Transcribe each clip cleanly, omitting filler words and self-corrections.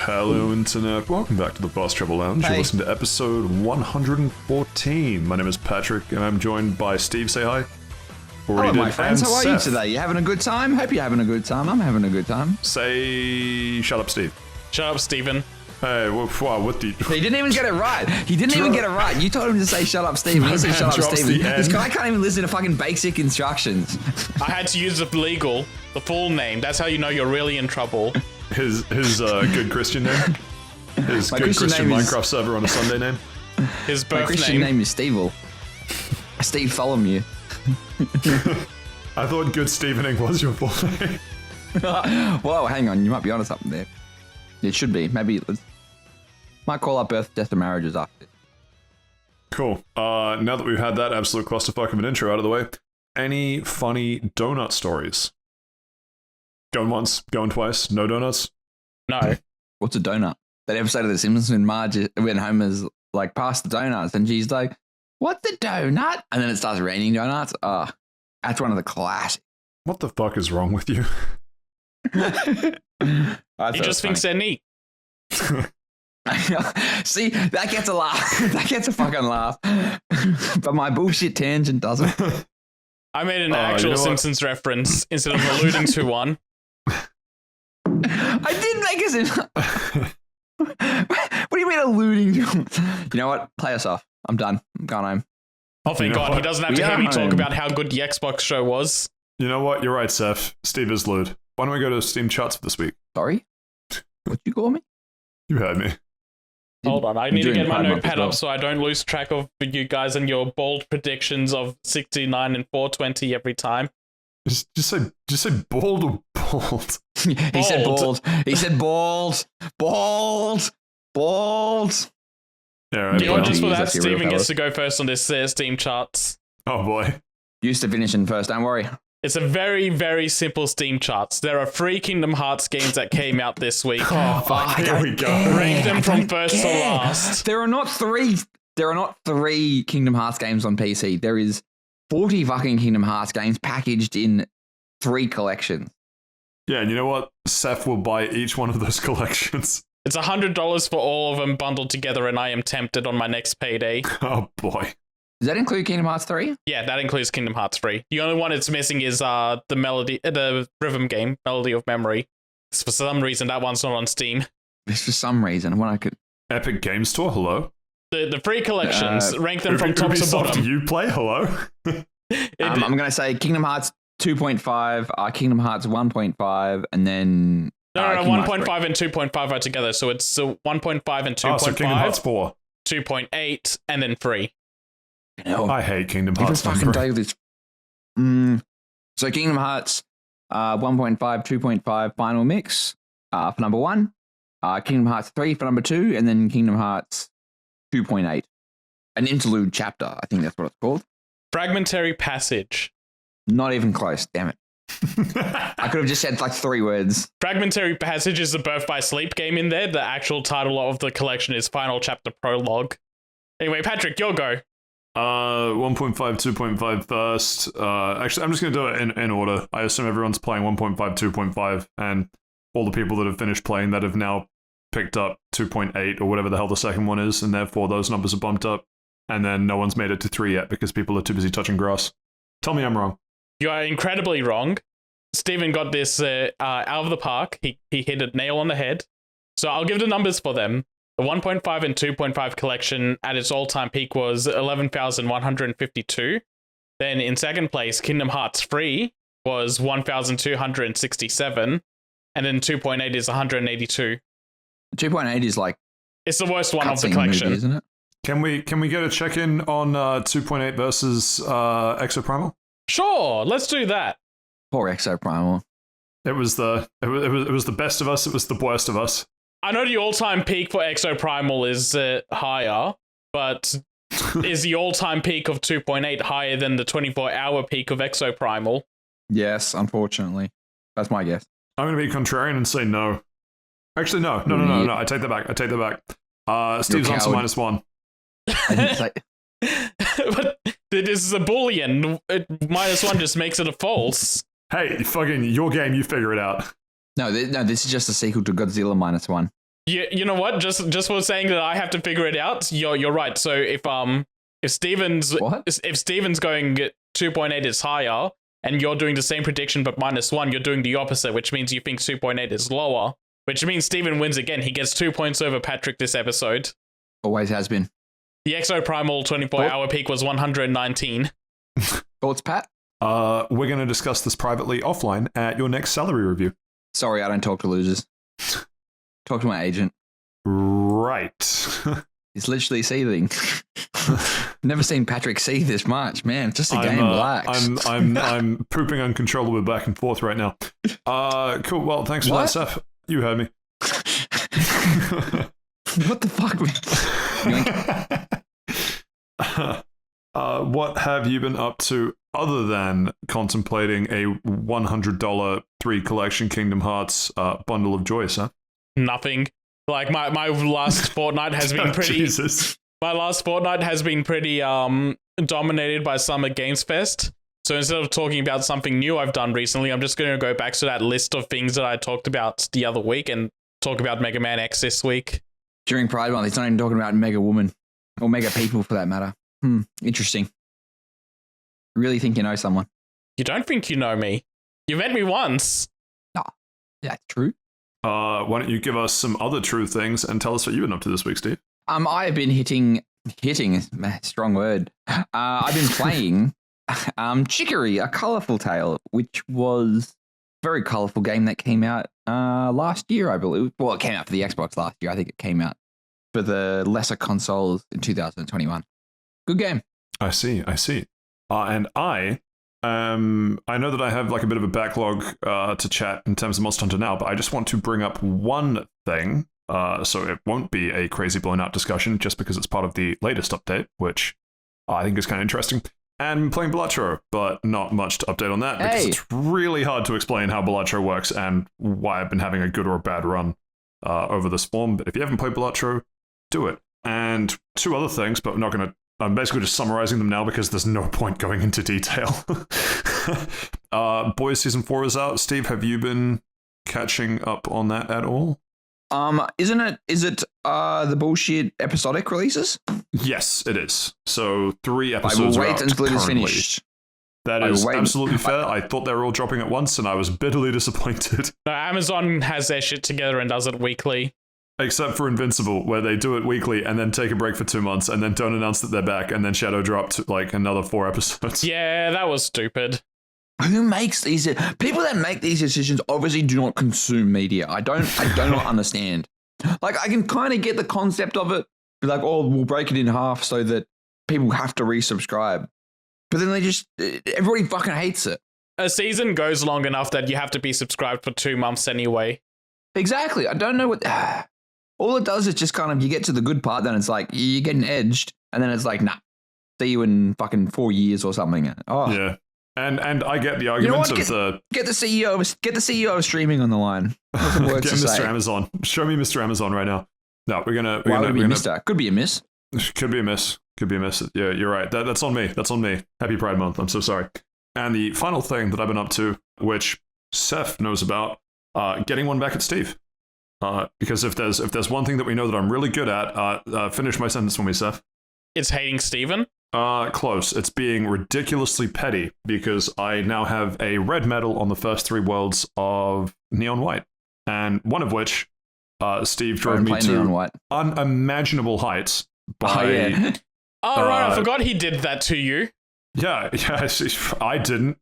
Hello, Internet. Welcome back to the Boss Trouble Lounge. You're listening to episode 114. My name is Patrick, and I'm joined by Steve. Say hi. Hello, my friends. How are you today? You having a good time? Hope you're having a good time. I'm having a good time. Say, shut up, Steve. Shut up, Steven. Hey, what the... He didn't even get it right. He didn't even get it right. You told him to say shut up, Steven. He said shut up, Steven. This guy can't even listen to fucking basic instructions. I had to use the full name. That's how you know you're really in trouble. His good Christian name? His my good Christian name Minecraft server on a Sunday name? His birth my Christian name is Steve. Steve Tholomew. I thought good Stevening was your full name. Whoa, hang on. You might be onto something there. It should be. Maybe might call up birth, death, and marriages after this. Cool. Now that we've had that absolute clusterfuck of an intro out of the way, any funny donut stories? Going once, going twice, no donuts? No. What's a donut? That episode of The Simpsons when Homer's like, pass the donuts, and she's like, what's a donut? And then it starts raining donuts. That's one of the classics. What the fuck is wrong with you? He just thinks they're neat. See, that gets a laugh. That gets a fucking laugh. But my bullshit tangent doesn't. I made an actual Simpsons reference instead of alluding to one. I did make it. What do you mean alluding to? You know what? Play us off. I'm done. I'm going home. Oh, thank God. He doesn't have to hear me talk about how good the Xbox show was. You know what? You're right, Saif. Steve is lewd. Why don't we go to Steamcharts for this week? Sorry? What'd you call me? You heard me. Hold on. I need to get my notepad up so I don't lose track of you guys and your bold predictions of 69 and 420 every time. Just say bald or bold. He said bald. He said bald. Bald. Bald. Yeah, right, you know what? Just for that, Steven gets to go first on this Steamcharts. Oh boy. Used to finish in first, don't worry. It's a very, very simple Steamcharts. There are 3 Kingdom Hearts games that came out this week. Oh, fuck. Here we go. Rank them from first to last. There are not three Kingdom Hearts games on PC. There is 40 fucking Kingdom Hearts games packaged in 3 collections. Yeah, and you know what? Saif will buy each one of those collections. It's $100 for all of them bundled together, and I am tempted on my next payday. Oh boy. Does that include Kingdom Hearts 3? Yeah, that includes Kingdom Hearts 3. The only one it's missing is the rhythm game, Melody of Memory. For some reason, that one's not on Steam. For some reason, when I could. Epic Game Store, hello. The free collections, rank them from top Ubisoft, to bottom. You play, hello. I'm going to say Kingdom Hearts 2.5, Kingdom Hearts 1.5, and then. No, 1.5 and 2.5 are together, so it's 1.5 and 2.5. Oh, so Kingdom Hearts 4. 2.8, and then 3. No. I hate Kingdom Hearts. Fucking tell you this. So Kingdom Hearts 1.5, 2.5 final mix for number 1. Kingdom Hearts 3 for number 2, and then Kingdom Hearts 2.8. An interlude chapter, I think that's what it's called. Fragmentary Passage. Not even close, damn it. I could have just said like 3 words. Fragmentary Passage is the Birth by Sleep game in there. The actual title of the collection is Final Chapter Prologue. Anyway, Patrick, your go. 1.5, 2.5 first. Actually, I'm just going to do it in order. I assume everyone's playing 1.5, 2.5, and all the people that have finished playing that have now picked up 2.8 or whatever the hell the second one is, and therefore those numbers are bumped up, and then no one's made it to 3 yet because people are too busy touching grass. Tell me I'm wrong. You are incredibly wrong. Steven got this out of the park. He hit a nail on the head. So I'll give the numbers for them. The 1.5 and 2.5 collection at its all-time peak was 11,152. Then in second place, Kingdom Hearts 3 was 1,267. And then 2.8 is 182. 2.8 is like... It's the worst one of the collection. Movie, isn't it? Can we get a check-in on 2.8 versus Exoprimal? Sure, let's do that. Poor Exoprimal. It was the best of us, it was the worst of us. I know the all-time peak for Exoprimal is higher, but is the all-time peak of 2.8 higher than the 24-hour peak of Exoprimal? Yes, unfortunately. That's my guess. I'm going to be contrarian and say no. Actually, no. I take that back. Steve's answer -1. But this is a Boolean. -1 just makes it a false. Hey, fucking your game, you figure it out. No, this is just a sequel to Godzilla -1. You know what? Just for saying that I have to figure it out. You're right. So if Steven's What? if Steven's going 2.8 is higher, and you're doing the same prediction but -1, you're doing the opposite, which means you think 2.8 is lower. Which means Steven wins again. He gets 2 points over Patrick this episode. Always has been. The Exoprimal 24-hour peak was 119. Thoughts, Pat? We're going to discuss this privately offline at your next salary review. Sorry, I don't talk to losers. Talk to my agent. Right. He's literally seething. Never seen Patrick seethe this much, man. Just a game, relax. I'm pooping uncontrollably back and forth right now. Cool. Well, thanks for that, Saif. You heard me. What the fuck, man? What have you been up to other than contemplating a $100 3 collection Kingdom Hearts bundle of joy, Saif? Nothing. Like my last fortnight has been pretty. Jesus. My last fortnight has been pretty dominated by Summer Games Fest. So instead of talking about something new I've done recently, I'm just going to go back to that list of things that I talked about the other week and talk about Mega Man X this week. During Pride Month, he's not even talking about Mega Woman or Mega People for that matter. Interesting. Really think you know someone? You don't think you know me? You met me once. No, that's true. Why don't you give us some other true things and tell us what you've been up to this week, Steve? I have been hitting, strong word. I've been playing Chicory, A Colourful Tale, which was a very colourful game that came out last year, I believe. Well, it came out for the Xbox last year. I think it came out for the lesser consoles in 2021. Good game. I see. And I know that I have like a bit of a backlog to chat in terms of Monster Hunter now, but I just want to bring up one thing. So it won't be a crazy blown out discussion just because it's part of the latest update, which I think is kind of interesting. And playing Balatro, but not much to update on that because it's really hard to explain how Balatro works and why I've been having a good or a bad run over this form. But if you haven't played Balatro, do it. And two other things, but I'm basically just summarizing them now because there's no point going into detail. Boys Season 4 is out. Steve, have you been catching up on that at all? Is it the bullshit episodic releases? Yes, it is. So 3 I episodes will are wait out until it is currently. finished. That is absolutely fair. I thought they were all dropping at once and I was bitterly disappointed. No, Amazon has their shit together and does it weekly. Except for Invincible, where they do it weekly and then take a break for 2 months and then don't announce that they're back and then shadow drop to like another 4 episodes. Yeah, that was stupid. Who makes these? People that make these decisions obviously do not consume media. I do not understand. Like, I can kind of get the concept of it. Be like, oh, we'll break it in half so that people have to resubscribe. But then everybody fucking hates it. A season goes long enough that you have to be subscribed for 2 months anyway. Exactly. I don't know what... all it does is just kind of, you get to the good part, then it's like, you're getting edged, and then it's like, nah, see you in fucking 4 years or something. Oh. Yeah. And I get the argument get the CEO of streaming on the line. Get Mr. Amazon. Show me Mr. Amazon right now. No, we're gonna be Mr. Could be a miss. Could be a miss. Yeah, you're right. That's on me. Happy Pride Month. I'm so sorry. And the final thing that I've been up to, which Saif knows about, getting one back at Steve. Because if there's one thing that we know that I'm really good at, finish my sentence for me, Saif. It's hating Steven? Close. It's being ridiculously petty because I now have a red medal on the first 3 worlds of Neon White, and one of which Steve drove me to unimaginable heights by... Oh, right, I forgot he did that to you. Yeah, I didn't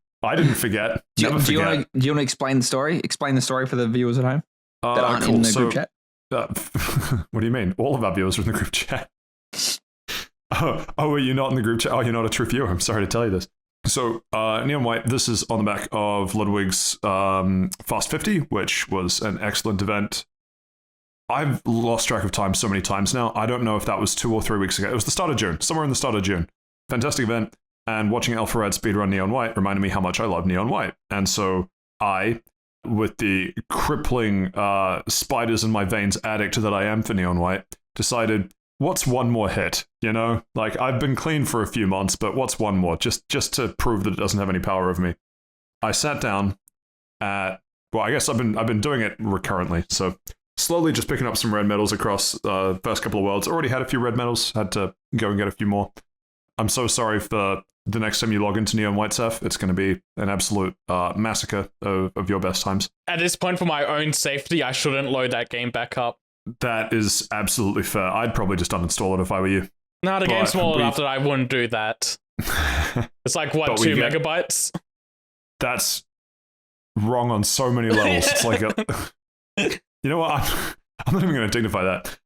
forget. Do you forget. Want to explain the story? Explain the story for the viewers at home that aren't in the group chat. What do you mean? All of our viewers are in the group chat. Oh, are you not in the group chat? Oh, you're not a true viewer. I'm sorry to tell you this. So, Neon White, this is on the back of Ludwig's Fast 50, which was an excellent event. I've lost track of time so many times now. I don't know if that was 2 or 3 weeks ago. It was the start of June, somewhere in the start of June. Fantastic event. And watching Alpharad speedrun Neon White reminded me how much I love Neon White. And so I, with the crippling spiders in my veins addict that I am for Neon White, decided, what's one more hit? You know, like I've been clean for a few months, but what's one more? Just to prove that it doesn't have any power over me. I sat down at, well, I guess I've been doing it recurrently. So slowly just picking up some red medals across first couple of worlds. Already had a few red medals, had to go and get a few more. I'm so sorry for the next time you log into Neo and White, Saif. It's going to be an absolute massacre of your best times. At this point, for my own safety, I shouldn't load that game back up. That is absolutely fair. I'd probably just uninstall it if I were you. No, the game's small enough that I wouldn't do that. It's like, what, 2 megabytes? That's wrong on so many levels. It's like you know what? I'm not even going to dignify that.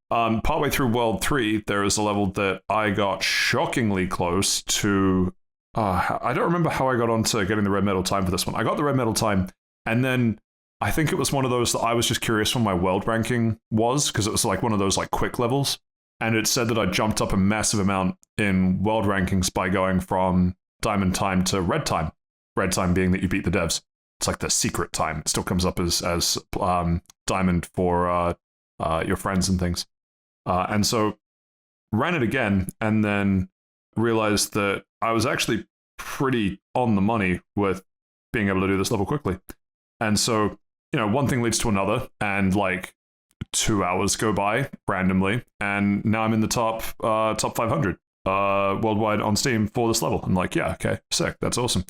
Partway through World 3, there is a level that I got shockingly close to. I don't remember how I got onto getting the red medal time for this one. I got the red medal time, and then I think it was one of those that I was just curious when my world ranking was, because it was like one of those like quick levels, and it said that I jumped up a massive amount in world rankings by going from diamond time to red time. Red time being that you beat the devs. It's like the secret time. It still comes up as diamond for your friends and things. And so ran it again and then realized that I was actually pretty on the money with being able to do this level quickly. And so, one thing leads to another, and like 2 hours go by randomly, and now I'm in the top 500 worldwide on Steam for this level. I'm like, yeah, okay, sick, that's awesome.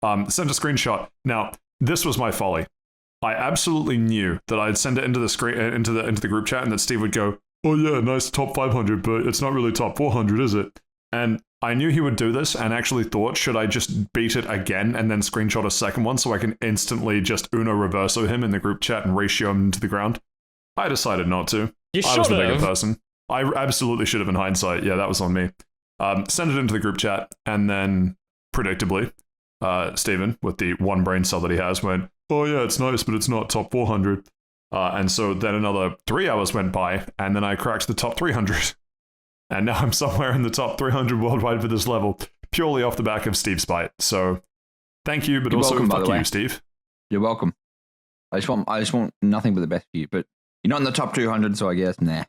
Sent a screenshot. Now, this was my folly. I absolutely knew that I'd send it into the screen into the group chat, and that Steve would go, "Oh yeah, nice top 500, but it's not really top 400, is it?" And I knew he would do this, and actually thought, should I just beat it again and then screenshot a second one so I can instantly just Uno Reverso him in the group chat and ratio him to the ground? I decided not to. I was the bigger person. I absolutely should have in hindsight. Yeah, that was on me. Send it into the group chat, and then predictably, Steven, with the one brain cell that he has, went, "Oh yeah, it's nice, but it's not top 400. And so then another 3 hours went by, and then I cracked the top 300. And now I'm somewhere in the top 300 worldwide for this level, purely off the back of Steve's spite. So thank you, but also fuck you, Steve. You're welcome. I just want nothing but the best for you, but you're not in the top 200, so I guess, nah.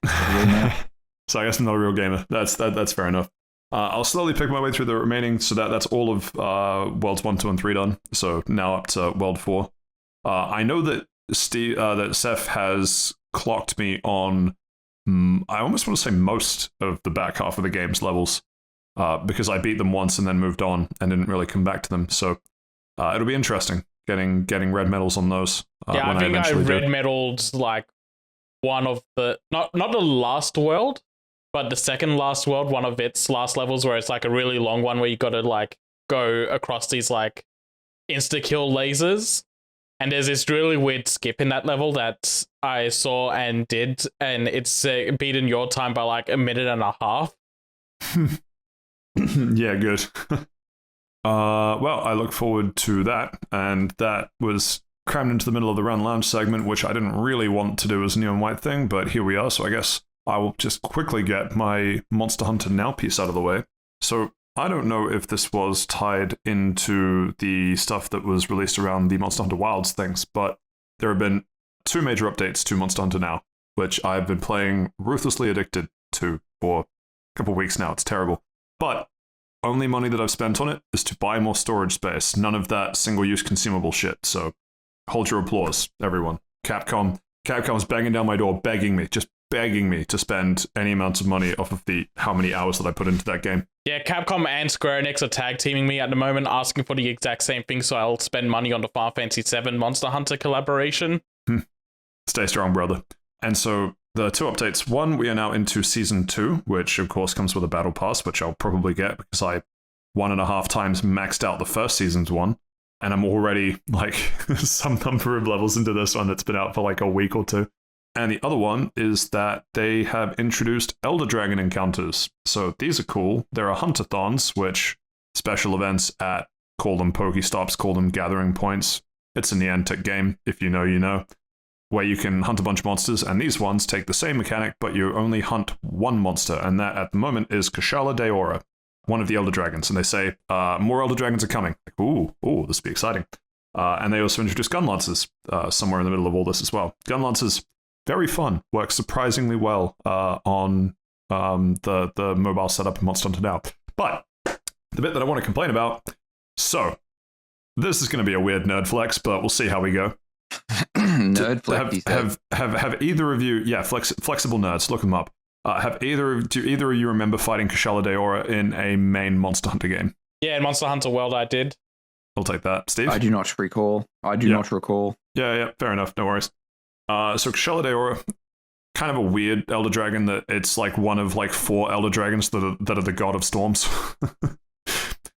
So I guess I'm not a real gamer. That's fair enough. I'll slowly pick my way through the remaining, so that's all of Worlds 1, 2, and 3 done. So now up to World 4. I know that that Saif has clocked me on, I almost want to say most of the back half of the game's levels, because I beat them once and then moved on and didn't really come back to them. So it'll be interesting getting red medals on those. Yeah, when I think I red do. medaled like one of the not the last world, but the second last world, one of its last levels, where it's like a really long one where you got to like go across these like insta kill lasers. And there's this really weird skip in that level that I saw and did, and it's beaten your time by like a minute and a half. Yeah, good. Well, I look forward to that, and that was crammed into the middle of the Run Lounge segment, which I didn't really want to do as a Neo and White thing, but here we are, so I guess I will just quickly get my Monster Hunter Now piece out of the way. So I don't know if this was tied into the stuff that was released around the Monster Hunter Wilds things, but there have been 2 major updates to Monster Hunter Now, which I've been playing ruthlessly addicted to for a couple of weeks now. It's terrible. But only money that I've spent on it is to buy more storage space. None of that single-use consumable shit. So hold your applause, everyone. Capcom's banging down my door, begging me to spend any amount of money off of the how many hours that I put into that game. Yeah, Capcom and Square Enix are tag teaming me at the moment, asking for the exact same thing, so I'll spend money on the Final Fantasy VII Monster Hunter collaboration. Stay strong, brother. And so the 2 updates. One, we are now into Season 2, which of course comes with a Battle Pass, which I'll probably get because I 1.5 times maxed out the first Season's one, and I'm already like some number of levels into this one that's been out for like a week or 2. And the other one is that they have introduced Elder Dragon encounters. So these are cool. There are Huntathons, which special events at, call them Pokestops, call them gathering points. It's a Niantic game, if you know, you know, where you can hunt a bunch of monsters. And these ones take the same mechanic, but you only hunt one monster. And that at the moment is Kushala Daora, one of the Elder Dragons. And they say, more Elder Dragons are coming. Like, ooh, this will be exciting. And they also introduced Gun Lancers somewhere in the middle of all this as well. Gun Lancers, very fun. Works surprisingly well on the mobile setup in Monster Hunter Now. But the bit that I want to complain about, so this is going to be a weird nerd flex, but we'll see how we go. Nerd flex, he said. Have either of you? Yeah, flexible nerds. Look them up. Do either of you remember fighting Kushala Daora in a main Monster Hunter game? Yeah, in Monster Hunter World, I did. I'll take that. Steve? I do not recall. Yeah, fair enough. No worries. So Kushala Daora, kind of a weird Elder Dragon that it's like one of like 4 Elder Dragons that are the god of storms.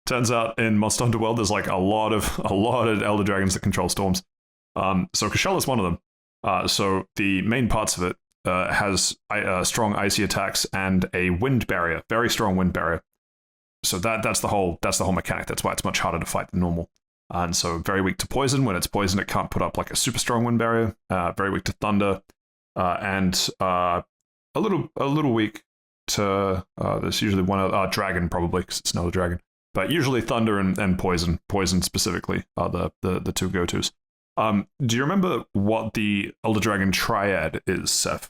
Turns out in Monster Hunter World, there's like a lot of Elder Dragons that control storms. So Kushala is one of them. So the main parts of it has strong icy attacks and a wind barrier, very strong wind barrier. So that's the whole mechanic. That's why it's much harder to fight than normal. And so very weak to poison. When it's poison, it can't put up like a super strong wind barrier. Very weak to thunder, and a little weak to there's usually one dragon probably because it's another dragon. But usually thunder and poison. Poison specifically are the two go-tos. Do you remember what the Elder Dragon Triad is, Saif?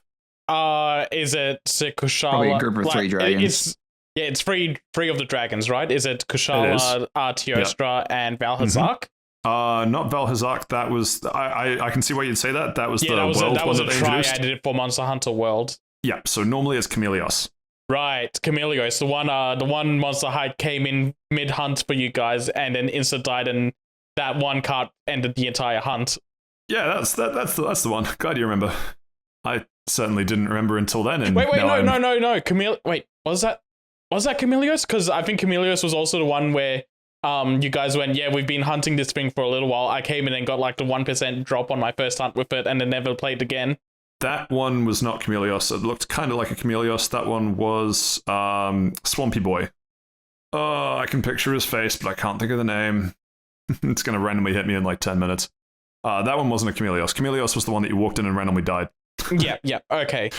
Is it Kushala? Probably a group of 3 dragons. It's three of the dragons, right? Is it Kushala, Teostra, and Valhazak? Not Valhazak. That was I can see why you'd say that. That was the world that was one a that they triad introduced. for Monster Hunter World. Yeah. So normally it's Chameleos. Right, Chameleos, the one monster height came in mid hunt for you guys, and then insta died, and that one card ended the entire hunt. Yeah, that's the one. Glad you remember. I certainly didn't remember until then. And no. Wait, was that Chameleos? Because I think Chameleos was also the one where you guys went, yeah, we've been hunting this thing for a little while. I came in and got like the 1% drop on my first hunt with it, and then never played again. That one was not Chameleos. It looked kind of like a Chameleos. That one was Swampy Boy. Oh, I can picture his face, but I can't think of the name. It's going to randomly hit me in like 10 minutes. That one wasn't a Chameleos. Chameleos was the one that you walked in and randomly died. Yeah, okay.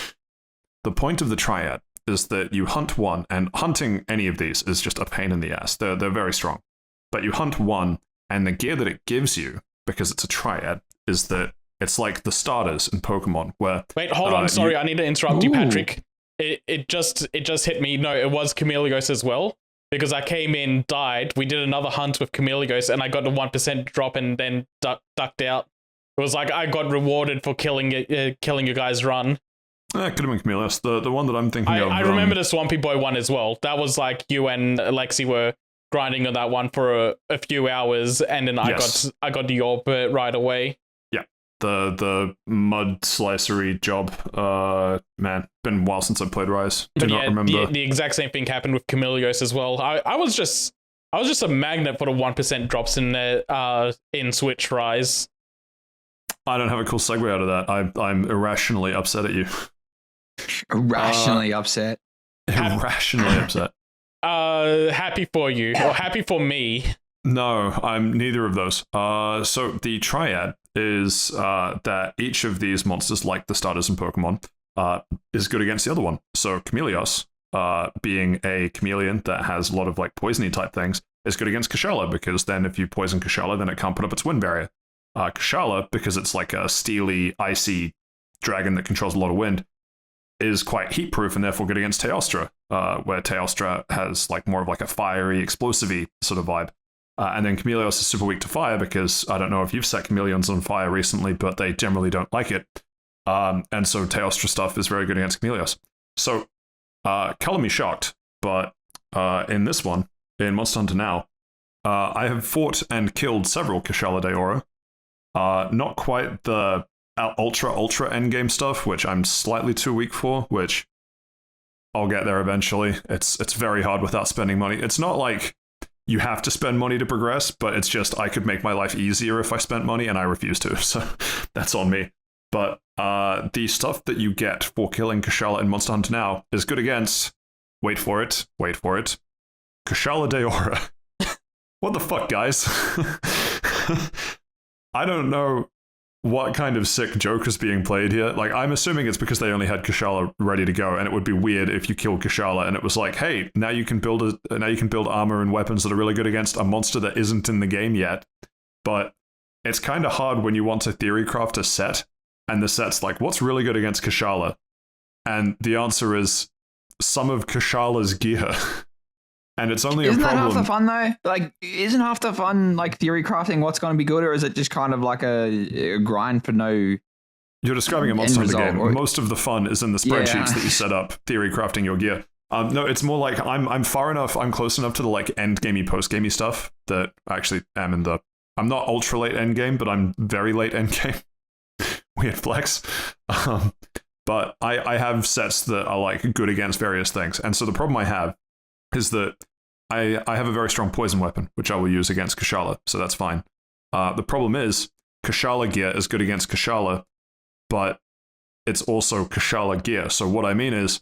The point of the Triad is that you hunt one, and hunting any of these is just a pain in the ass. They're very strong. But you hunt one, and the gear that it gives you, because it's a Triad, is that it's like the starters in Pokemon, where... Wait, hold on, sorry, I need to interrupt you, Patrick. It just hit me. No, it was Chameleos as well, because I came in, died, we did another hunt with Chameleos, and I got the 1% drop and then ducked out. It was like I got rewarded for killing you guys' run. It could have been Chameleos. The one that I'm thinking of... I remember the Swampy Boy one as well. That was like you and Alexi were grinding on that one for a few hours, and then yes. I got the orb right away. The mud slicery job. Man, been a while since I played Rise. Do not remember. The exact same thing happened with Chameleos as well. I was just a magnet for the 1% drops in Switch Rise. I don't have a cool segue out of that. I'm irrationally upset at you. Irrationally upset. Irrationally upset. Happy for you, or happy for me. No, I'm neither of those. So the Triad is that each of these monsters, like the starters in Pokemon, is good against the other one. So Chameleos, being a chameleon that has a lot of like poisony type things, is good against Kushala, because then if you poison Kushala, then it can't put up its wind barrier. Kushala, because it's like a steely, icy dragon that controls a lot of wind, is quite heat-proof and therefore good against Teostra, where Teostra has like more of like a fiery, explosive-y sort of vibe. And then Chameleos is super weak to fire, because I don't know if you've set chameleons on fire recently, but they generally don't like it. And so Teostra stuff is very good against Chameleos. So, color me shocked, but in this one, in Monster Hunter Now, I have fought and killed several Kushala Daora. Not quite the ultra endgame stuff, which I'm slightly too weak for, which I'll get there eventually. It's very hard without spending money. It's not like you have to spend money to progress, but it's just I could make my life easier if I spent money, and I refuse to, so that's on me. But the stuff that you get for killing Kushala in Monster Hunter Now is good against, wait for it, Kushala Daora. What the fuck, guys? I don't know what kind of sick joke is being played here. Like, I'm assuming it's because they only had Kushala ready to go, and it would be weird if you killed Kushala and it was like, hey, now you can build armor and weapons that are really good against a monster that isn't in the game yet. But it's kind of hard when you want to theory craft a set, and the set's like, what's really good against Kushala? And the answer is some of Kushala's gear. And it's only Isn't a that problem. half the fun though? Like, isn't half the fun like theory crafting what's going to be good, or is it just kind of like a grind for no? You're describing a Monster Hunter game. Or... Most of the fun is in the spreadsheets that you set up, theory crafting your gear. No, it's more like I'm far enough, I'm close enough to the like end gamey, post gamey stuff that I actually am in the. I'm not ultra late end game, but I'm very late end game. Weird flex. But I have sets that are like good against various things, and so the problem I have is that I have a very strong poison weapon, which I will use against Kushala, so that's fine. The problem is Kushala gear is good against Kushala, but it's also Kushala gear. So what I mean is,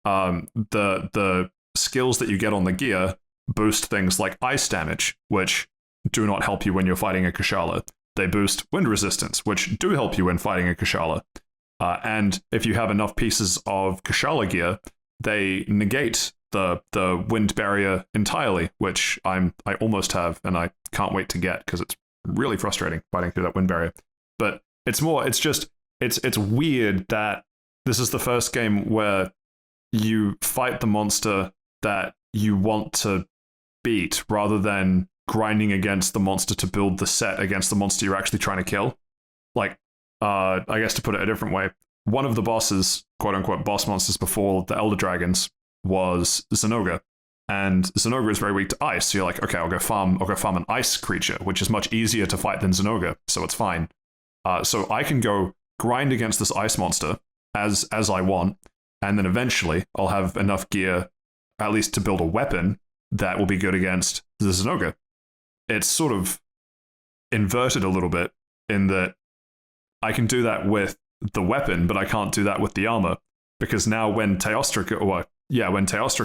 the skills that you get on the gear boost things like ice damage, which do not help you when you're fighting a Kushala. They boost wind resistance, which do help you when fighting a Kushala. And if you have enough pieces of Kushala gear, they negate the wind barrier entirely, which I almost have, and I can't wait to get because it's really frustrating fighting through that wind barrier. But it's weird that this is the first game where you fight the monster that you want to beat rather than grinding against the monster to build the set against the monster you're actually trying to kill. Like, I guess to put it a different way, one of the bosses, quote unquote, boss monsters before the Elder Dragons was Zinogre. And Zinogre is very weak to ice. So you're like, okay, I'll go farm an ice creature, which is much easier to fight than Zinogre, so it's fine. So I can go grind against this ice monster as I want, and then eventually I'll have enough gear, at least to build a weapon that will be good against the Zinogre. It's sort of inverted a little bit in that I can do that with the weapon, but I can't do that with the armor, because now when Teostra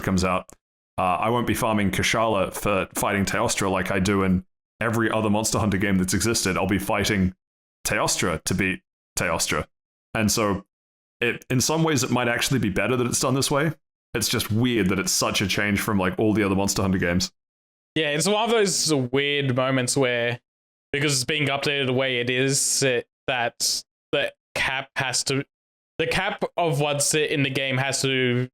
comes out, I won't be farming Kushala for fighting Teostra like I do in every other Monster Hunter game that's existed. I'll be fighting Teostra to beat Teostra. And so in some ways it might actually be better that it's done this way. It's just weird that it's such a change from like all the other Monster Hunter games. Yeah, it's one of those weird moments where, because it's being updated the way it is, that the cap of what's in the game has to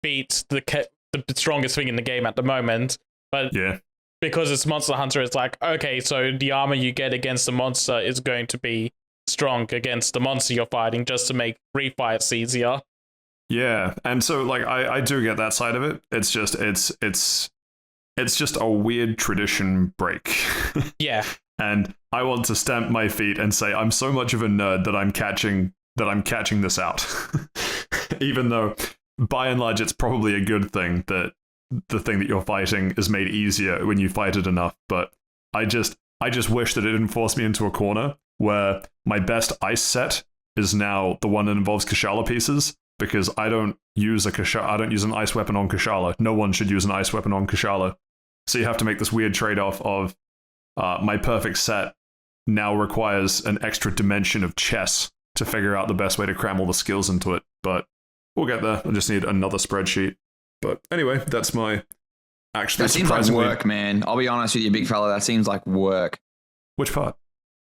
beat the strongest thing in the game at the moment. But yeah, because it's Monster Hunter, it's like, okay, so the armor you get against the monster is going to be strong against the monster you're fighting, just to make refights easier. Yeah, and so like I do get that side of it. It's just a weird tradition break. Yeah. And I want to stamp my feet and say I'm so much of a nerd that I'm catching this out. Even though by and large it's probably a good thing that the thing that you're fighting is made easier when you fight it enough, but I just wish that it didn't force me into a corner where my best ice set is now the one that involves Kushala pieces, because I don't use an ice weapon on Kushala. No one should use an ice weapon on Kushala. So you have to make this weird trade-off of my perfect set now requires an extra dimension of chess to figure out the best way to cram all the skills into it. But we'll get there. I just need another spreadsheet. But anyway, that's my actually that seems like work, man. I'll be honest with you, big fella. That seems like work. Which part?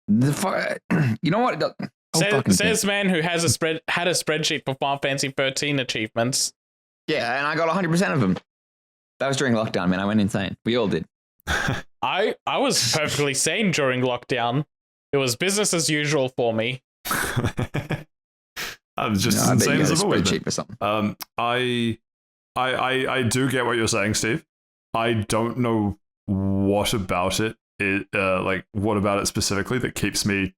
You know what? Says man who has had a spreadsheet for Final Fantasy 13 achievements. Yeah, and I got 100% of them. That was during lockdown, man. I went insane. We all did. I was perfectly sane during lockdown. It was business as usual for me. I was just as insane as I've always been. For something. I do get what you're saying, Steve. I don't know what about it, what about it specifically that keeps me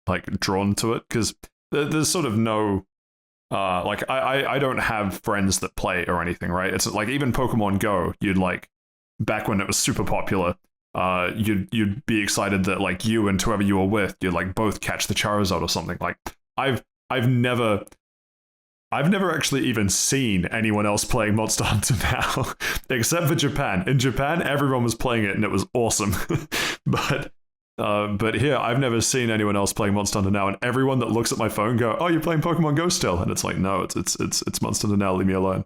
like drawn to it, because there's sort of no I don't have friends that play or anything, right? It's like even Pokemon Go, you'd like back when it was super popular, you'd be excited that like you and whoever you were with, you'd like both catch the Charizard or something. Like I've never actually even seen anyone else playing Monster Hunter now, except for Japan. In Japan, everyone was playing it and it was awesome. But here, I've never seen anyone else playing Monster Hunter now, and everyone that looks at my phone go, "Oh, you're playing Pokemon Go still?" And it's like, no, it's Monster Hunter now. Leave me alone.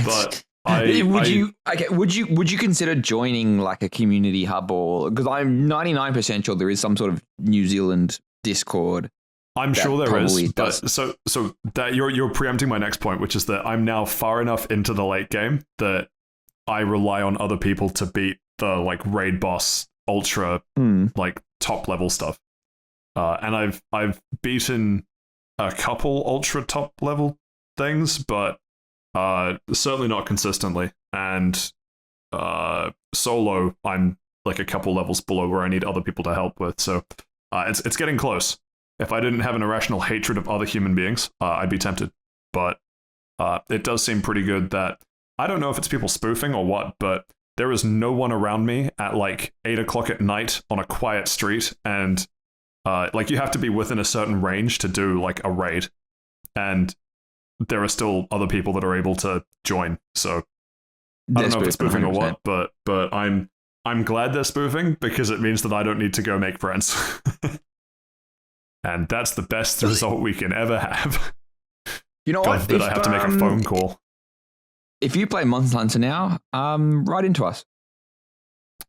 But would you consider joining like a community hub, or because I'm 99% sure there is some sort of New Zealand Discord. I'm sure there is, but so that you're preempting my next point, which is that I'm now far enough into the late game that I rely on other people to beat the like raid boss ultra like top level stuff. And I've beaten a couple ultra top level things, but certainly not consistently. And solo, I'm like a couple levels below where I need other people to help with. So it's getting close. If I didn't have an irrational hatred of other human beings, I'd be tempted. But it does seem pretty good that, I don't know if it's people spoofing or what, but there is no one around me at like 8 o'clock at night on a quiet street, and like you have to be within a certain range to do like a raid, and there are still other people that are able to join. So I don't know if it's spoofing 100%. Or what, but I'm glad they're spoofing, because it means that I don't need to go make friends. And that's the best result we can ever have. You know what? That I have to make a phone call. If you play Monster Hunter now, write into us.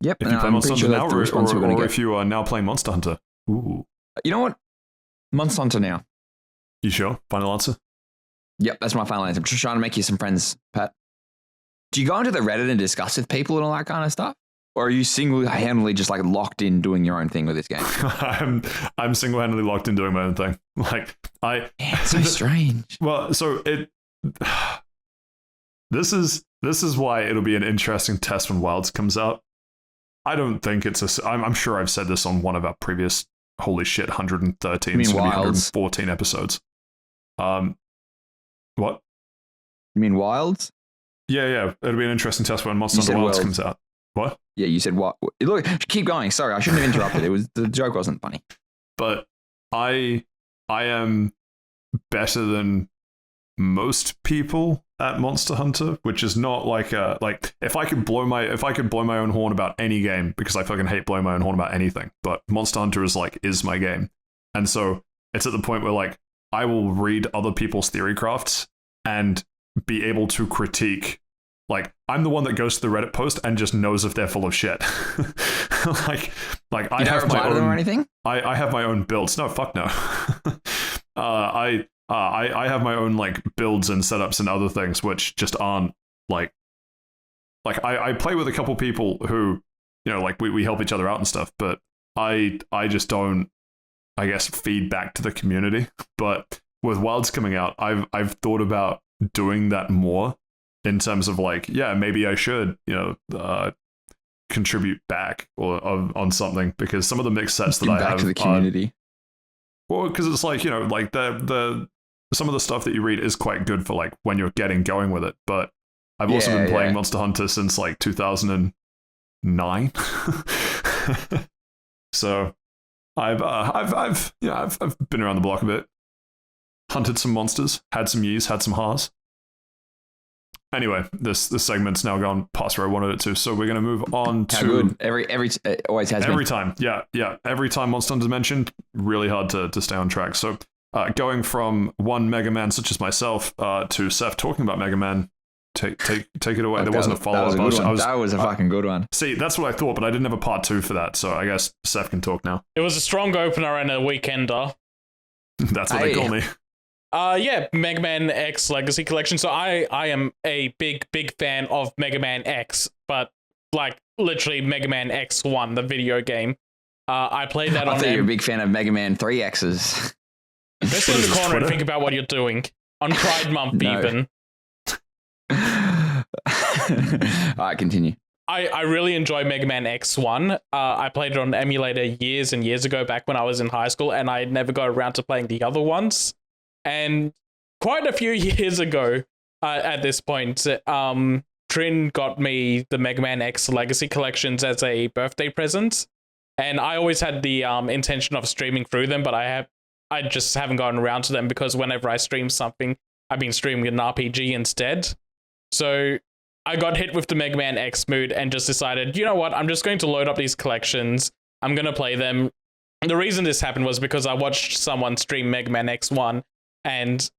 Yep. If you play Monster Hunter now, or if you are now playing Monster Hunter. Ooh. You know what? Monster Hunter now. You sure? Final answer? Yep, that's my final answer. I'm just trying to make you some friends, Pat. Do you go into the Reddit and discuss with people and all that kind of stuff? Or are you single-handedly just like locked in doing your own thing with this game? I'm single-handedly locked in doing my own thing. Like it's so strange. Well, so this is why it'll be an interesting test when Wilds comes out. I don't think I'm sure I've said this on one of our previous, holy shit, 113, 114 episodes. What? You mean Wilds? Yeah. It'll be an interesting test when Monster Hunter Wilds comes out. What? Yeah, you said what? Look, keep going. Sorry, I shouldn't have interrupted. The joke wasn't funny. But I am better than most people at Monster Hunter, which is not like if I could blow my own horn about any game, because I fucking hate blowing my own horn about anything, but Monster Hunter is my game. And so it's at the point where like I will read other people's theory crafts and be able to critique. Like, I'm the one that goes to the Reddit post and just knows if they're full of shit. like I have my own. Or anything? I have my own builds. No, fuck no. I have my own like builds and setups and other things which just aren't like I play with a couple people who, you know, like we help each other out and stuff, but I just don't, I guess, feed back to the community. But with Wilds coming out, I've thought about doing that more. In terms of like, yeah, maybe I should, you know, contribute back or on something, because some of the mixed sets that I have to the community. Well, because it's like, you know, like the some of the stuff that you read is quite good for like when you're getting going with it. But I've also been playing Monster Hunter since like 2009, so I've been around the block a bit, hunted some monsters, had some yees, had some ha's. Anyway, this segment's now gone past where I wanted it to, so we're going to move on to... Good. Every always has every time, yeah. Every time Monster Hunter's mentioned, really hard to stay on track. So going from one Mega Man such as myself to Saif talking about Mega Man, take it away. There wasn't a follow-up. That was a fucking good one. See, that's what I thought, but I didn't have a part 2 for that, so I guess Saif can talk now. It was a strong opener and a weekender. That's what they call me. Yeah, Mega Man X Legacy Collection. So I am a big fan of Mega Man X, but like literally Mega Man X1, the video game. I played that on... I thought you were a big fan of Mega Man 3Xs. Just in the corner and think about what you're doing. On Pride Month, even. Alright, continue. I really enjoy Mega Man X1. I played it on emulator years and years ago, back when I was in high school, and I never got around to playing the other ones. And quite a few years ago, at this point, Trin got me the Mega Man X Legacy Collections as a birthday present. And I always had the intention of streaming through them, but I just haven't gotten around to them, because whenever I stream something, I've been streaming an RPG instead. So I got hit with the Mega Man X mood and just decided, you know what, I'm just going to load up these collections. I'm going to play them. The reason this happened was because I watched someone stream Mega Man X1, and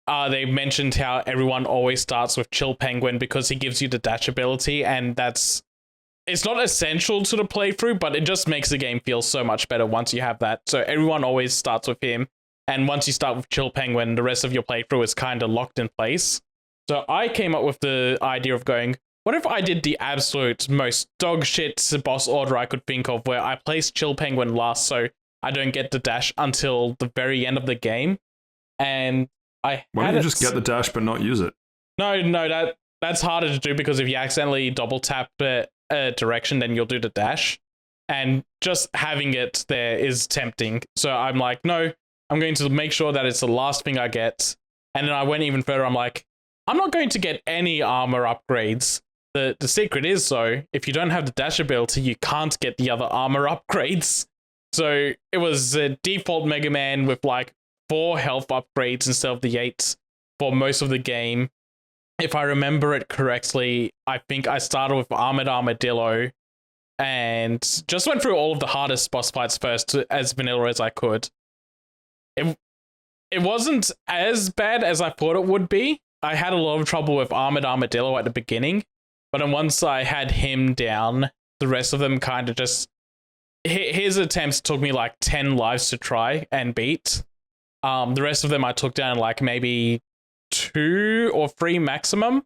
they mentioned how everyone always starts with Chill Penguin because he gives you the dash ability, and it's not essential to the playthrough, but it just makes the game feel so much better once you have that. So everyone always starts with him, and once you start with Chill Penguin, the rest of your playthrough is kind of locked in place. So I came up with the idea of going, what what if I did the absolute most dog shit boss order I could think of, where I place Chill Penguin last so I don't get the dash until the very end of the game, and Why don't you just get the dash but not use it? No, that's harder to do, because if you accidentally double tap a direction, then you'll do the dash, and just having it there is tempting. So I'm like, no, I'm going to make sure that it's the last thing I get. And then I went even further. I'm like, I'm not going to get any armor upgrades. The secret is, though, if you don't have the dash ability, you can't get the other armor upgrades. So it was a default Mega Man with like 4 health upgrades instead of the 8 for most of the game. If I remember it correctly, I think I started with Armored Armadillo and just went through all of the hardest boss fights first, as vanilla as I could. It wasn't as bad as I thought it would be. I had a lot of trouble with Armored Armadillo at the beginning, but then once I had him down, the rest of them kind of just... His attempts took me like 10 lives to try and beat. The rest of them I took down like maybe 2 or 3 maximum.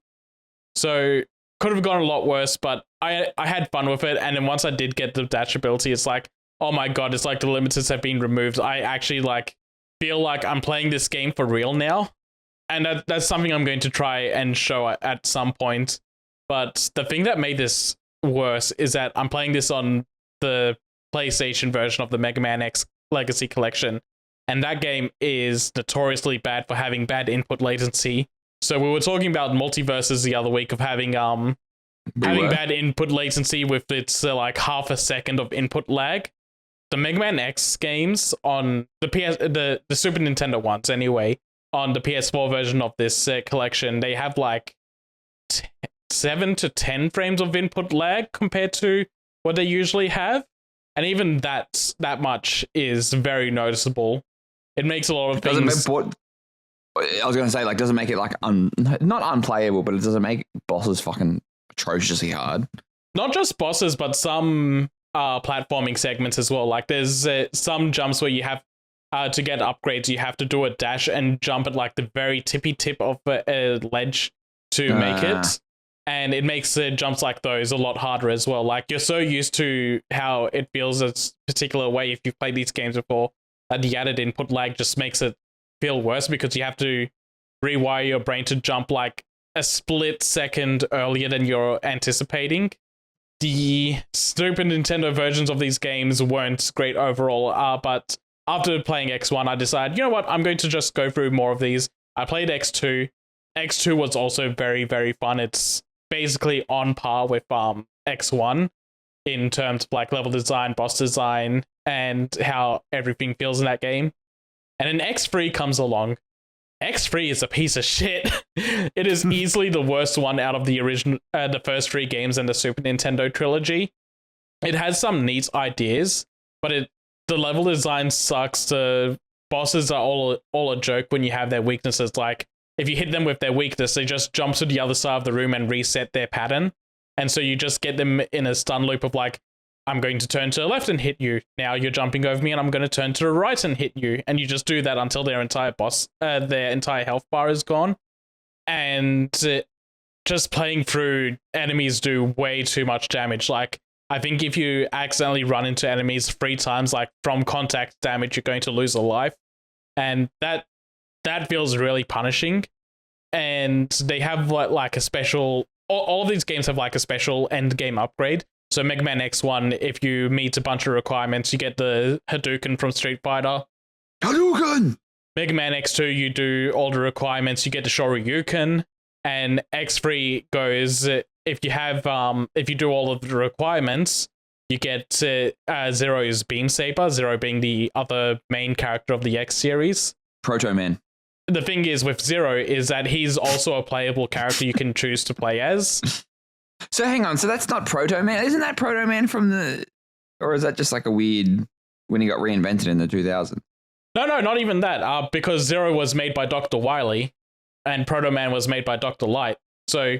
So could have gone a lot worse, but I had fun with it. And then once I did get the dash ability, it's like, oh my god, it's like the limiters have been removed. I actually like feel like I'm playing this game for real now. And that's something I'm going to try and show at some point. But the thing that made this worse is that I'm playing this on the PlayStation version of the Mega Man X Legacy Collection. And that game is notoriously bad for having bad input latency. So we were talking about multiverses the other week of having bad input latency with its like half a second of input lag. The Mega Man X games on the Super Nintendo ones anyway, on the PS4 version of this collection, they have like 7 to 10 frames of input lag compared to what they usually have. And even that much is very noticeable. It makes a lot of things... I was going to say, like, doesn't make it, like, not unplayable, but it doesn't make bosses fucking atrociously hard. Not just bosses, but some platforming segments as well. Like, there's some jumps where you have, to get upgrades, you have to do a dash and jump at, like, the very tippy tip of a ledge to make it. And it makes jumps like those a lot harder as well. Like, you're so used to how it feels a particular way if you've played these games before, that the added input lag just makes it feel worse because you have to rewire your brain to jump like a split second earlier than you're anticipating. The Super Nintendo versions of these games weren't great overall, but after playing X1, I decided, you know what, I'm going to just go through more of these. I played X2. X2 was also very, very fun. It's basically on par with X1 in terms of like level design, boss design, and how everything feels in that game. And then X3 comes along. X3 is a piece of shit. It is easily the worst one out of the original, the first 3 games in the Super Nintendo trilogy. It has some neat ideas, but the level design sucks. The bosses are all a joke when you have their weaknesses. Like, if you hit them with their weakness, they just jump to the other side of the room and reset their pattern. And so you just get them in a stun loop of like, I'm going to turn to the left and hit you. Now you're jumping over me and I'm going to turn to the right and hit you. And you just do that until their entire health bar is gone. And just playing through enemies do way too much damage. Like, I think if you accidentally run into enemies 3 times, like from contact damage, you're going to lose a life. And that feels really punishing. And they have like a special... All of these games have like a special end game upgrade. So Mega Man X1, if you meet a bunch of requirements, you get the Hadouken from Street Fighter. Hadouken! Mega Man X2, you do all the requirements, you get the Shoryuken. And X3 goes, if you do all of the requirements, you get Zero's Beam Saber, Zero being the other main character of the X series. Proto Man. The thing is with Zero is that he's also a playable character you can choose to play as. So hang on, so that's not Proto Man? Isn't that Proto Man from the... Or is that just like a weird... when he got reinvented in the 2000s? No, not even that. Because Zero was made by Dr. Wily, and Proto Man was made by Dr. Light. So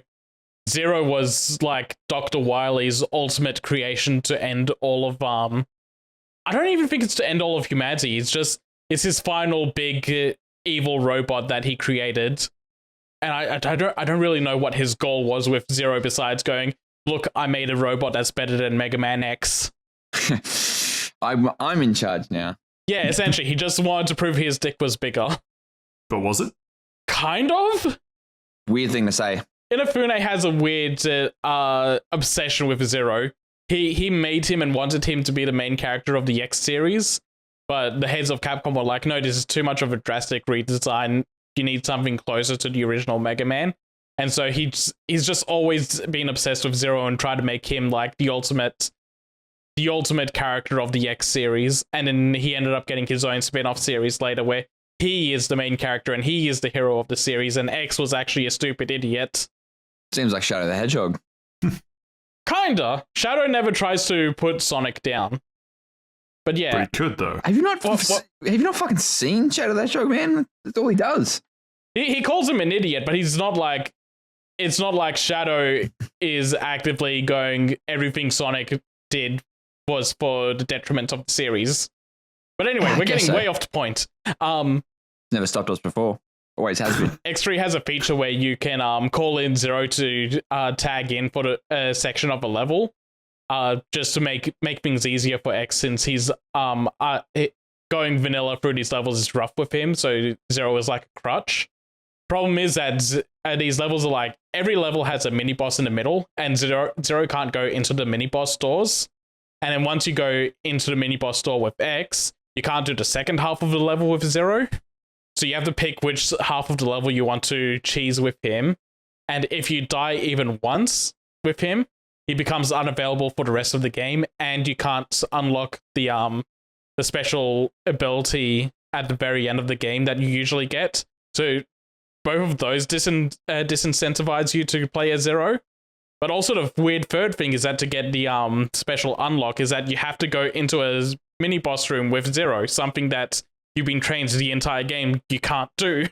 Zero was like Dr. Wily's ultimate creation to end all of... I don't even think it's to end all of humanity. It's his final big evil robot that he created. and I don't really know what his goal was with Zero besides going, look, I made a robot that's better than Mega Man X. I'm in charge now. Yeah, essentially, he just wanted to prove his dick was bigger. But was it? Kind of. Weird thing to say. Inafune has a weird obsession with Zero. He made him and wanted him to be the main character of the X series, but the heads of Capcom were like, no, this is too much of a drastic redesign. You need something closer to the original Mega Man. And so he's just always been obsessed with Zero and tried to make him like the ultimate character of the X series. And then he ended up getting his own spin-off series later where he is the main character and he is the hero of the series, and X was actually a stupid idiot. Seems like Shadow the Hedgehog. Kinda. Shadow never tries to put Sonic down. But yeah. But he could, though. Have you not fucking seen Shadow the Hedgehog, man? That's all he does. He calls him an idiot, but he's not like... It's not like Shadow is actively going, everything Sonic did was for the detriment of the series. But anyway, we're getting way off the point. Never stopped us before. Always has been. X3 has a feature where you can call in Zero to tag in for a section of a level, just to make things easier for X, since he's going vanilla through these levels is rough with him, so Zero is like a crutch. Problem is that these levels are like, every level has a mini boss in the middle, and Zero can't go into the mini boss stores. And then once you go into the mini boss store with X, you can't do the second half of the level with Zero. So you have to pick which half of the level you want to cheese with him. And if you die even once with him, he becomes unavailable for the rest of the game, and you can't unlock the special ability at the very end of the game that you usually get. So both of those disincentivize you to play as Zero. But also the weird third thing is that to get the special unlock is that you have to go into a mini boss room with Zero, something that you've been trained the entire game you can't do.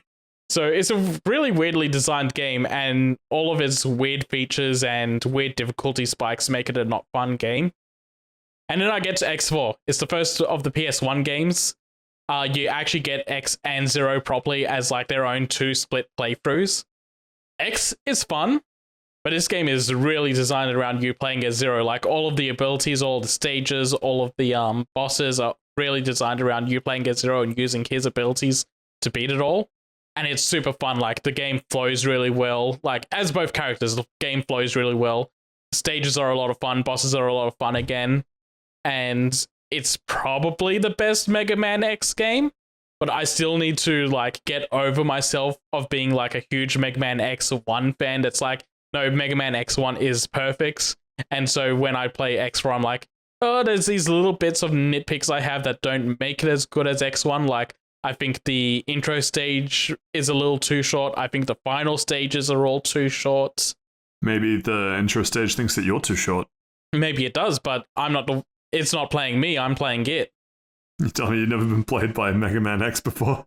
So it's a really weirdly designed game, and all of its weird features and weird difficulty spikes make it a not fun game. And then I get to X4. It's the first of the PS1 games. You actually get X and Zero properly as like their own two split playthroughs. X is fun, but this game is really designed around you playing as Zero. Like all of the abilities, all the stages, all of the bosses are really designed around you playing as Zero and using his abilities to beat it all. And it's super fun. Like the game flows really well. Like as both characters, the game flows really well. Stages are a lot of fun. Bosses are a lot of fun again. And it's probably the best Mega Man X game. But I still need to like get over myself of being like a huge Mega Man X1 fan that's like, no, Mega Man X1 is perfect. And so when I play X4, I'm like, oh, there's these little bits of nitpicks I have that don't make it as good as X1. Like, I think the intro stage is a little too short. I think the final stages are all too short. Maybe the intro stage thinks that you're too short. Maybe it does, but it's not playing me, I'm playing it. You tell me you've never been played by Mega Man X before?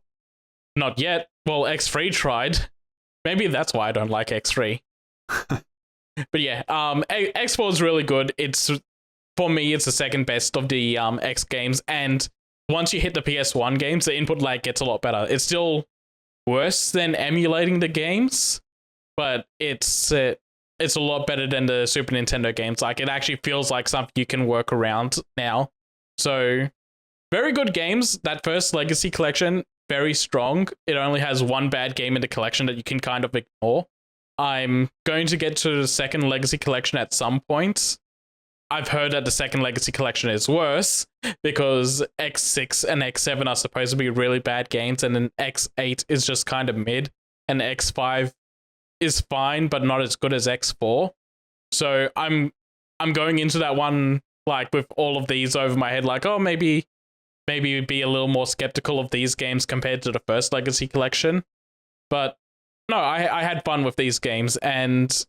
Not yet. Well, X3 tried. Maybe that's why I don't like X3. But yeah, X4 is really good. For me, it's the second best of the X games, and once you hit the PS1 games, the input lag gets a lot better. It's still worse than emulating the games, but it's a lot better than the Super Nintendo games. Like, it actually feels like something you can work around now. So, very good games. That first Legacy Collection, very strong. It only has one bad game in the collection that you can kind of ignore. I'm going to get to the second Legacy Collection at some point. I've heard that the second Legacy Collection is worse because X6 and X7 are supposed to be really bad games, and then X8 is just kind of mid, and X5 is fine but not as good as X4. So I'm going into that one like with all of these over my head, like, oh, maybe be a little more skeptical of these games compared to the first Legacy Collection. But no, I had fun with these games, and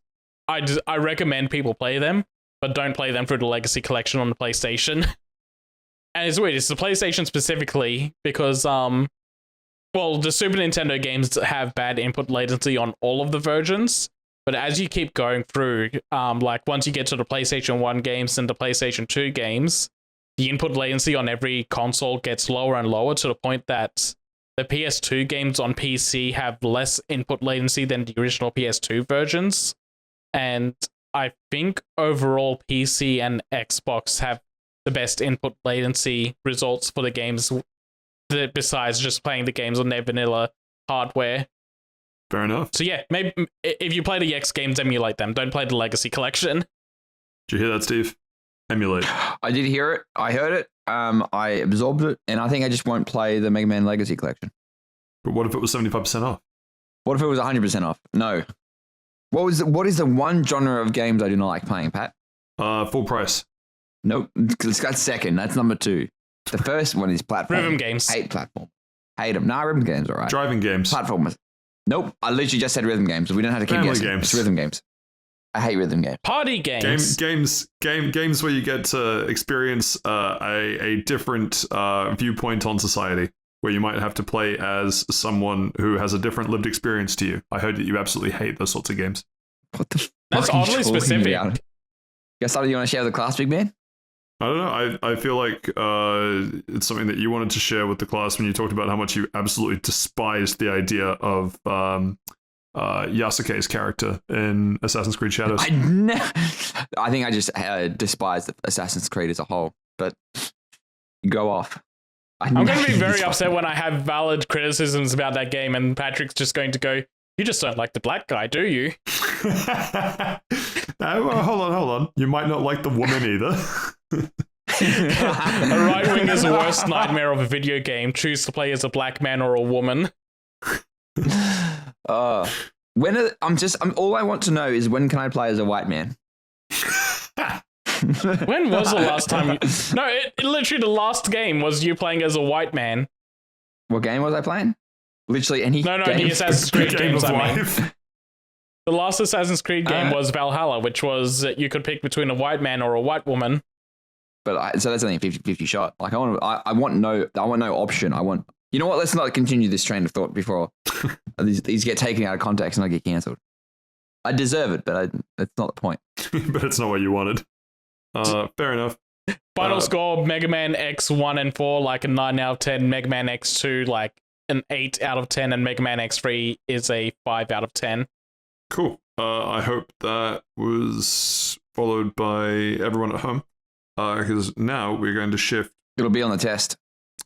I recommend people play them, but don't play them through the Legacy Collection on the PlayStation. And it's weird, it's the PlayStation specifically, because, the Super Nintendo games have bad input latency on all of the versions, but as you keep going through, like, once you get to the PlayStation 1 games and the PlayStation 2 games, the input latency on every console gets lower and lower to the point that the PS2 games on PC have less input latency than the original PS2 versions. And I think overall PC and Xbox have the best input latency results for the games besides just playing the games on their vanilla hardware. Fair enough. So yeah, maybe if you play the X games, emulate them. Don't play the Legacy Collection. Did you hear that, Steve? Emulate. I did hear it. I heard it. I absorbed it, and I think I just won't play the Mega Man Legacy Collection. But what if it was 75% off? What if it was 100% off? No. What is the one genre of games I do not like playing, Pat? Full price. Nope. That's second. That's number 2. The first one is platform. Rhythm games. Hate platform. Hate them. Nah, rhythm games, all right. Driving games. Platformers. Nope. I literally just said rhythm games. We don't have to keep Family guessing. games. It's rhythm games. I hate rhythm games. Party games. Games where you get to experience a different viewpoint on society, where you might have to play as someone who has a different lived experience to you. I heard that you absolutely hate those sorts of games. What the That's fuck are you oddly talking specific. about? Got something you want to share with the class, big man? I don't know. I feel like it's something that you wanted to share with the class when you talked about how much you absolutely despised the idea of Yasuke's character in Assassin's Creed Shadows. I think I just despise Assassin's Creed as a whole, but go off. I'm going to be very upset when I have valid criticisms about that game and Patrick's just going to go, you just don't like the black guy, do you? Well, hold on. You might not like the woman either. A right wing is the worst nightmare of a video game. Choose to play as a black man or a woman. All I want to know is when can I play as a white man? When was the last time? Literally the last game was you playing as a white man. What game was I playing? Literally any No, game? the Assassin's Creed Game games, of I mean. life. The last Assassin's Creed game was Valhalla, which was you could pick between a white man or a white woman. But so that's only a 50-50 shot. Like I want no option. You know what? Let's not continue this train of thought before these get taken out of context and I get cancelled. I deserve it, but that's not the point. But it's not what you wanted. Fair enough. Final score: Mega Man X1 and 4 like a 9 out of 10. Mega Man X2 like an 8 out of 10, and Mega Man X3 is a 5 out of 10. Cool. I hope that was followed by everyone at home. Because now we're going to shift. It'll be on the test.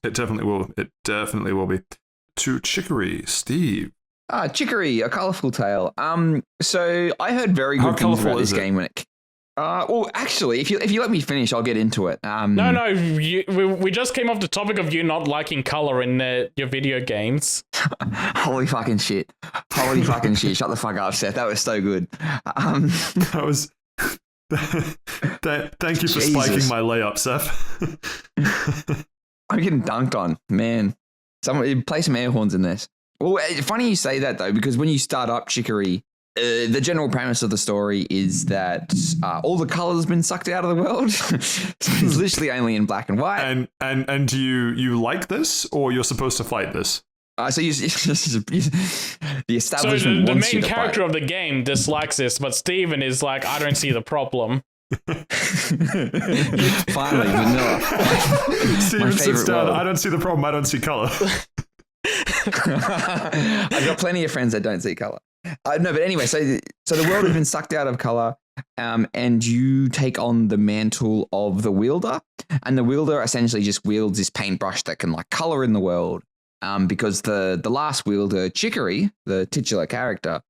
It definitely will. It definitely will be. To Chicory, Steve. Chicory, a colourful tale. So I heard very good things about this game when it. Well, actually, if you let me finish, I'll get into it. No, we just came off the topic of you not liking color in your video games. Holy fucking shit! Holy fucking shit! Shut the fuck up, Seth. That was so good. That was. Thank you for spiking my layup, Seth. I'm getting dunked on, man. Someone play some air horns in this. Well, funny you say that though, because when you start up Chicory, the general premise of the story is that all the colors have been sucked out of the world. So it's literally only in black and white. And do you like this, or you're supposed to fight this? So the establishment. So the wants main character of the game dislikes this, but Steven is like, I don't see the problem. Finally, vanilla. Steven sits down. I don't see the problem. I don't see color. I've got plenty of friends that don't see color. No, but anyway, so the world has been sucked out of color, and you take on the mantle of the wielder, and the wielder essentially just wields this paintbrush that can like color in the world. Because the last wielder, Chicory, the titular character,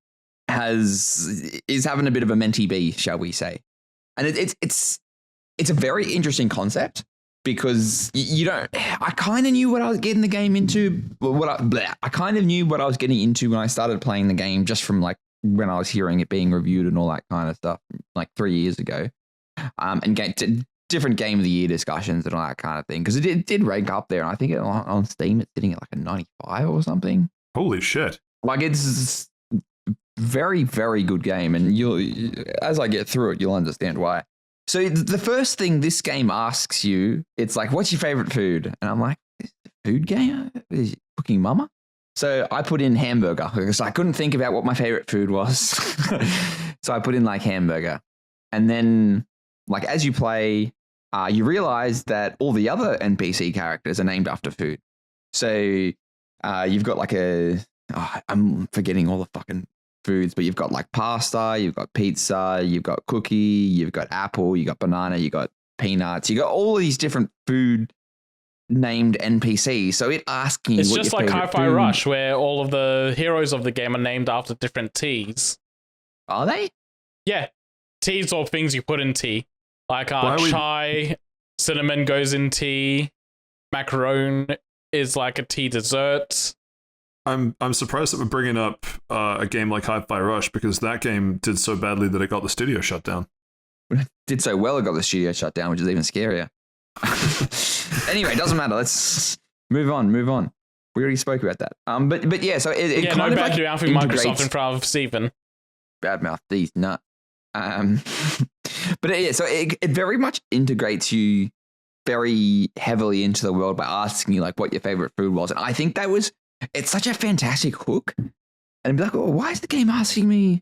is having a bit of a mentee bee, shall we say? And it's a very interesting concept because you don't. I kind of knew what I was getting the game into. I kind of knew what I was getting into when I started playing the game, just from like when I was hearing it being reviewed and all that kind of stuff, like 3 years ago. And different game of the year discussions and all that kind of thing, because it did rank up there, and I think on Steam it's sitting at like a 95 or something. Holy shit. Like it's very, very good game, and as I get through it, you'll understand why. So the first thing this game asks you, it's like, what's your favorite food? And I'm like, is it a food game? Is it cooking mama? So I put in hamburger because I couldn't think about what my favorite food was. So I put in like hamburger, and then like as you play, you realize that all the other NPC characters are named after food. So You've got like I'm forgetting all the fucking foods, but you've got like pasta, you've got pizza, you've got cookie, you've got apple, you got banana, you got peanuts, you got all these different food named NPCs. So it asking It's what just your like favorite Hi-Fi food- Rush, where all of the heroes of the game are named after different teas. Are they? Yeah, teas or things you put in tea. Like Why are we- chai, cinnamon goes in tea, macaron is like a tea dessert. I'm surprised that we're bringing up a game like Hi-Fi Rush because that game did so badly that it got the studio shut down. Did so well, it got the studio shut down, which is even scarier. Anyway, it doesn't matter. Let's move on. We already spoke about that. But yeah, so it Yeah, kind no of bad like mouthing Microsoft integrates- in front of Steven. badmouth these nut. But yeah, so it very much integrates you very heavily into the world by asking you like what your favorite food was, and I think it's such a fantastic hook. And be like, oh, why is the game asking me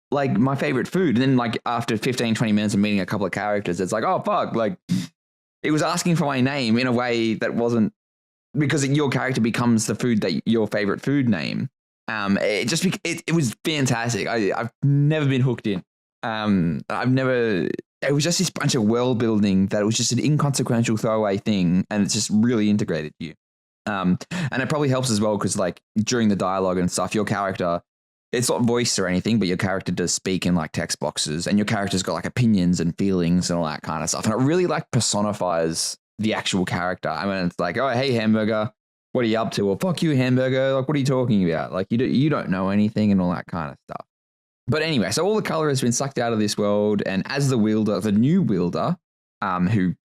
like my favorite food? And then like after 15, 20 minutes of meeting a couple of characters, it's like, oh fuck, like it was asking for my name in a way that wasn't, because your character becomes the food that your favorite food name. It was fantastic. I've never been hooked in. It was just this bunch of world building that it was just an inconsequential throwaway thing, and it's just really integrated you. And it probably helps as well because like during the dialogue and stuff, your character, it's not voiced or anything, but your character does speak in like text boxes, and your character's got like opinions and feelings and all that kind of stuff. And it really like personifies the actual character. I mean, it's like, oh, hey, hamburger, what are you up to? Or fuck you, hamburger. Like, what are you talking about? Like, you don't know anything and all that kind of stuff. But anyway, so all the color has been sucked out of this world. And as the wielder, the new wielder, you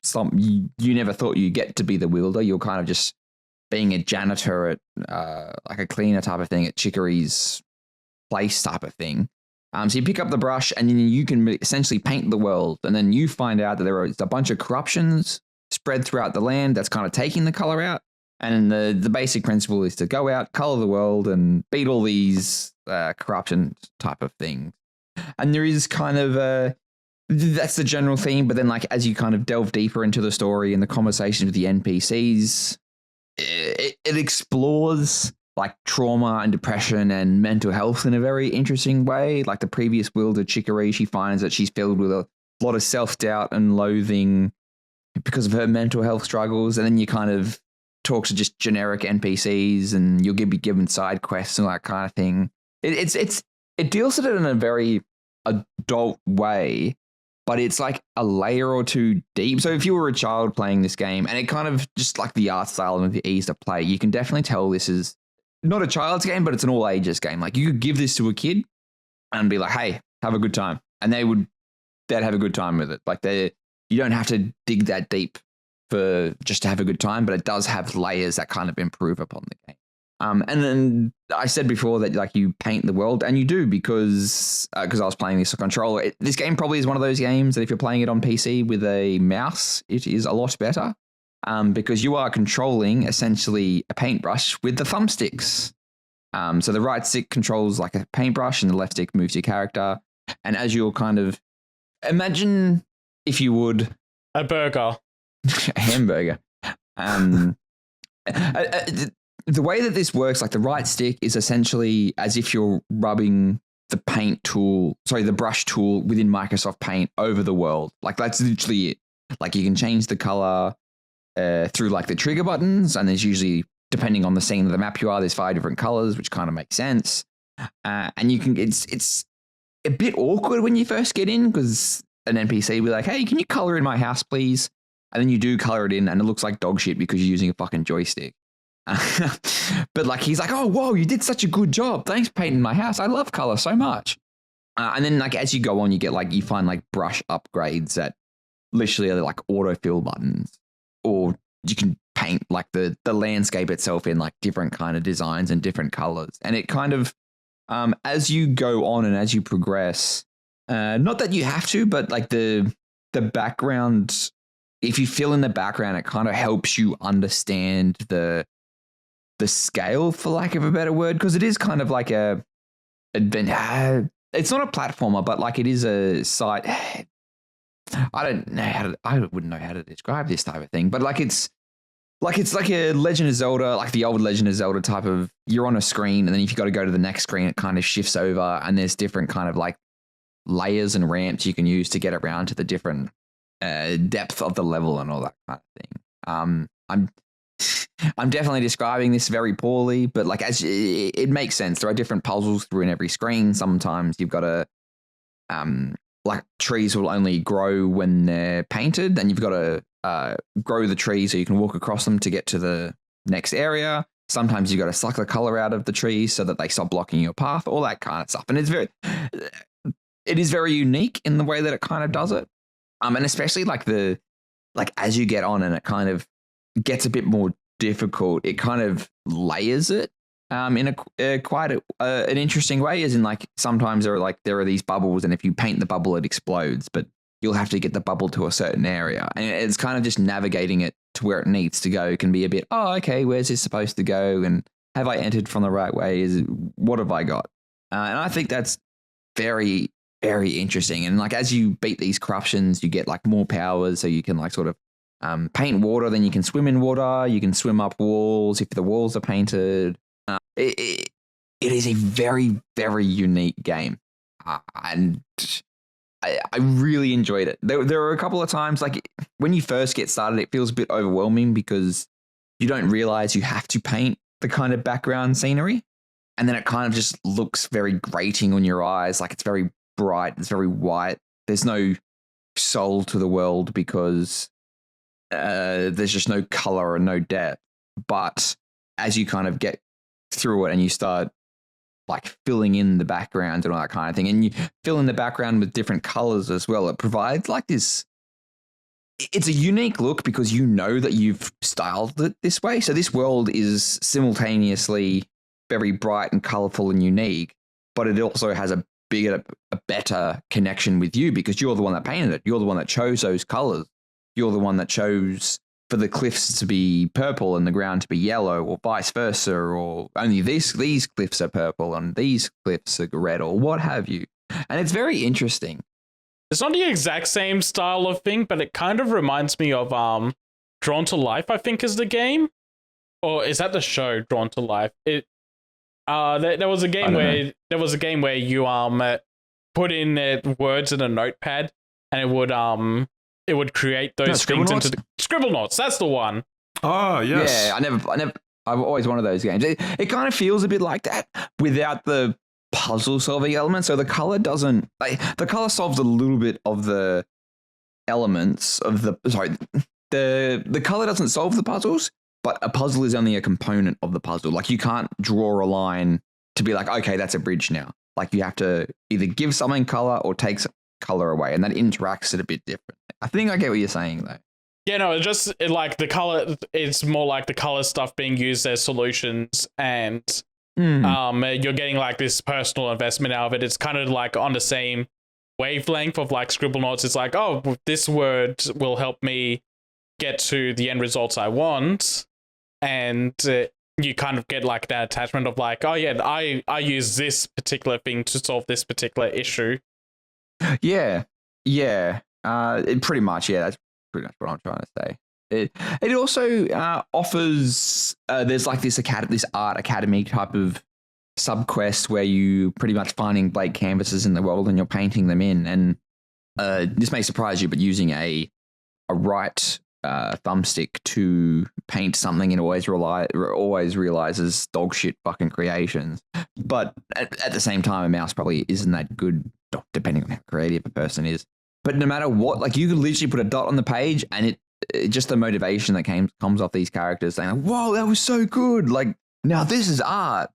never thought you get to be the wielder. You're kind of just being a janitor at like a cleaner type of thing at Chicory's place type of thing. So you pick up the brush and then you can essentially paint the world. And then you find out that there is a bunch of corruptions spread throughout the land that's kind of taking the color out. And the basic principle is to go out, color the world, and beat all these corruption type of things. And there is kind of that's the general theme. But then, like as you kind of delve deeper into the story and the conversations with the NPCs, it explores like trauma and depression and mental health in a very interesting way. Like the previous wielder Chicory, she finds that she's filled with a lot of self-doubt and loathing because of her mental health struggles. And then you kind of talk to just generic NPCs and you'll be given side quests and all that kind of thing. It deals with it in a very adult way, but it's like a layer or two deep. So if you were a child playing this game, and it kind of just like the art style and the ease to play, you can definitely tell this is not a child's game, but it's an all ages game. Like you could give this to a kid and be like, hey, have a good time. And they'd have a good time with it. Like you don't have to dig that deep for just to have a good time, but it does have layers that kind of improve upon the game. And then I said before that like you paint the world, and you do because I was playing this on controller. This game probably is one of those games that if you're playing it on PC with a mouse, it is a lot better because you are controlling essentially a paintbrush with the thumbsticks. So the right stick controls like a paintbrush and the left stick moves your character. And as you're kind of imagine if you would A burger. a hamburger. The way that this works, like the right stick is essentially as if you're rubbing the brush tool within Microsoft Paint over the world. Like that's literally it. Like you can change the color through like the trigger buttons, and there's usually, depending on the scene of the map you are, there's 5 different colors, which kind of makes sense. And you can, it's a bit awkward when you first get in because an NPC will be like, hey, can you color in my house, please? And then you do color it in and it looks like dog shit because you're using a fucking joystick. But like he's like, oh, whoa, you did such a good job. Thanks for painting my house. I love color so much. And then like as you go on, you find like brush upgrades that literally are like autofill buttons, or you can paint like the landscape itself in like different kind of designs and different colors. And it kind of, as you go on and as you progress, not that you have to, but like the background, if you fill in the background, it kind of helps you understand the scale, for lack of a better word, because it is kind of like it's not a platformer, but like it is a site. I wouldn't know how to describe this type of thing, but like it's like it's like a Legend of Zelda, like the old Legend of Zelda type of, you're on a screen and then if you got to go to the next screen, it kind of shifts over and there's different kind of like layers and ramps you can use to get around to the different depth of the level and all that kind of thing. I'm definitely describing this very poorly, but like as it makes sense. There are different puzzles through in every screen. Sometimes you've got to like trees will only grow when they're painted, and you've got to grow the tree so you can walk across them to get to the next area. Sometimes you've got to suck the color out of the trees so that they stop blocking your path, all that kind of stuff. And it is very unique in the way that it kind of does it. And especially like as you get on and it kind of gets a bit more difficult, it kind of layers it in a quite an interesting way, as in like sometimes there are these bubbles and if you paint the bubble it explodes, but you'll have to get the bubble to a certain area, and it's kind of just navigating it to where it needs to go can be a bit, oh okay, where's this supposed to go, and have I entered from the right way, what have I got, and I think that's very, very interesting. And like as you beat these corruptions you get like more powers, so you can like sort of paint water, then you can swim in water, you can swim up walls if the walls are painted. It is a very, very unique game, and I really enjoyed it. There were a couple of times, like when you first get started, it feels a bit overwhelming because you don't realize you have to paint the kind of background scenery, and then it kind of just looks very grating on your eyes, like it's very bright, it's very white. There's no soul to the world because there's just no color and no depth. But as you kind of get through it and you start like filling in the background and all that kind of thing, and you fill in the background with different colors as well, it provides like this, it's a unique look because you know that you've styled it this way. So this world is simultaneously very bright and colorful and unique, but it also has a better connection with you because you're the one that painted it. You're the one that chose those colors. You're the one that chose for the cliffs to be purple and the ground to be yellow, or vice versa, or only these cliffs are purple and these cliffs are red, or what have you. And it's very interesting. It's not the exact same style of thing, but it kind of reminds me of Drawn to Life, I think is the game. Or is that the show, Drawn to Life? There was a game where you put in words in a notepad and it would create those things into the Scribblenauts. That's the one. Oh, yes. Yeah, I've always wanted those games. It kind of feels a bit like that without the puzzle solving element. So the color doesn't, the color solves a little bit of the elements of the color doesn't solve the puzzles, but a puzzle is only a component of the puzzle. Like you can't draw a line to be like, okay, that's a bridge now. Like you have to either give something color or take some color away, and that interacts it a bit different. I think I get what you're saying though. Yeah, no, like the color, it's more like the color stuff being used as solutions, and you're getting like this personal investment out of it. It's kind of like on the same wavelength of like Scribblenauts. It's like, oh, this word will help me get to the end results I want, and you kind of get like that attachment of like, oh yeah, I use this particular thing to solve this particular issue. Yeah. It pretty much, yeah, that's pretty much what I'm trying to say. It also offers there's like this art academy type of subquest where you pretty much finding blank canvases in the world and you're painting them in, and this may surprise you, but using a right thumbstick to paint something and always realizes dog shit fucking creations. But at the same time, a mouse probably isn't that good, depending on how creative a person is. But no matter what, like you could literally put a dot on the page and it just the motivation that comes off these characters saying, like, whoa, that was so good. Like, now this is art.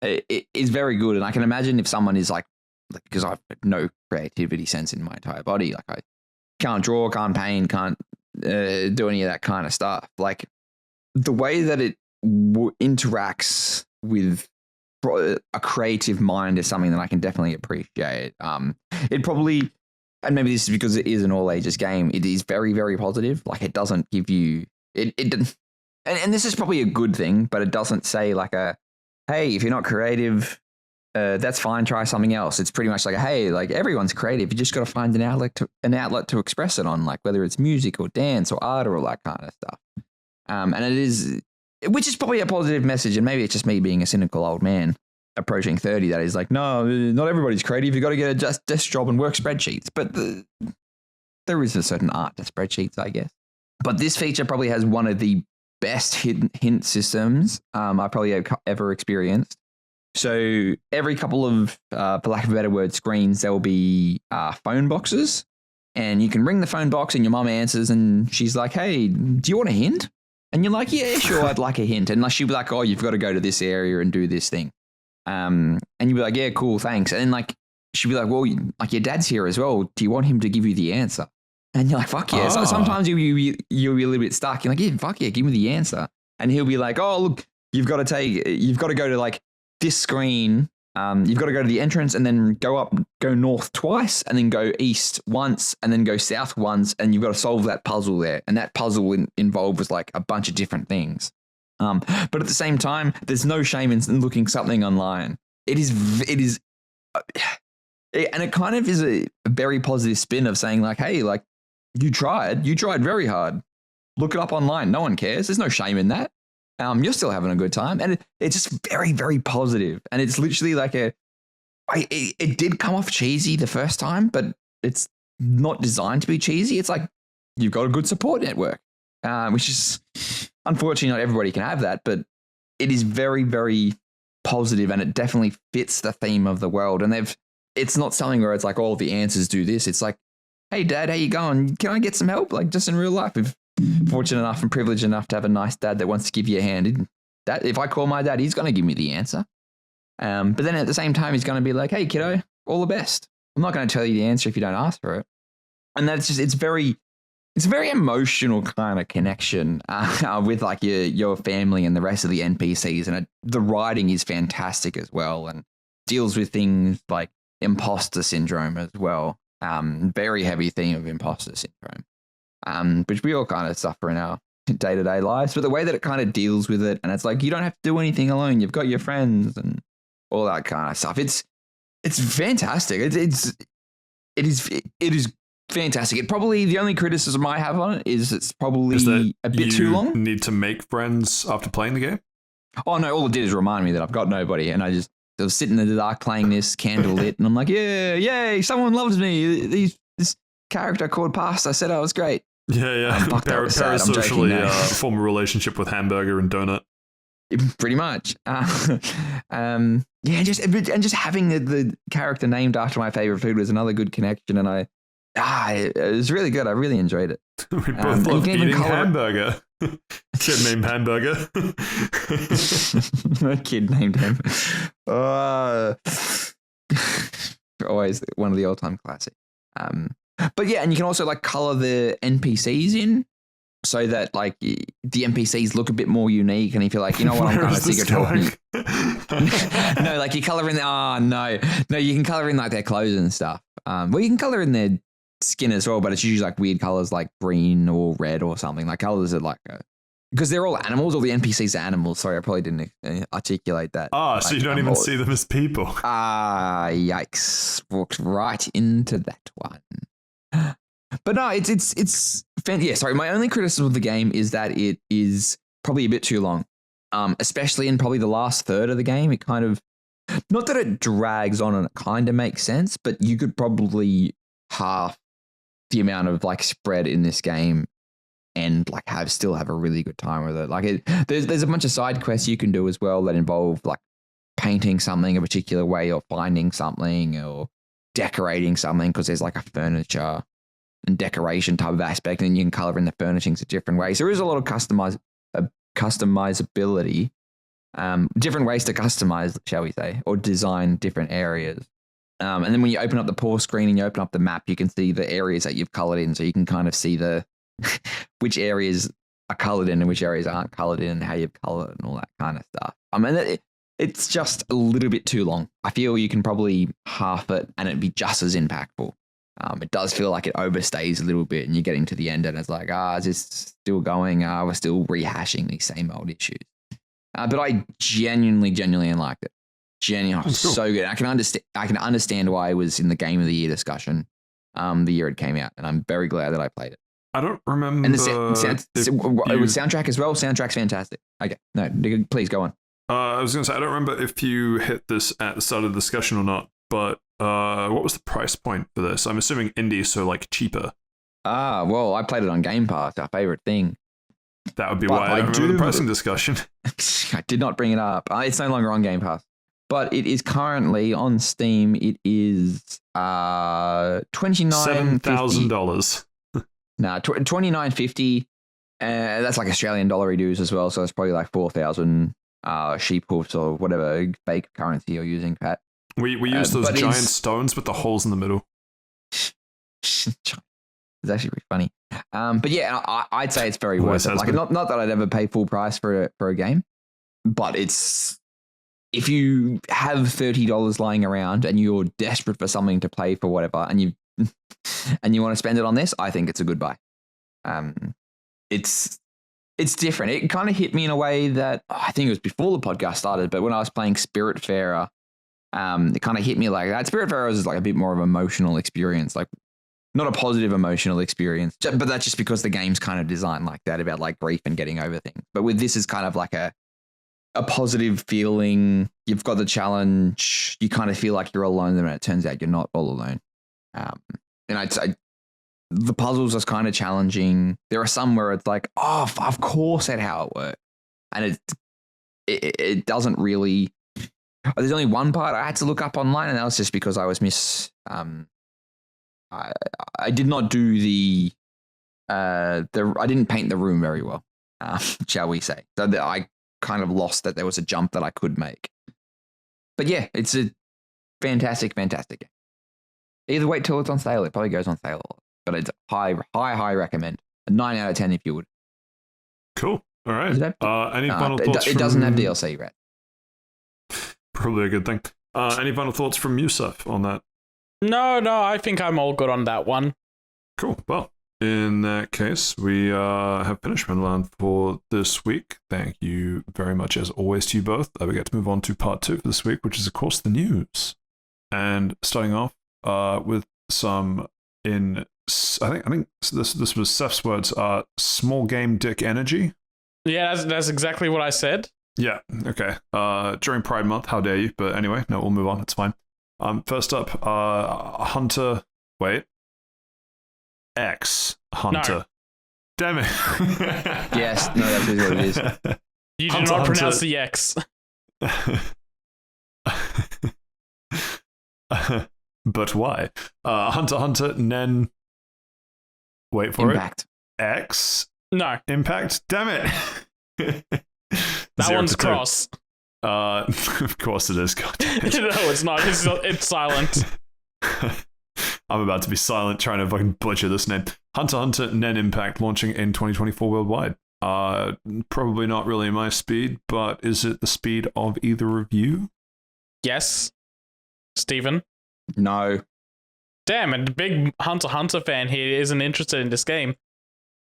It is very good. And I can imagine if someone is like, because I have no creativity sense in my entire body, like I can't draw, can't paint, can't do any of that kind of stuff. Like the way that it interacts with a creative mind is something that I can definitely appreciate. It probably, and maybe this is because it is an all ages game, it is very, very positive. Like it doesn't give you and this is probably a good thing, but it doesn't say like hey, if you're not creative, that's fine, try something else. It's pretty much like hey, like everyone's creative, you just got to find an outlet to express it on, like whether it's music or dance or art or all that kind of stuff. And it is, which is probably a positive message. And maybe it's just me being a cynical old man approaching 30 that is like, no, not everybody's creative. You've got to get a desk job and work spreadsheets. But there is a certain art to spreadsheets, I guess. But this feature probably has one of the best hint systems I probably have ever experienced. So every couple of, for lack of a better word, screens, there will be phone boxes. And you can ring the phone box and your mum answers and she's like, hey, do you want a hint? And you're like, yeah, sure, I'd like a hint. And she'll be like, oh, you've got to go to this area and do this thing. And you'll be like, yeah, cool, thanks. And then like she'll be like, well, like your dad's here as well. Do you want him to give you the answer? And you're like, fuck yeah. So sometimes you'll be a little bit stuck. You're like, yeah, fuck yeah, give me the answer. And he'll be like, oh, look, you've got to go to like this screen. You've got to go to the entrance and then go north twice and then go east once and then go south once. And you've got to solve that puzzle there. And that puzzle involves like a bunch of different things. But at the same time, there's no shame in looking something online. It is, and it kind of is a very positive spin of saying like, hey, like you tried very hard. Look it up online. No one cares. There's no shame in that. You're still having a good time. And it's just very, very positive. And it's literally like it did come off cheesy the first time, but it's not designed to be cheesy. It's like, you've got a good support network, which is unfortunately not everybody can have that, but it is very, very positive and it definitely fits the theme of the world. And it's not something where it's like, all the answers do this. It's like, hey dad, how you going? Can I get some help? Like just in real life, if fortunate enough and privileged enough to have a nice dad that wants to give you a hand. If I call my dad, he's going to give me the answer. But then at the same time, he's going to be like, hey, kiddo, all the best. I'm not going to tell you the answer if you don't ask for it. And that's just, it's a very emotional kind of connection with like your family and the rest of the NPCs. And the writing is fantastic as well and deals with things like imposter syndrome as well. Very heavy theme of imposter syndrome. Which we all kind of suffer in our day-to-day lives, but the way that it kind of deals with it, and it's like you don't have to do anything alone. You've got your friends and all that kind of stuff. It's fantastic. It is fantastic. It probably the only criticism I have on it is it's probably a bit too long. You need to make friends after playing the game? Oh no! All it did is remind me that I've got nobody, and I was sitting in the dark playing this, candle lit, and I'm like, yeah, yay! Someone loves me. This character called Pasta said I was great. Yeah. Parasocially form a relationship with hamburger and donut. Pretty much. Just having the character named after my favorite food was another good connection, and it was really good. I really enjoyed it. We both love eating hamburger. Kid named Hamburger. No kid named him. Always one of the all-time classics. But yeah, and you can also like color the NPCs in so that like the NPCs look a bit more unique. And if you're like, you know what, I'm kind of sick of talking. No, like you color in you can color in like their clothes and stuff. Well, you can color in their skin as well, but it's usually like weird colors like green or red or something. Like colors are like because they're all animals, all the NPCs are animals. Sorry, I probably didn't articulate that. So you don't even see them as people. Yikes. Walked right into that one. But no, it's yeah, sorry. My only criticism of the game is that it is probably a bit too long, especially in probably the last third of the game. It kind of, not that it drags on and it kind of makes sense, but you could probably half the amount of like spread in this game and like still have a really good time with it. Like there's a bunch of side quests you can do as well that involve like painting something a particular way or finding something or decorating something, because there's like a furniture and decoration type of aspect, and you can color in the furnishings a different way. So there is a lot of customizability, different ways to customize, shall we say, or design different areas. And then when you open up the pause screen and you open up the map, you can see the areas that you've colored in. So you can kind of see which areas are colored in and which areas aren't colored in and how you've colored and all that kind of stuff. I mean, it's just a little bit too long. I feel you can probably half it and it'd be just as impactful. It does feel like it overstays a little bit and you're getting to the end and it's like, is this still going? We're still rehashing these same old issues. But I genuinely liked it. Genuinely, cool. So good. I can understand why it was in the Game of the Year discussion the year it came out, and I'm very glad that I played it. I don't remember. And it was soundtrack as well. Soundtrack's fantastic. Okay, no, please go on. I was going to say, I don't remember if you hit this at the start of the discussion or not, but what was the price point for this? I'm assuming indie, so like cheaper. Well, I played it on Game Pass, our favorite thing. That would be why I don't remember the pricing discussion. I did not bring it up. It's no longer on Game Pass. But it is currently on Steam. It is $7,000. Nah, $29.50. That's like Australian dollar dues as well. So it's probably like 4,000 sheep hoofs or whatever fake currency you're using, Pat. We use those giant stones with the holes in the middle. It's actually pretty funny. But yeah, I'd say it's very worth it. Like, not that I'd ever pay full price for a game, but it's, if you have $30 lying around and you're desperate for something to play for whatever, and you want to spend it on this, I think it's a good buy. It's different. It kind of hit me in a way that I think it was before the podcast started, but when I was playing Spiritfarer, it kind of hit me like that. Spiritfarer is like a bit more of an emotional experience, like not a positive emotional experience, but that's just because the game's kind of designed like that, about like grief and getting over things. But with this is kind of like a positive feeling. You've got the challenge. You kind of feel like you're alone, and it turns out you're not all alone. And I'd say the puzzles are kind of challenging. There are some where it's like, oh, of course that's how it works. And it doesn't really. There's only one part I had to look up online, and that was just because I was I did not do I didn't paint the room very well, shall we say. So I kind of lost that there was a jump that I could make. But yeah, it's a fantastic game. Either wait till it's on sale. It probably goes on sale a lot. But it's high recommend. A 9 out of 10 if you would. Cool. All right. Any final thoughts? It doesn't have DLC, right? Probably a good thing. Any final thoughts from Yusuf on that? No, I think I'm all good on that one. Cool. Well, in that case, we have finished Wonderland for this week. Thank you very much, as always, to you both. We get to move on to part 2 for this week, which is, of course, the news. And starting off with some I think this was Seth's words. Small game dick energy. Yeah, that's exactly what I said. Yeah. Okay. During Pride Month, how dare you? But anyway, no, we'll move on. It's fine. First up, Hunter. Wait. X Hunter. No. Damn it. Yes, no, that's what it is. You do not pronounce the X. But why? Hunter Nen. Wait for Impact. it. X. No. Impact. Damn it. That one's cross. Of course it is. God damn it. No, it's not. It's silent. I'm about to be silent trying to fucking butcher this name. Hunter Nen Impact launching in 2024 worldwide. Probably not really my speed, but is it the speed of either of you? Yes. Steven? No. Damn, a big Hunter fan here isn't interested in this game.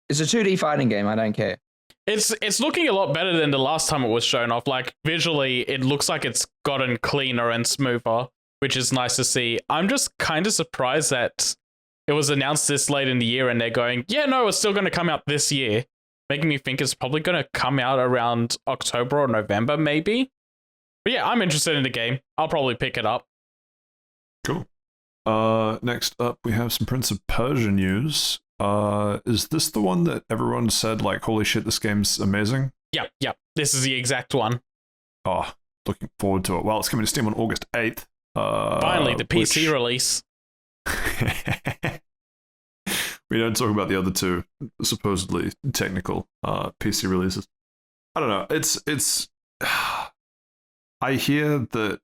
It's a 2D fighting game. I don't care. It's looking a lot better than the last time it was shown off. Like, visually, it looks like it's gotten cleaner and smoother, which is nice to see. I'm just kind of surprised that it was announced this late in the year and they're going, yeah, no, it's still going to come out this year. Making me think it's probably going to come out around October or November, maybe. But yeah, I'm interested in the game. I'll probably pick it up. Cool. Next up, we have some Prince of Persia news. Is this the one that everyone said, like, holy shit, this game's amazing? Yeah. This is the exact one. Oh, looking forward to it. Well, it's coming to Steam on August 8th. Finally, the PC release. We don't talk about the other two supposedly technical PC releases. I don't know. It's I hear that,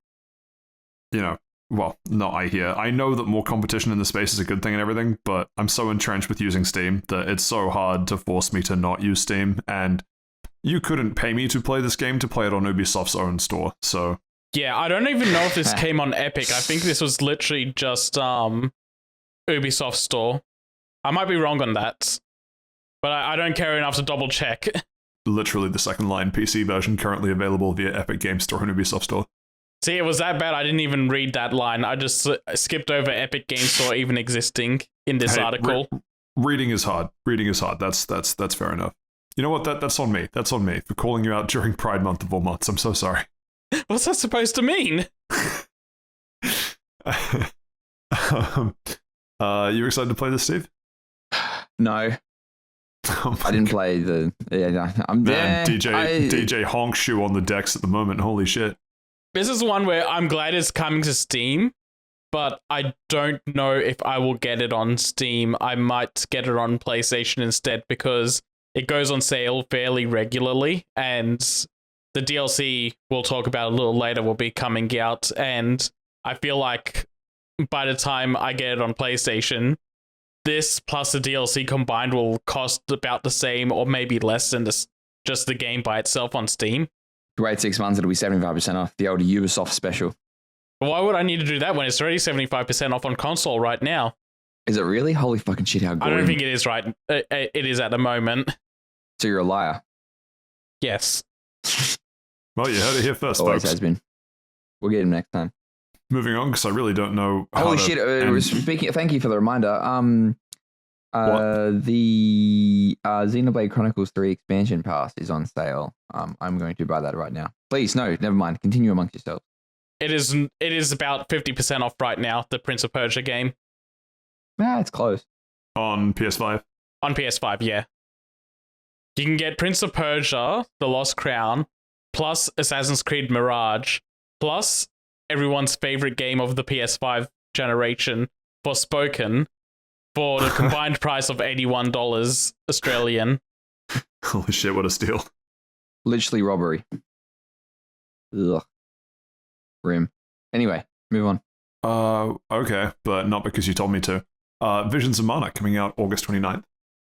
well, not I hear. I know that more competition in the space is a good thing and everything, but I'm so entrenched with using Steam that it's so hard to force me to not use Steam, and you couldn't pay me to play this game to play it on Ubisoft's own store, so... Yeah, I don't even know if this came on Epic. I think this was literally just Ubisoft store. I might be wrong on that, but I don't care enough to double check. Literally the second line PC version currently available via Epic Games Store and Ubisoft Store. See, it was that bad I didn't even read that line. I just skipped over Epic Games Store even existing in this article. Reading is hard. That's fair enough. You know what? That's on me. That's on me for calling you out during Pride Month of all months. I'm so sorry. What's that supposed to mean? You excited to play this, Steve? No. Oh I didn't play the. Yeah, no, I'm Man, there. DJ Honk Shoe on the decks at the moment. Holy shit. This is one where I'm glad it's coming to Steam, but I don't know if I will get it on Steam. I might get it on PlayStation instead because it goes on sale fairly regularly, and the DLC we'll talk about a little later will be coming out, and I feel like by the time I get it on PlayStation, this plus the DLC combined will cost about the same or maybe less than just the game by itself on Steam. Wait 6 months, it'll be 75% off. The old Ubisoft special. Why would I need to do that when it's already 75% off on console right now? Is it really? Holy fucking shit, how good. I don't think it is right. It is at the moment. So you're a liar. Yes. Well, you heard it here first, Always folks. has been. We'll get him next time. Moving on, because I really don't know how Holy to shit, speaking. Thank you for the reminder. The Xenoblade Chronicles 3 expansion pass is on sale. I'm going to buy that right now. Please, no, never mind. Continue amongst yourselves. It is about 50% off right now, the Prince of Persia game. It's close. on PS5. On PS5, yeah. You can get Prince of Persia, The Lost Crown, plus Assassin's Creed Mirage, plus everyone's favorite game of the PS5 generation, Forspoken, for the combined price of $81 Australian. Holy shit, what a steal. Literally robbery. Ugh. Grim. Anyway, move on. Okay, but not because you told me to. Visions of Mana coming out August 29th.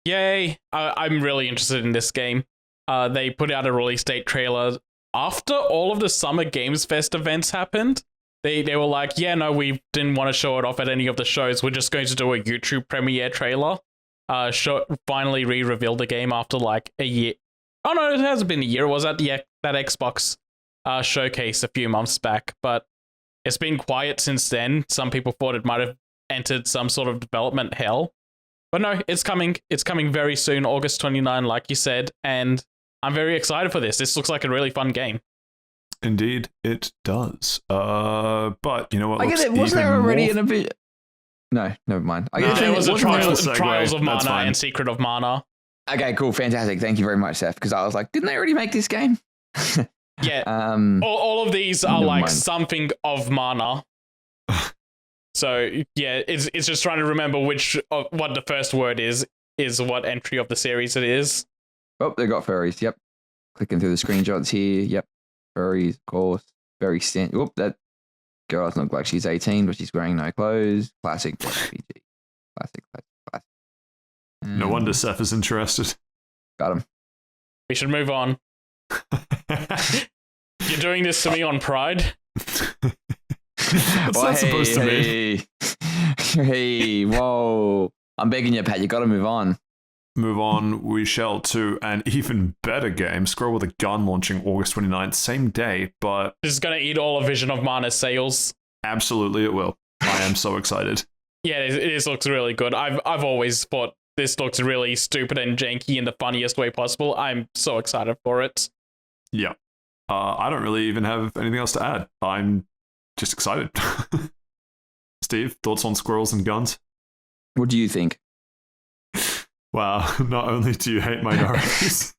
Yay! I'm really interested in this game. They put out a release date trailer after all of the Summer Games Fest events happened. They were like, yeah, no, we didn't want to show it off at any of the shows. We're just going to do a YouTube premiere trailer. Finally re-revealed the game after like a year. Oh no, it hasn't been a year. It was at that Xbox showcase a few months back, but it's been quiet since then. Some people thought it might have entered some sort of development hell. But no, it's coming. It's coming very soon, August 29, like you said, and I'm very excited for this. This looks like a really fun game. Indeed, it does. But you know what? I guess it wasn't there already in a bit. No, never mind. There was a Trials of That's Mana fine. and Secret of Mana. Okay, cool, fantastic. Thank you very much, Seth. Because I was like, didn't they already make this game? Yeah. All of these are Never like mind. something of Mana. So yeah, it's just trying to remember what the first word is what entry of the series it is. Oh, they got furries. Yep. Clicking through the screenshots here. Yep. Furries, of course. Very Oop, that girl doesn't look like she's 18, but she's wearing no clothes. Classic RPG. Classic. No wonder Seth is interested. Got him. We should move on. You're doing this to me on Pride? What's that supposed to mean? Hey, whoa. I'm begging you, Pat. You got to move on. Move on, we shall to an even better game, Scroll with a Gun, launching August 29th, same day, but... This is going to eat all of Vision of Mana's sales. Absolutely it will. I am so excited. Yeah, this looks really good. I've always thought this looks really stupid and janky in the funniest way possible. I'm so excited for it. Yeah. I don't really even have anything else to add. I'm just excited. Steve, thoughts on squirrels and guns? What do you think? Wow, not only do you hate minorities.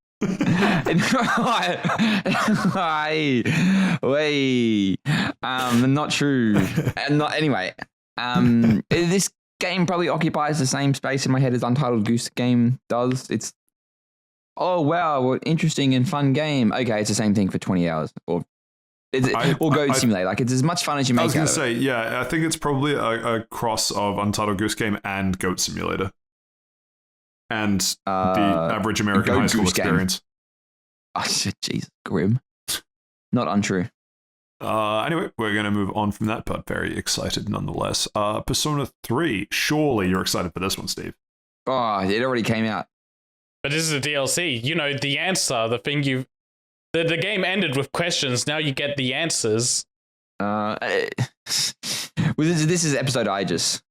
Wait. Not true. Anyway. This game probably occupies the same space in my head as Untitled Goose Game does. It's what interesting and fun game. Okay, it's the same thing for 20 hours. Or Goat Simulator. Like, it's as much fun as you make. I was going to say, yeah, I think it's probably a cross of Untitled Goose Game and Goat Simulator. And the average American high school experience. Oh, shit, Jesus, grim. Not untrue. Anyway, we're going to move on from that, but very excited nonetheless. Persona 3. Surely you're excited for this one, Steve. Oh, it already came out. But this is a DLC. You know, the answer, the thing you... The game ended with questions. Now you get the answers. This is episode Aegis.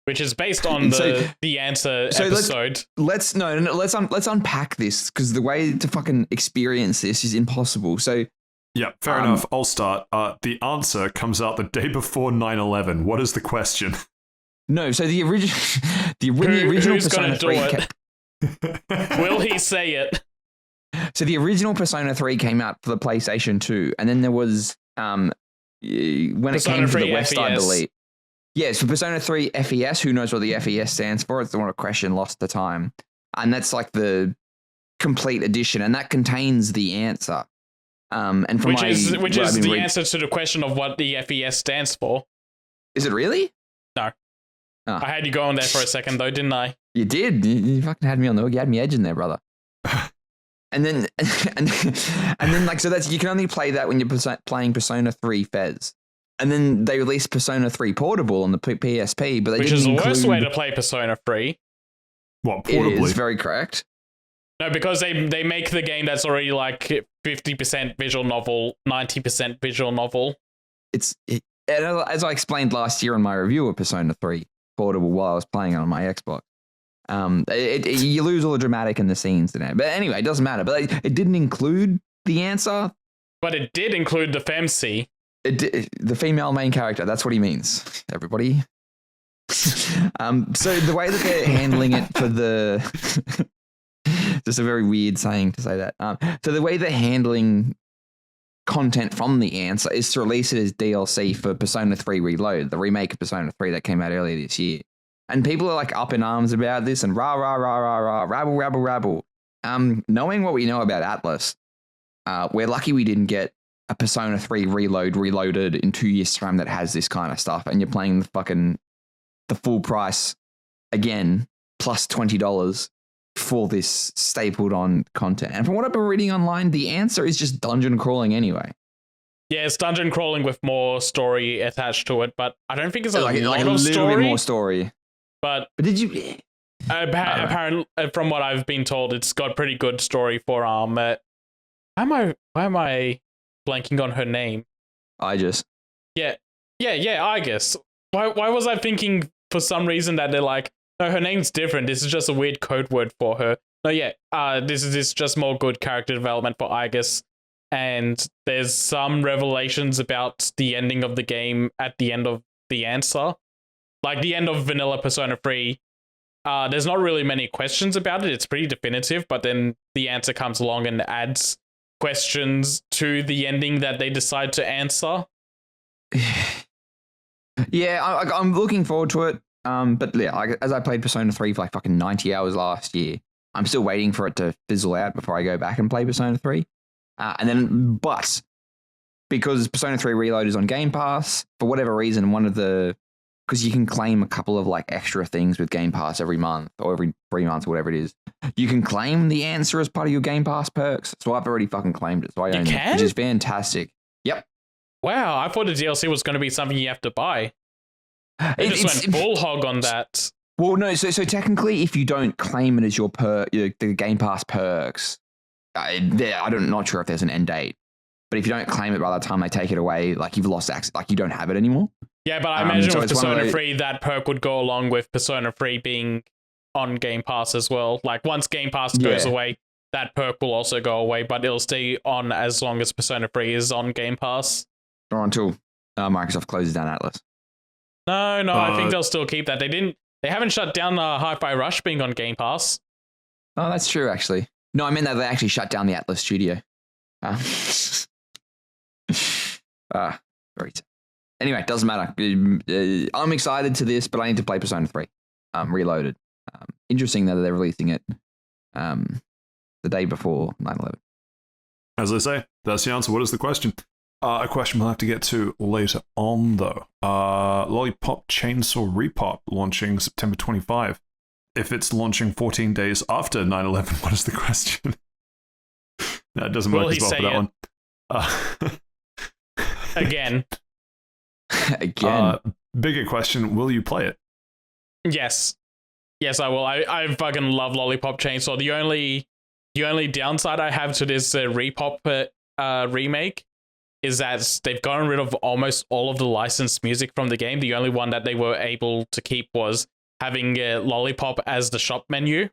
Which which is based on the answer episode. Let's unpack this, because the way to fucking experience this is impossible. So yeah, fair enough. I'll start. The answer comes out the day before 9/11. What is the question? No, so the original who's Persona 3 Will he say it? So the original Persona 3 came out for the PlayStation 2, and then there was when Persona it came to 3 the West, FES. I believe. Yes, for Persona 3 FES, who knows what the FES stands for? It's the one of question lost to time. And that's like the complete edition, and that contains the answer. And from which is the answer to the question of what the FES stands for. Is it really? No. Oh. I had you go on there for a second though, didn't I? You did. You fucking had me on the hook. You had me edging there, brother. And then like, so that's, you can only play that when you're playing Persona 3 FES. And then they released Persona 3 Portable on the PSP, but they which didn't is the include... worst way to play Persona 3. What, portably? It is very correct. No, because they make the game that's already like 50% visual novel, 90% visual novel. As I explained last year in my review of Persona 3 Portable while I was playing it on my Xbox, you lose all the dramatic in the scenes in it. But anyway, it doesn't matter. But it didn't include the answer. But it did include the femc. The female main character. That's what he means, everybody. So the way that they're handling it for the... just a very weird saying to say that. So the way they're handling content from the answer is to release it as DLC for Persona 3 Reload, the remake of Persona 3 that came out earlier this year. And people are like up in arms about this and rah, rah, rah, rah, rah, rabble, rabble, rabble. Knowing what we know about Atlas, we're lucky we didn't get a Persona 3 reloaded in 2 years' time that has this kind of stuff, and you're playing the full price again, plus $20 for this stapled on content. And from what I've been reading online, the answer is just dungeon crawling anyway. Yeah, it's dungeon crawling with more story attached to it, but I don't think it's like a little bit more story. But did you? Apparently, from what I've been told, it's got pretty good story for why am I blanking on her name? I guess. Why was I thinking for some reason that they're like, no, her name's different. This is just a weird code word for her. No, this is just more good character development for Igus. And there's some revelations about the ending of the game at the end of the answer. Like the end of vanilla Persona 3. There's not really many questions about it. It's pretty definitive, but then the answer comes along and adds questions to the ending that they decide to answer. Yeah, I'm looking forward to it. But yeah, as I played Persona 3 for like fucking 90 hours last year, I'm still waiting for it to fizzle out before I go back and play Persona 3. But because Persona 3 Reload is on Game Pass, for whatever reason, because you can claim a couple of like extra things with Game Pass every month or every 3 months or whatever it is. You can claim the answer as part of your Game Pass perks. So I've already fucking claimed it. So I own it, which is fantastic. Yep. Wow, I thought the DLC was going to be something you have to buy. They just went full hog on that. Well, no, so technically, if you don't claim it as the Game Pass perks, I'm not sure if there's an end date. But if you don't claim it by the time they take it away, like you've lost access, like you don't have it anymore. Yeah, but I imagine with Persona 3, that perk would go along with Persona 3 being on Game Pass as well. Like once Game Pass goes away, that perk will also go away, but it'll stay on as long as Persona 3 is on Game Pass. Or until Microsoft closes down Atlas. No, I think they'll still keep that. They haven't shut down Hi-Fi Rush being on Game Pass. Oh, that's true, actually. No, I meant that they actually shut down the Atlas studio. Very. Anyway, doesn't matter. I'm excited to this, but I need to play Persona 3 Reloaded. Interesting that they're releasing it the day before 9/11. As I say, that's the answer. What is the question? A question we'll have to get to later on, though. Lollipop Chainsaw Repop launching September 25. If it's launching 14 days after 9/11, what is the question? No, it doesn't work as well for that one. Again. Bigger question, will you play it? Yes, I will. I fucking love Lollipop Chainsaw. The only downside I have to this Repop remake is that they've gotten rid of almost all of the licensed music from the game. The only one that they were able to keep was having Lollipop as the shop menu,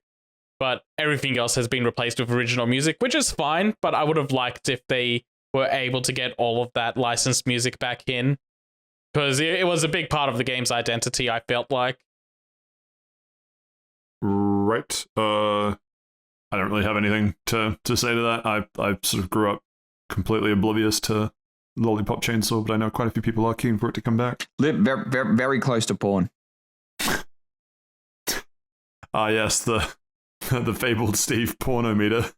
but everything else has been replaced with original music, which is fine, but I would have liked if they were able to get all of that licensed music back in, because it was a big part of the game's identity, I felt like. Right. I don't really have anything to say to that. I sort of grew up completely oblivious to Lollipop Chainsaw, but I know quite a few people are keen for it to come back. Live very, very, very close to porn. Yes, the fabled Steve pornometer.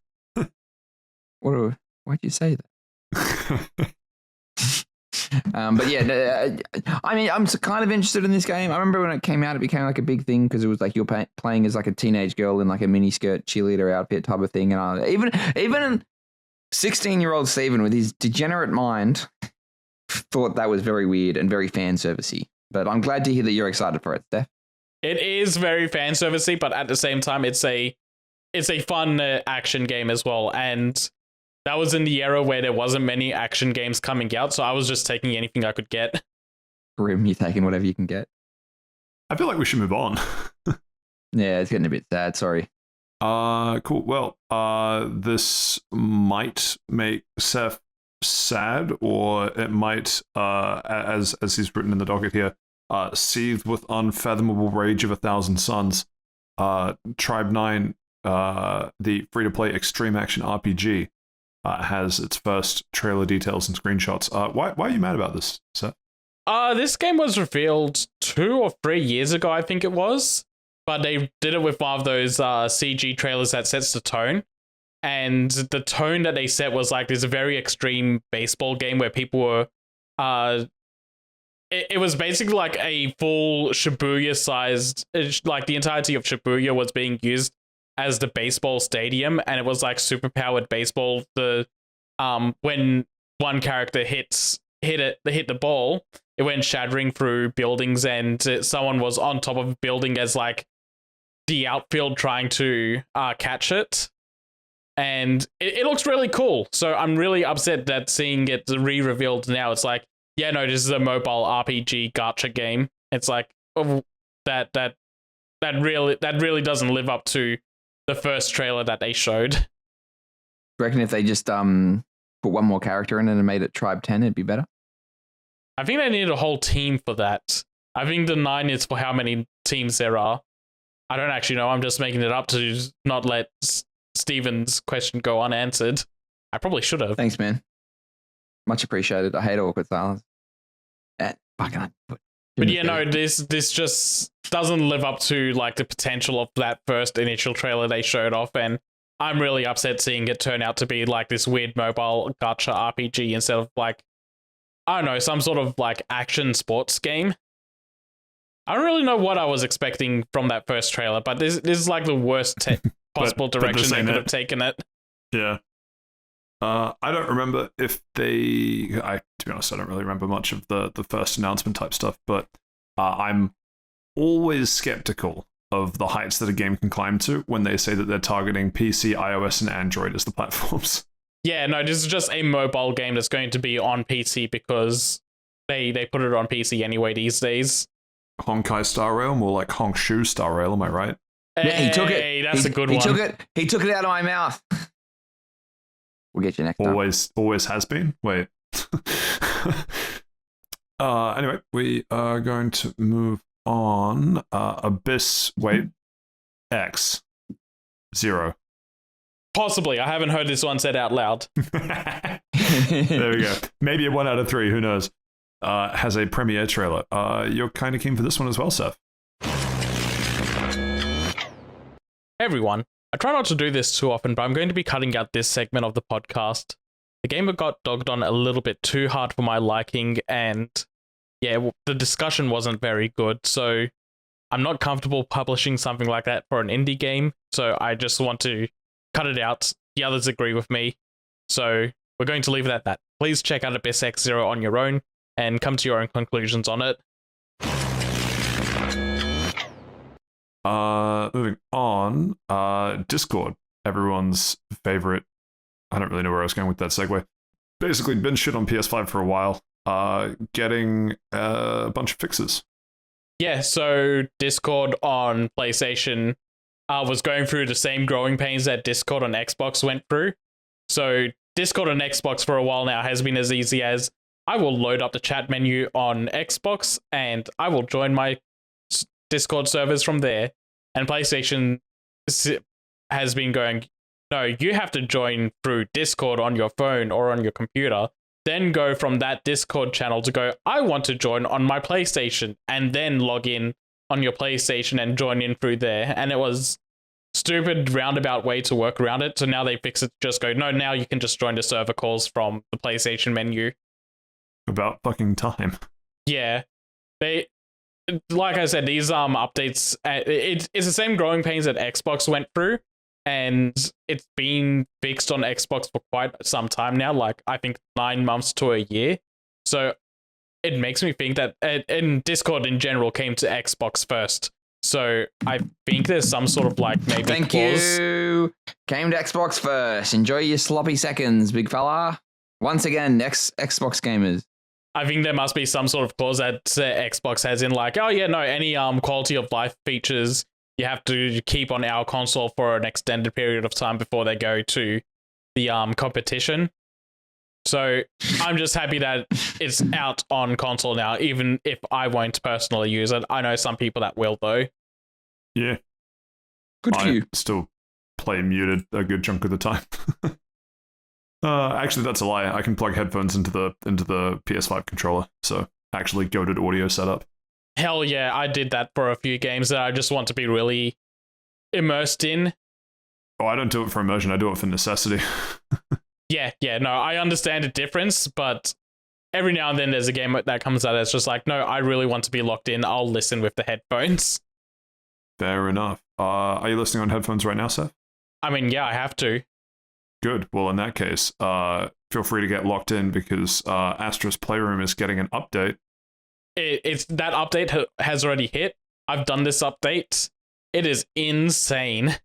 Why'd you say that? But yeah, I mean, I'm kind of interested in this game. I remember when it came out, it became like a big thing because it was like you're playing as like a teenage girl in like a miniskirt cheerleader outfit type of thing, and even 16-year-old Steven with his degenerate mind thought that was very weird and very fan servicey. But I'm glad to hear that you're excited for it, Steph. It is very fan servicey, but at the same time, it's a fun action game as well, and that was in the era where there wasn't many action games coming out, so I was just taking anything I could get. Grim, you're taking whatever you can get. I feel like we should move on. Yeah, it's getting a bit sad. Sorry. Cool. Well, this might make Seth sad, or it might, as he's written in the docket here, seethe with unfathomable rage of 1,000 suns. Tribe 9, the free-to-play extreme action RPG, has its first trailer details and screenshots. Why are you mad about this, Seth? This game was revealed 2 or 3 years ago, I think it was. But they did it with one of those CG trailers that sets the tone. And the tone that they set was like this very extreme baseball game where people were... It was basically like a full Shibuya-sized... Like the entirety of Shibuya was being used as the baseball stadium, and it was like super-powered baseball. When one character hit the ball, it went shattering through buildings, and someone was on top of a building as like the outfield trying to catch it. And it looks really cool. So I'm really upset that seeing it re-revealed now, it's like, yeah, no, this is a mobile RPG gacha game. It's like, oh, that really doesn't live up to the first trailer that they showed. Do you reckon if they just put one more character in it and made it Tribe 10, it'd be better? I think they need a whole team for that. I think the 9 is for how many teams there are. I don't actually know. I'm just making it up to not let Steven's question go unanswered. I probably should have. Thanks, man. Much appreciated. I hate awkward silence. But yeah, no, this just doesn't live up to like the potential of that first initial trailer they showed off, and I'm really upset seeing it turn out to be like this weird mobile gacha RPG instead of like, I don't know, some sort of like action sports game. I don't really know what I was expecting from that first trailer, but this is like the worst possible direction they could have taken it. Yeah. I don't remember if to be honest, I don't really remember much of the first announcement type stuff, but I'm always skeptical of the heights that a game can climb to when they say that they're targeting PC, iOS, and Android as the platforms. Yeah, no, this is just a mobile game that's going to be on PC because they put it on PC anyway these days. Honkai Star Rail, more like Hongshu Star Rail, am I right? Yeah, he took it. Hey, that's a good one. He took it out of my mouth. We'll get you next time. Always has been. Wait. Anyway, we are going to move on. Abyss. Wait. X. 0. Possibly. I haven't heard this one said out loud. There we go. Maybe a 1 out of 3. Who knows? Has a premiere trailer. You're kind of keen for this one as well, Seth. Hey everyone. I try not to do this too often, but I'm going to be cutting out this segment of the podcast. The game got dogged on a little bit too hard for my liking, and yeah, the discussion wasn't very good, so I'm not comfortable publishing something like that for an indie game, so I just want to cut it out. The others agree with me, so we're going to leave it at that. Please check out Abyss X0 on your own, and come to your own conclusions on it. Moving on, Discord, everyone's favorite. I don't really know where I was going with that segue. Basically, been shit on PS5 for a while. Getting a bunch of fixes. Yeah, so Discord on PlayStation was going through the same growing pains that Discord on Xbox went through. So Discord on Xbox for a while now has been as easy as I will load up the chat menu on Xbox and I will join my Discord servers from there. And PlayStation has been going, no, you have to join through Discord on your phone or on your computer, then go from that Discord channel to go, I want to join on my PlayStation, and then log in on your PlayStation and join in through there. And it was stupid roundabout way to work around it. So now they fix it, just go, no, now you can just join the server calls from the PlayStation menu. About fucking time. Yeah. They, like I said, these updates, it's the same growing pains that Xbox went through, and it's been fixed on Xbox for quite some time now, like I think 9 months to a year. So it makes me think that and Discord in general came to Xbox first. So I think there's some sort of like maybe Thank clause. you. Came to Xbox first. Enjoy your sloppy seconds, big fella. Once again, Xbox gamers. I think there must be some sort of clause that Xbox has in like, oh yeah, no, any quality of life features you have to keep on our console for an extended period of time before they go to the competition. So I'm just happy that it's out on console now, even if I won't personally use it. I know some people that will though. Yeah. Good for you. Still play muted a good chunk of the time. Actually, that's a lie. I can plug headphones into the PS5 controller, so actually goated audio setup. Hell yeah, I did that for a few games that I just want to be really immersed in. Oh, I don't do it for immersion. I do it for necessity. Yeah, no, I understand the difference, but every now and then there's a game that comes out that's just like, no, I really want to be locked in. I'll listen with the headphones. Fair enough. Are you listening on headphones right now, Seth? I mean, yeah, I have to. Good. Well, in that case, feel free to get locked in because Astra's Playroom is getting an update. It's that update has already hit. I've done this update. It is insane.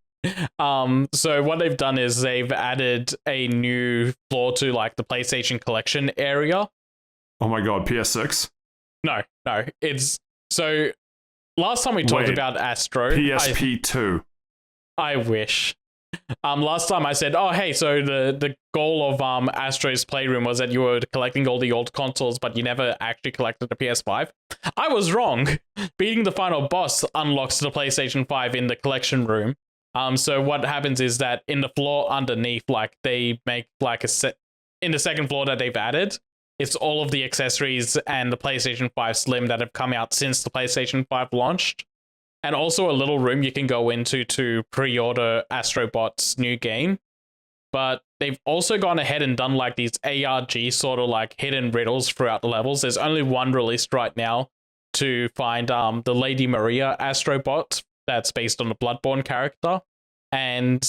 So what they've done is they've added a new floor to like the PlayStation Collection area. Oh my god, PS6? No, it's so last time we talked about Astro, PSP2. I wish. Last time I said, oh hey, so the goal of Astro's Playroom was that you were collecting all the old consoles, but you never actually collected the PS5. I was wrong. Beating the final boss unlocks the PlayStation 5 in the collection room. So what happens is that in the floor underneath, like they make like in the second floor that they've added, it's all of the accessories and the PlayStation 5 Slim that have come out since the PlayStation 5 launched. And also a little room you can go into to pre-order Astrobot's new game. But they've also gone ahead and done like these ARG sort of like hidden riddles throughout the levels. There's only one released right now to find the Lady Maria Astrobot that's based on the Bloodborne character. And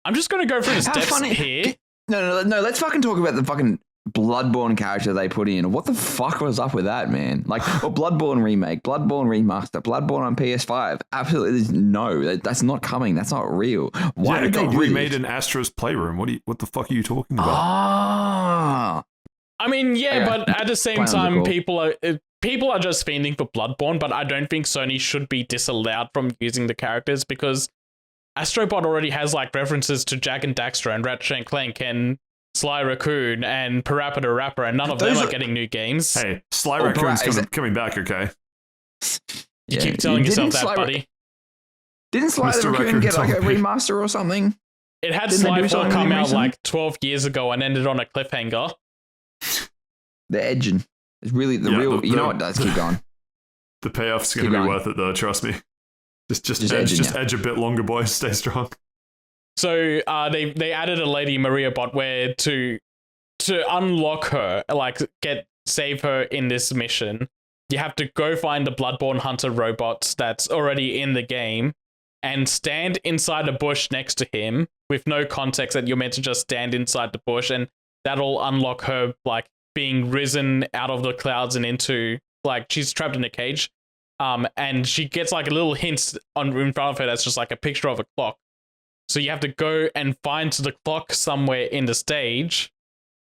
I'm just going to go through the steps here. No, let's fucking talk about the fucking Bloodborne character they put in. What the fuck was up with that, man? Like, Bloodborne remake, Bloodborne remaster, Bloodborne on PS5. Absolutely no, that's not coming. That's not real. Why did they do remade this? in Astra's Playroom? What the fuck are you talking about? I mean, yeah, but at the same time, people are just fiending for Bloodborne, but I don't think Sony should be disallowed from using the characters because Astrobot already has like references to Jak and Daxter and Ratchet and Clank and Sly Raccoon and Parappa the Rapper, and none of them are getting new games. Hey, Sly Raccoon's coming back, okay? You keep telling yourself that, buddy. Didn't Sly the Raccoon get like a remaster or something? It had Sly 4 come out like 12 years ago and ended on a cliffhanger. They're edging. It's really the real. You know what? Let's keep going. The payoff's going to be worth it, though. Trust me. Just edge a bit longer, boys. Stay strong. So they added a Lady Maria bot where to unlock her, like save her in this mission, you have to go find the Bloodborne Hunter robot that's already in the game and stand inside a bush next to him with no context that you're meant to just stand inside the bush, and that'll unlock her like being risen out of the clouds and into like she's trapped in a cage. And she gets like a little hint in front of her that's just like a picture of a clock. So you have to go and find the clock somewhere in the stage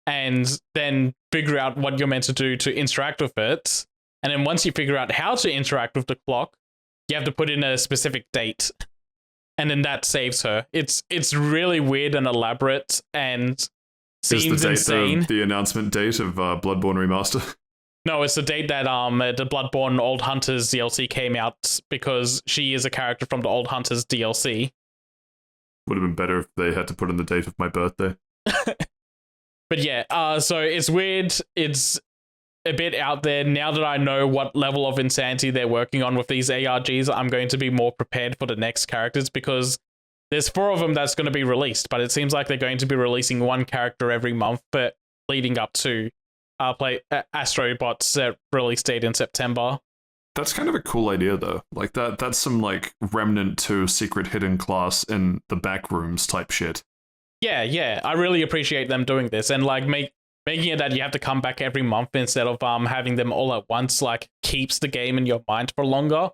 and then figure out what you're meant to do to interact with it. And then once you figure out how to interact with the clock, you have to put in a specific date. And then that saves her. It's really weird and elaborate and seems Is the date insane. the announcement date of Bloodborne Remaster? No, it's the date that the Bloodborne Old Hunters DLC came out because she is a character from the Old Hunters DLC. Would have been better if they had to put in the date of my birthday. But yeah, so it's weird. It's a bit out there. Now that I know what level of insanity they're working on with these ARGs, I'm going to be more prepared for the next characters because there's 4 of them that's going to be released, but it seems like they're going to be releasing 1 character every month, but leading up to Astrobot's release date in September. That's kind of a cool idea, though. Like that's some like Remnant 2 secret hidden class in the back rooms type shit. Yeah, I really appreciate them doing this and like making it that you have to come back every month instead of having them all at once. Like keeps the game in your mind for longer.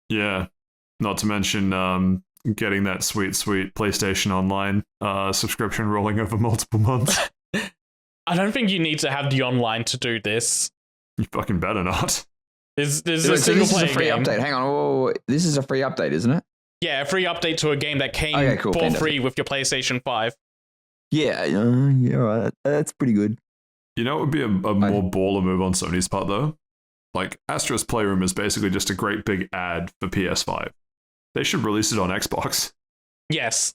Yeah, not to mention getting that sweet PlayStation Online subscription rolling over multiple months. I don't think you need to have the online to do this. You fucking better not. There's a So single this is player a free game. update. Hang on. Whoa. This is a free update, isn't it? Yeah, a free update to a game that came Okay, cool, for fantastic. free with your PlayStation 5. Yeah. Yeah, right. That's pretty good. You know, it would be a more baller move on Sony's part, though? Like, Astro's Playroom is basically just a great big ad for PS5. They should release it on Xbox. Yes.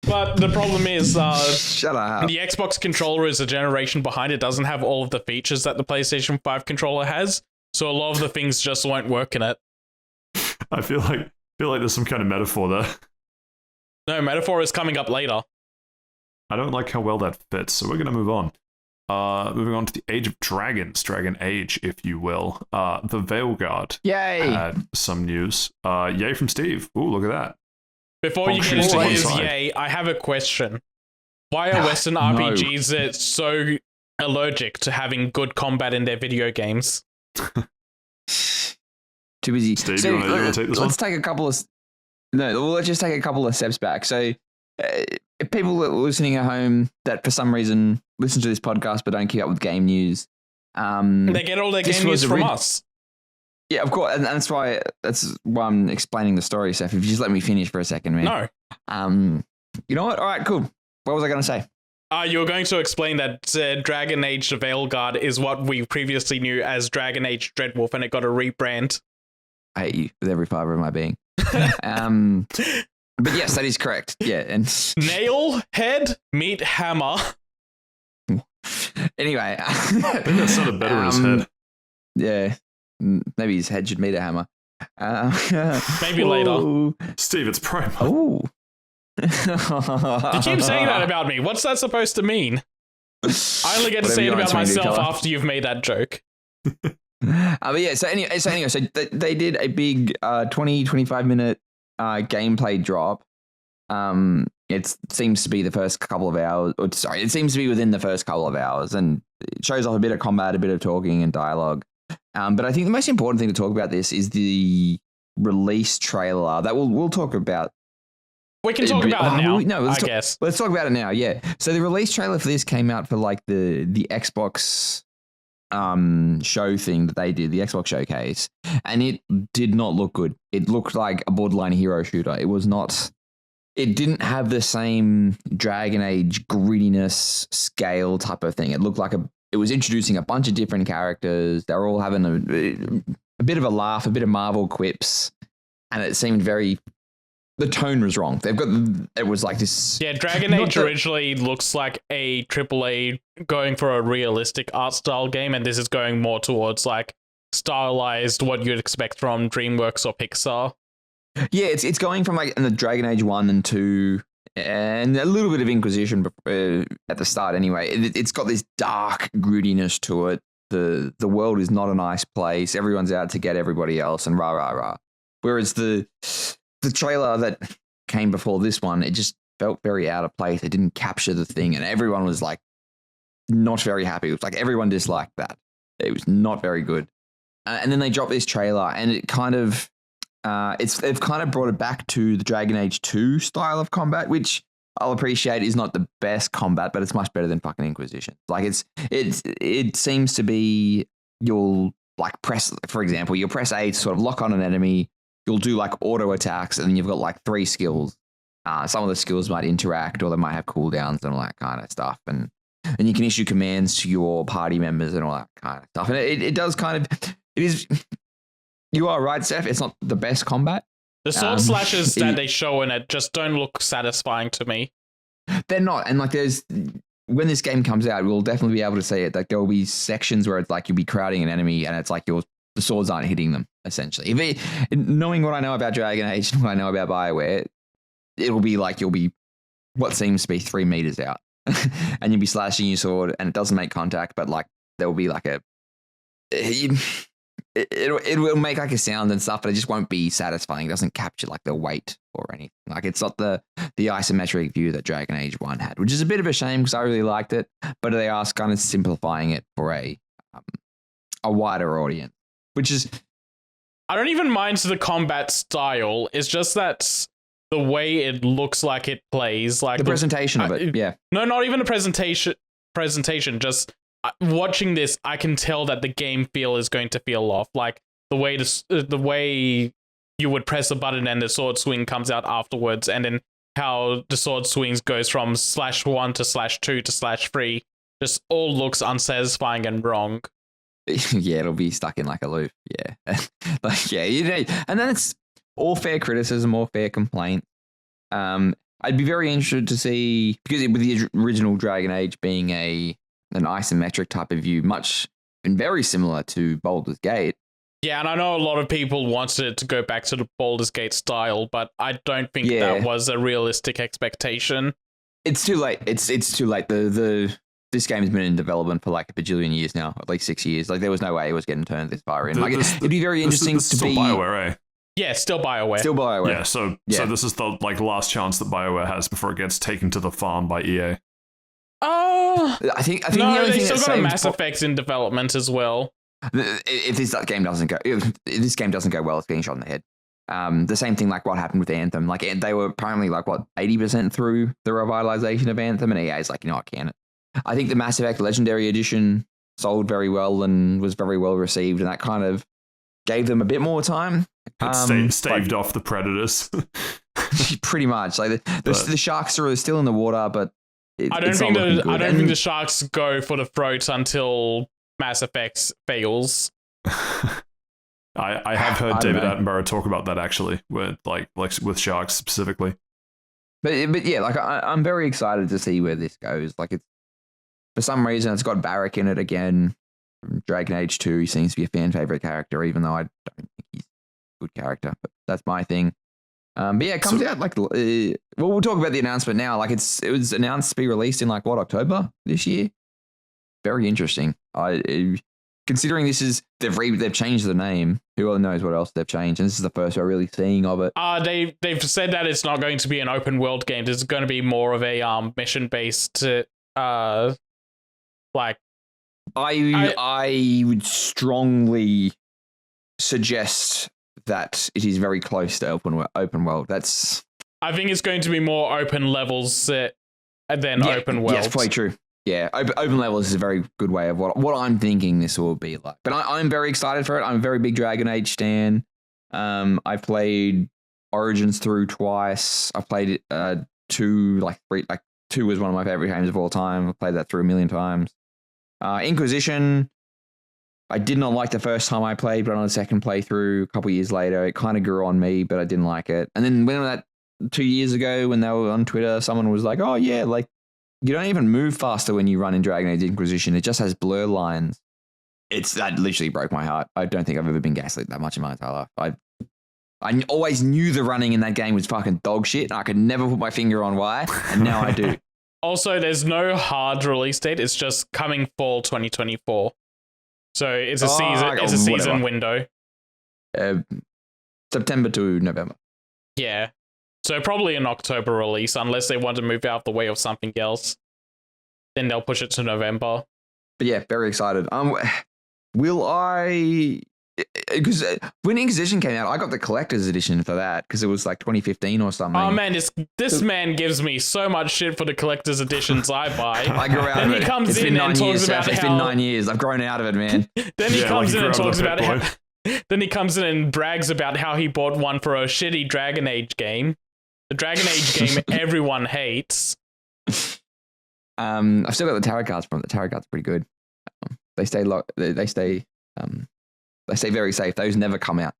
But the problem is, Shut up. the Xbox controller is a generation behind. It doesn't have all of the features that the PlayStation 5 controller has, so a lot of the things just won't work in it. I feel like there's some kind of metaphor there. No, metaphor is coming up later. I don't like how well that fits, so we're going to move on. Moving on to the Age of Dragons, Dragon Age, if you will. The Veilguard Yay. had some news. Yay from Steve. Ooh, look at that. Before you Bonk get shoots into to one his side. yay, I have a question. Why are Western RPGs so allergic to having good combat in their video games? Too busy. Steve, you wanna take this let's take a couple of... No, well, let's just take a couple of steps back. So if people that are listening at home that for some reason listen to this podcast but don't keep up with game news... They get all their this game was news from us. Yeah, of course, and that's why I'm explaining the story, Seth. If you just let me finish for a second, man. No. You know what? All right, cool. What was I going to say? You were going to explain that Dragon Age The Veilguard is what we previously knew as Dragon Age Dreadwolf, and it got a rebrand. I hate you with every fiber of my being. But yes, that is correct. Yeah, and Nail, head, meat, hammer. anyway, I think that sounded better in his head. Yeah, maybe his head should meet a hammer. Maybe later. Oh. Steve, it's promo. Oh. You keep saying that about me. What's that supposed to mean? I only get to Whatever say you it want about to do, myself Colour. after you've made that joke. But yeah, so they did a big 25 minute gameplay drop. It seems to be the first couple of hours. It seems to be within the first couple of hours, and it shows off a bit of combat, a bit of talking and dialogue. But I think the most important thing to talk about this is the release trailer that we'll talk about. We can talk about it now, let's guess. Let's talk about it now, yeah. So the release trailer for this came out for like the Xbox show thing that they did, the Xbox showcase, and it did not look good. It looked like a borderline hero shooter. It didn't have the same Dragon Age grittiness scale type of thing. It looked like it was introducing a bunch of different characters. They were all having a bit of a laugh, a bit of Marvel quips, and it seemed the tone was wrong. It was like this. Yeah, Dragon Age originally looks like a AAA going for a realistic art style game, and this is going more towards like stylized what you'd expect from DreamWorks or Pixar. Yeah, it's going from like in the Dragon Age 1 and 2 and a little bit of Inquisition at the start anyway. It's got this dark grittiness to it. The world is not a nice place. Everyone's out to get everybody else and rah, rah, rah. Whereas the trailer that came before this one, it just felt very out of place. It didn't capture the thing and everyone was like not very happy. It was like everyone disliked that. It was not very good. And then they dropped this trailer and it kind of... they've kind of brought it back to the Dragon Age 2 style of combat, which I'll appreciate is not the best combat, but it's much better than fucking Inquisition. Like it seems to be you'll like press, for example, you'll press A to sort of lock on an enemy. You'll do like auto attacks, and then you've got like 3 skills. Some of the skills might interact, or they might have cooldowns and all that kind of stuff. And you can issue commands to your party members and all that kind of stuff. And it does kind of, it is, you are right, Steph, it's not the best combat. The sword slashes that they show in it just don't look satisfying to me. They're not. And like when this game comes out, we'll definitely be able to see it. Like there will be sections where it's like you'll be crowding an enemy and it's like the swords aren't hitting them, essentially. Knowing what I know about Dragon Age and what I know about BioWare, it'll be like you'll be what seems to be 3 meters out. And you'll be slashing your sword and it doesn't make contact, but like there will be like it will make like a sound and stuff, but it just won't be satisfying. It doesn't capture like the weight or anything. Like it's not the isometric view that Dragon Age 1 had, which is a bit of a shame because I really liked it, but they are kind of simplifying it for a wider audience, which is... I don't even mind the combat style. It's just that the way it looks like it plays, like the presentation of it. Yeah. No, not even the presentation. Just watching this, I can tell that the game feel is going to feel off. Like the way you would press a button and the sword swing comes out afterwards, and then how the sword swings goes from /1 to /2 to /3, just all looks unsatisfying and wrong. Yeah, it'll be stuck in like a loop. Yeah. Like, yeah, and then it's all fair criticism, all fair complaint. I'd be very interested to see, because with the original Dragon Age being an isometric type of view, much and very similar to Baldur's Gate. Yeah, and I know a lot of people wanted it to go back to the Baldur's Gate style, but I don't think that was a realistic expectation. It's too late. It's too late. This game has been in development for like a bajillion years now, at least 6 years. Like there was no way it was getting turned this far in. Like it'd be very interesting to be BioWare, eh? Yeah, still BioWare. Still BioWare. Yeah, so this is the like last chance that BioWare has before it gets taken to the farm by EA. I think no, they still got a Mass Effect in development as well. If this game doesn't go well, it's getting shot in the head. The same thing like what happened with Anthem. Like they were apparently like 80% through the revitalization of Anthem, and EA's like, I can't. I think the Mass Effect Legendary Edition sold very well and was very well received, and that kind of gave them a bit more time. It staved off the predators. Pretty much. Like the sharks are still in the water, but I don't think the sharks go for the throat until Mass Effect fails. I have heard David Attenborough talk about that actually, with like with sharks specifically. But yeah, like I'm very excited to see where this goes. Like it's, for some reason, it's got Barrack in it again. From Dragon Age 2, he seems to be a fan favorite character, even though I don't think he's a good character. But that's my thing. But yeah, it comes out like we'll talk about the announcement now. Like it was announced to be released in like October this year. Very interesting. Considering this is they've changed the name. Who knows what else they've changed? And this is the first we're really seeing of it. They've said that it's not going to be an open world game. It's going to be more of a mission based. Like, I would strongly suggest that it is very close to open world. I think it's going to be more open levels than open world. Yes, probably true. Yeah, open levels is a very good way of what I'm thinking this will be like. But I'm very excited for it. I'm a very big Dragon Age stan. I've played Origins through twice. I played 2, like 3, like 2 was one of my favorite games of all time. I played that through a million times. Inquisition, I did not like the first time I played, but on the second playthrough a couple years later, it kind of grew on me, but I didn't like it. And then when that 2 years ago, when they were on Twitter, someone was like, "Oh yeah, like you don't even move faster when you run in Dragon Age Inquisition. It just has blur lines." That literally broke my heart. I don't think I've ever been gaslit that much in my entire life. I always knew the running in that game was fucking dog shit, and I could never put my finger on why, and now I do. Also, there's no hard release date. It's just coming fall 2024. So it's a season. It's a season window. September to November. Yeah. So probably an October release, unless they want to move out the way of something else. Then they'll push it to November. But yeah, very excited. Will I because when Inquisition came out, I got the collector's edition for that because it was like 2015 or something. Oh man, this man gives me so much shit for the collector's editions I buy. I grew out of it. He comes it's in been 9 and years, talks about It's how... been 9 years. I've grown out of it, man. Then he comes in and talks about how... Then he comes in and brags about how he bought one for a shitty Dragon Age game. The Dragon Age game everyone hates. I've still got the tarot cards from it. The tarot cards are pretty good. They stay very safe. Those never come out.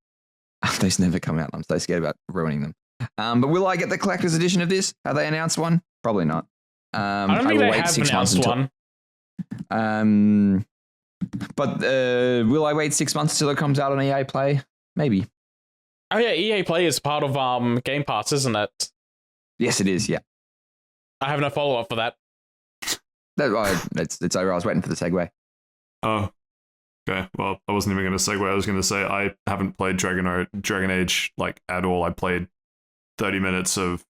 Those never come out. I'm so scared about ruining them. But will I get the collector's edition of this? Have they announced one? Probably not. I don't think they have announced one. But will I wait 6 months till it comes out on EA Play? Maybe. Oh yeah, EA Play is part of Game Pass, isn't it? Yes, it is. Yeah. I have no follow up for that. It's over. I was waiting for the segue. Oh, okay. Well, I wasn't even going to segue. I was going to say I haven't played Dragon Age like at all. I played 30 minutes of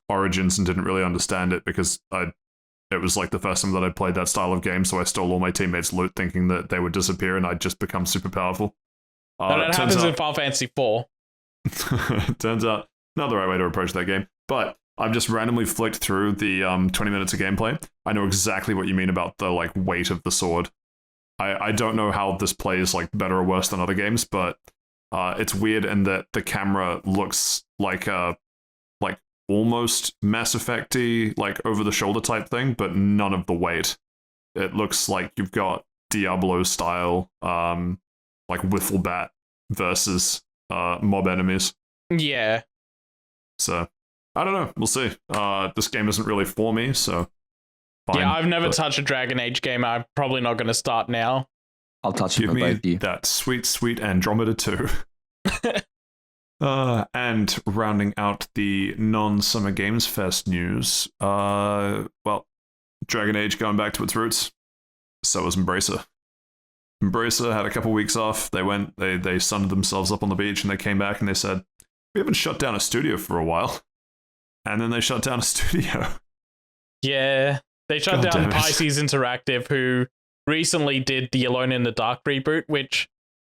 Origins and didn't really understand it because it was like the first time that I played that style of game, so I stole all my teammates' loot thinking that they would disappear and I'd just become super powerful. That happens in Final Fantasy 4. Turns out not the right way to approach that game, but I've just randomly flicked through the 20 minutes of gameplay. I know exactly what you mean about the like weight of the sword. I don't know how this plays like better or worse than other games, but it's weird in that the camera looks like almost Mass Effect-y, like over the shoulder type thing, but none of the weight. It looks like you've got Diablo style like wiffle bat versus mob enemies. Yeah. So I don't know. We'll see. This game isn't really for me, so fine. Yeah, I've never touched a Dragon Age game. I'm probably not going to start now. I'll touch it for both of you. That sweet, sweet Andromeda 2. And rounding out the non-Summer Games Fest news, well, Dragon Age going back to its roots. So was Embracer. Embracer had a couple weeks off. They sunned themselves up on the beach, and they came back and they said, "We haven't shut down a studio for a while." And then they shut down a studio. Yeah, they shut down Pisces Interactive, who recently did the Alone in the Dark reboot, which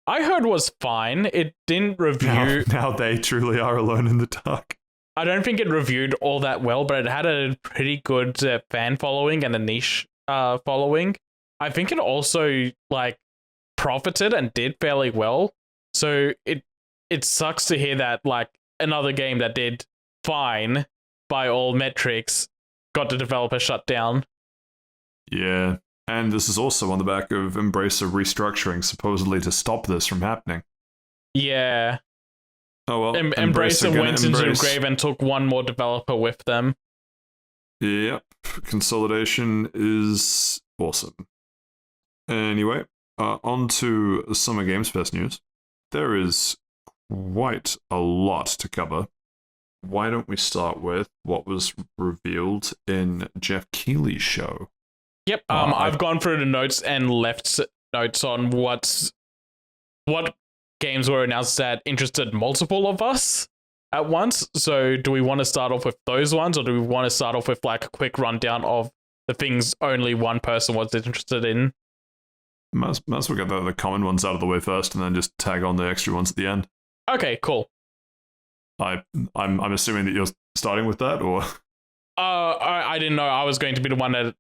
I heard was fine. It didn't review... Now they truly are alone in the dark. I don't think it reviewed all that well, but it had a pretty good fan following and a niche following. I think it also like profited and did fairly well. So it sucks to hear that like another game that did fine by all metrics got the developer shut down. Yeah. And this is also on the back of Embracer restructuring, supposedly to stop this from happening. Yeah. Oh well. Embracer went into the grave and took one more developer with them. Yep. Consolidation is awesome. Anyway, on to Summer Games Fest news. There is quite a lot to cover. Why don't we start with what was revealed in Geoff Keighley's show? Yep, I've gone through the notes and left notes on what games were announced that interested multiple of us at once. So do we want to start off with those ones, or do we want to start off with like a quick rundown of the things only one person was interested in? Might as well get the common ones out of the way first and then just tag on the extra ones at the end. Okay, cool. I'm assuming that you're starting with that, or? I didn't know I was going to be the one that...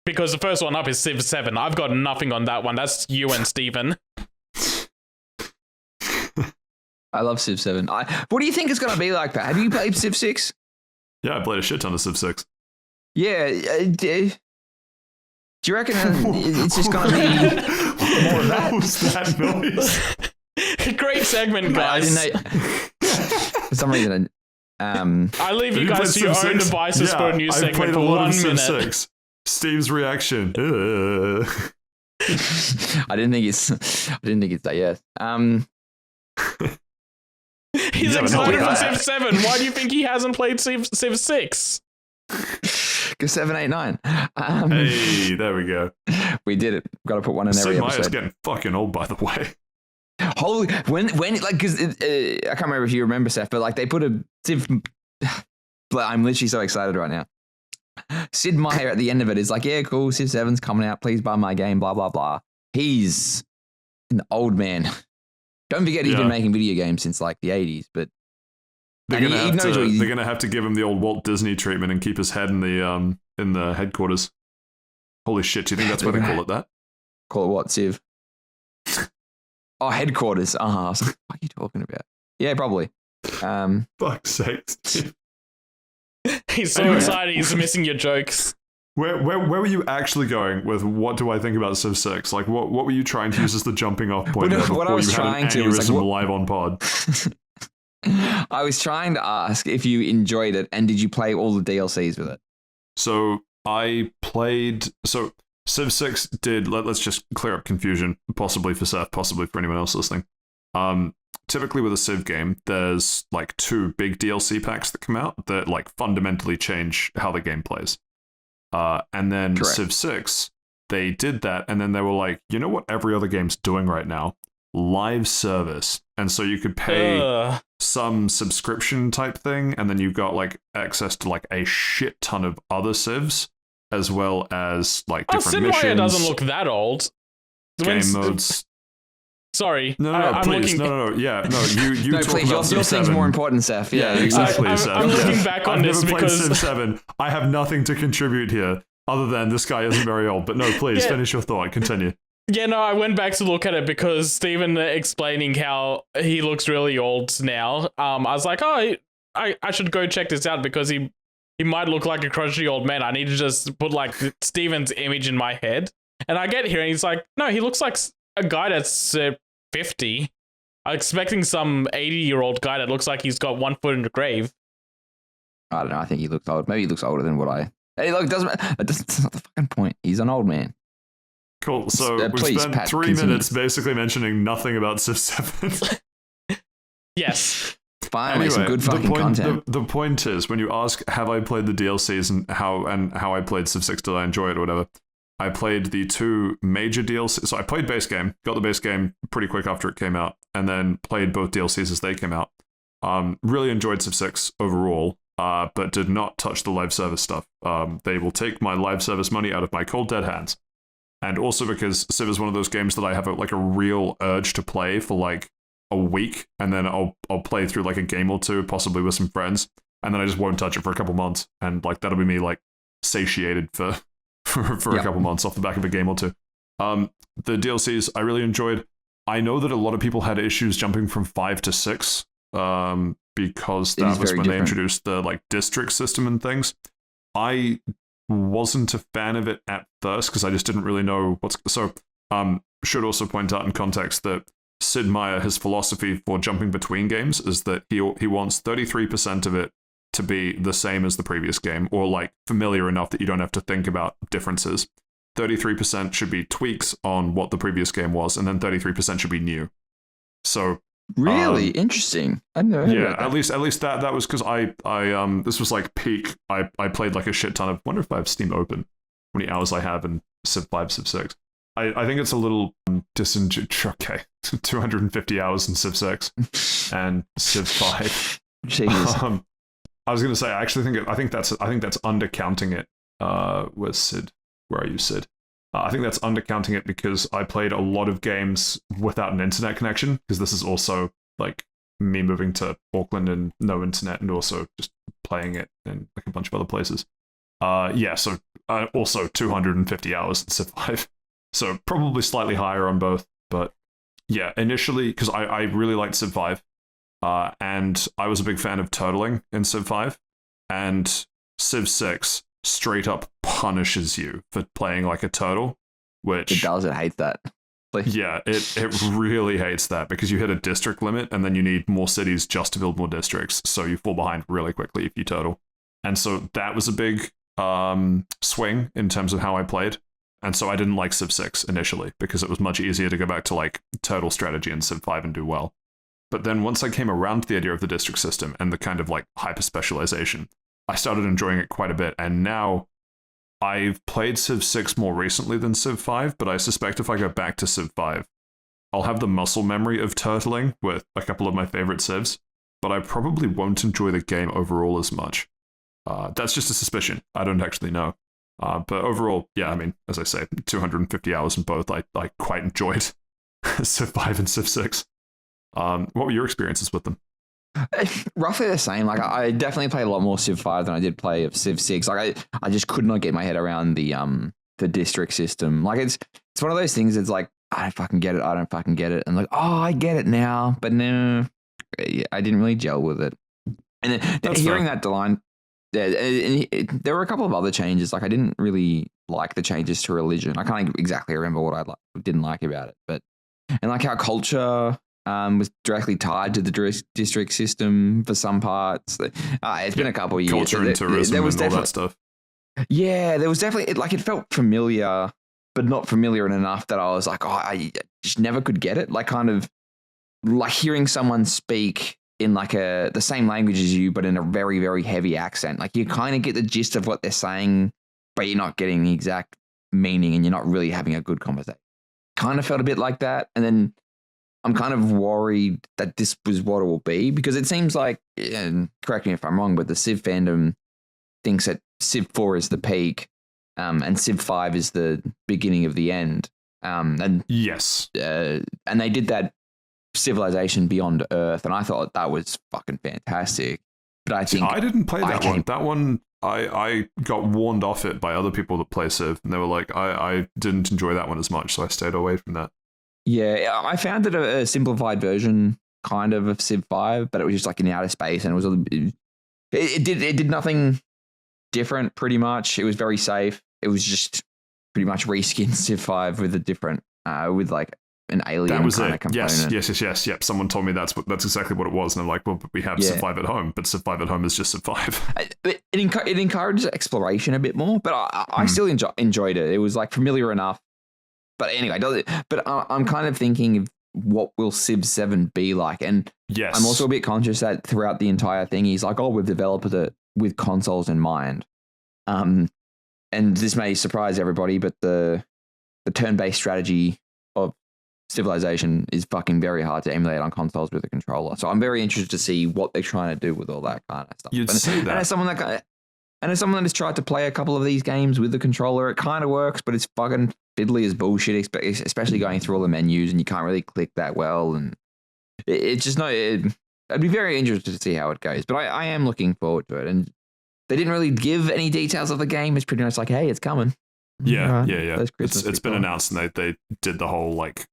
Because the first one up is Civ 7. I've got nothing on that one. That's you and Steven. I love Civ 7. What do you think it's going to be like, Pat? Have you played Civ 6? Yeah, I played a shit ton of Civ 6. Yeah. Do you reckon it's just going to be more of that? What was that noise? Great segment, guys. I didn't know. For some reason, I leave you guys to your own devices for a new segment for 1 minute. 6. Steve's reaction. I didn't think it's that yet. He's excited for Civ 7. Why do you think he hasn't played Civ 6? Because 7, 8, 9. Hey, there we go. We did it. Got to put one in every episode. Maya's getting fucking old, by the way. Holy, when like, because I can't remember if you remember, Seth, but like they put a Civ. I'm literally so excited right now. Sid Meier at the end of it is like, yeah, cool, Civ 7's coming out. Please buy my game. Blah blah blah. He's an old man. Don't forget he's been making video games since like the 80s, but they're gonna have to give him the old Walt Disney treatment and keep his head in the headquarters. Holy shit! Do you think that's why they call it that? Call it what, Civ? Oh, headquarters. What are you talking about? Yeah, probably. Fuck's sake. He's so excited he's missing your jokes. Where were you actually going with what do I think about Civ 6? Like, what were you trying to use as the jumping off point what I was trying to was like, live on pod? I was trying to ask if you enjoyed it and did you play all the DLCs with it? So I played... So Civ 6 did... Let's just clear up confusion, possibly for Seth, possibly for anyone else listening. Typically with a Civ game, there's like 2 big DLC packs that come out that like fundamentally change how the game plays. And then Correct. Civ 6, they did that, and then they were like, you know what every other game's doing right now? Live service. And so you could pay some subscription type thing, and then you got like access to like a shit ton of other Civs, as well as like different missions. Sid doesn't look that old. Game modes. Sorry. No, please. No. Yeah, no, you No, talk please, about Civ your 7. thing's more important, Seth. Yeah, exactly, I'm Seth. looking back on this I've never because... played Civ 7. I have nothing to contribute here, other than this guy isn't very old. But no, please, finish your thought. Continue. Yeah, no, I went back to look at it because Steven explaining how he looks really old now. I was like, oh, I should go check this out because he might look like a crunchy old man. I need to just put like Steven's image in my head. And I get here and he's like, no, he looks like a guy that's 50. I'm expecting some 80-year-old guy that looks like he's got one foot in the grave. I don't know. I think he looks old. Maybe he looks older than what I... Hey, look, that's not the fucking point. He's an old man. Cool. So we've spent 3 minutes basically mentioning nothing about Civ 7. Yes. Fine, anyway, some good fucking content. The point is, when you ask, have I played the DLCs and how I played Civ 6, did I enjoy it or whatever, I played the 2 major DLCs. So I played base game, got the base game pretty quick after it came out, and then played both DLCs as they came out. Really enjoyed Civ 6 overall, but did not touch the live service stuff. They will take my live service money out of my cold dead hands. And also because Civ is one of those games that I have a real urge to play for like a week, and then I'll play through like a game or 2, possibly with some friends, and then I just won't touch it for a couple months, and like that'll be me like satiated for a couple months off the back of a game or 2. The DLCs I really enjoyed. I know that a lot of people had issues jumping from 5 to 6, because that was when they introduced the like district system and things. I wasn't a fan of it at first because I just didn't really know what's... So, should also point out in context that Sid Meier, his philosophy for jumping between games is that he wants 33% of it to be the same as the previous game, or like familiar enough that you don't have to think about differences. 33% should be tweaks on what the previous game was, and then 33% should be new. So really interesting. I know. Yeah, at least that was because I this was like peak. I played like a shit ton of. Wonder if I have Steam open. How many hours I have in Civ 5, Civ 6. I think it's a little okay. 250 hours in Civ 6 and Civ 5. Jesus. I was gonna say I think that's undercounting it. Where's Sid? Where are you, Sid? I think that's undercounting it because I played a lot of games without an internet connection, because this is also like me moving to Auckland and no internet, and also just playing it in like a bunch of other places. So also 250 hours in Civ 5. So probably slightly higher on both, but yeah, initially, because I really liked Civ 5, and I was a big fan of turtling in Civ 5, and Civ 6 straight up punishes you for playing like a turtle, which... It does, it hates that. Yeah, it really hates that, because you hit a district limit, and then you need more cities just to build more districts, so you fall behind really quickly if you turtle. And so that was a big swing in terms of how I played. And so I didn't like Civ 6 initially, because it was much easier to go back to like turtle strategy in Civ 5 and do well. But then once I came around to the idea of the district system and the kind of like hyper specialization, I started enjoying it quite a bit. And now I've played Civ 6 more recently than Civ 5, but I suspect if I go back to Civ 5, I'll have the muscle memory of turtling with a couple of my favorite Civs, but I probably won't enjoy the game overall as much. That's just a suspicion. I don't actually know. But overall, yeah, I mean, as I say, 250 hours in both, I quite enjoyed Civ 5 and Civ 6. What were your experiences with them? Roughly the same. Like I definitely played a lot more Civ 5 than I did play of Civ 6. Like I just could not get my head around the district system. Like it's one of those things. It's like I don't fucking get it. I don't fucking get it. And like, oh, I get it now, but no, I didn't really gel with it. And then hearing that line, there were a couple of other changes. Like I didn't really like the changes to religion. I can't exactly remember what I didn't like about it, but and like how culture was directly tied to the district system for some parts. It's been a couple of years. Culture and tourism and all that stuff. Yeah, there was definitely it felt familiar, but not familiar enough that I was like, oh, I just never could get it. Like kind of like hearing someone speak in like the same language as you, but in a very, very heavy accent. Like you kind of get the gist of what they're saying, but you're not getting the exact meaning and you're not really having a good conversation. Kind of felt a bit like that. And then I'm kind of worried that this was what it will be because it seems like, and correct me if I'm wrong, but the Civ fandom thinks that Civ 4 is the peak and Civ 5 is the beginning of the end. And yes. And they did that Civilization Beyond Earth, and I thought that was fucking fantastic. But I think I didn't play that one. That one, I got warned off it by other people that play Civ, and they were like, I didn't enjoy that one as much, so I stayed away from that. Yeah, I found it a simplified version kind of Civ 5, but it was just like in outer space, and it did nothing different pretty much. It was very safe. It was just pretty much reskinned Civ 5 with a different, with like an alien that was kind of component. Yes. Yep. Someone told me that's exactly what it was, and I'm like, well, but we have Civ 5 at home, but Civ 5 at home is just Civ 5. It encourages exploration a bit more, but I still enjoyed it. It was like familiar enough. But anyway, I'm kind of thinking of what will Civ 7 be like, and yes, I'm also a bit conscious that throughout the entire thing, he's like, oh, we've developed it with consoles in mind. And this may surprise everybody, but the turn-based strategy of Civilization is fucking very hard to emulate on consoles with a controller. So I'm very interested to see what they're trying to do with all that kind of stuff. You'd say that. And as someone that has tried to play a couple of these games with the controller, it kind of works, but it's fucking fiddly as bullshit, especially going through all the menus and you can't really click that well. And it's just I'd be very interested to see how it goes, but I am looking forward to it. And they didn't really give any details of the game. It's pretty much like, hey, it's coming. Yeah. It's been announced, and they did the whole like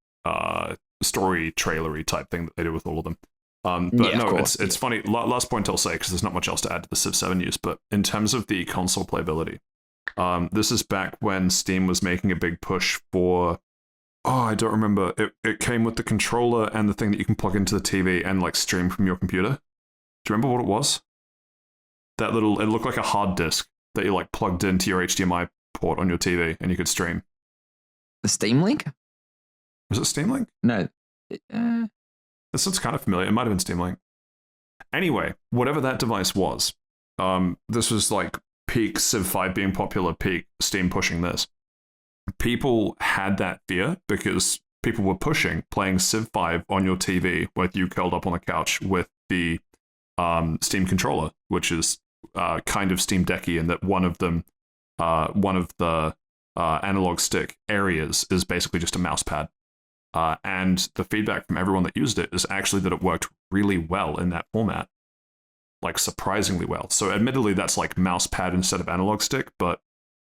story trailery type thing that they do with all of them. But no, it's funny. Last point I'll say, because there's not much else to add to the Civ 7 use, but in terms of the console playability, this is back when Steam was making a big push for, I don't remember, it came with the controller and the thing that you can plug into the TV and like stream from your computer. Do you remember what it was? It looked like a hard disk that you like plugged into your HDMI port on your TV and you could stream. The Steam Link? Was it Steam Link? No. This looks kind of familiar. It might have been Steam Link. Anyway, whatever that device was, this was like peak Civ 5 being popular, peak Steam pushing this. People had that fear because people were playing Civ 5 on your TV with you curled up on the couch with the Steam controller, which is kind of Steam Decky in that one of the analog stick areas is basically just a mouse pad. And the feedback from everyone that used it is actually that it worked really well in that format. Like, surprisingly well. So, admittedly, that's like mouse pad instead of analog stick, but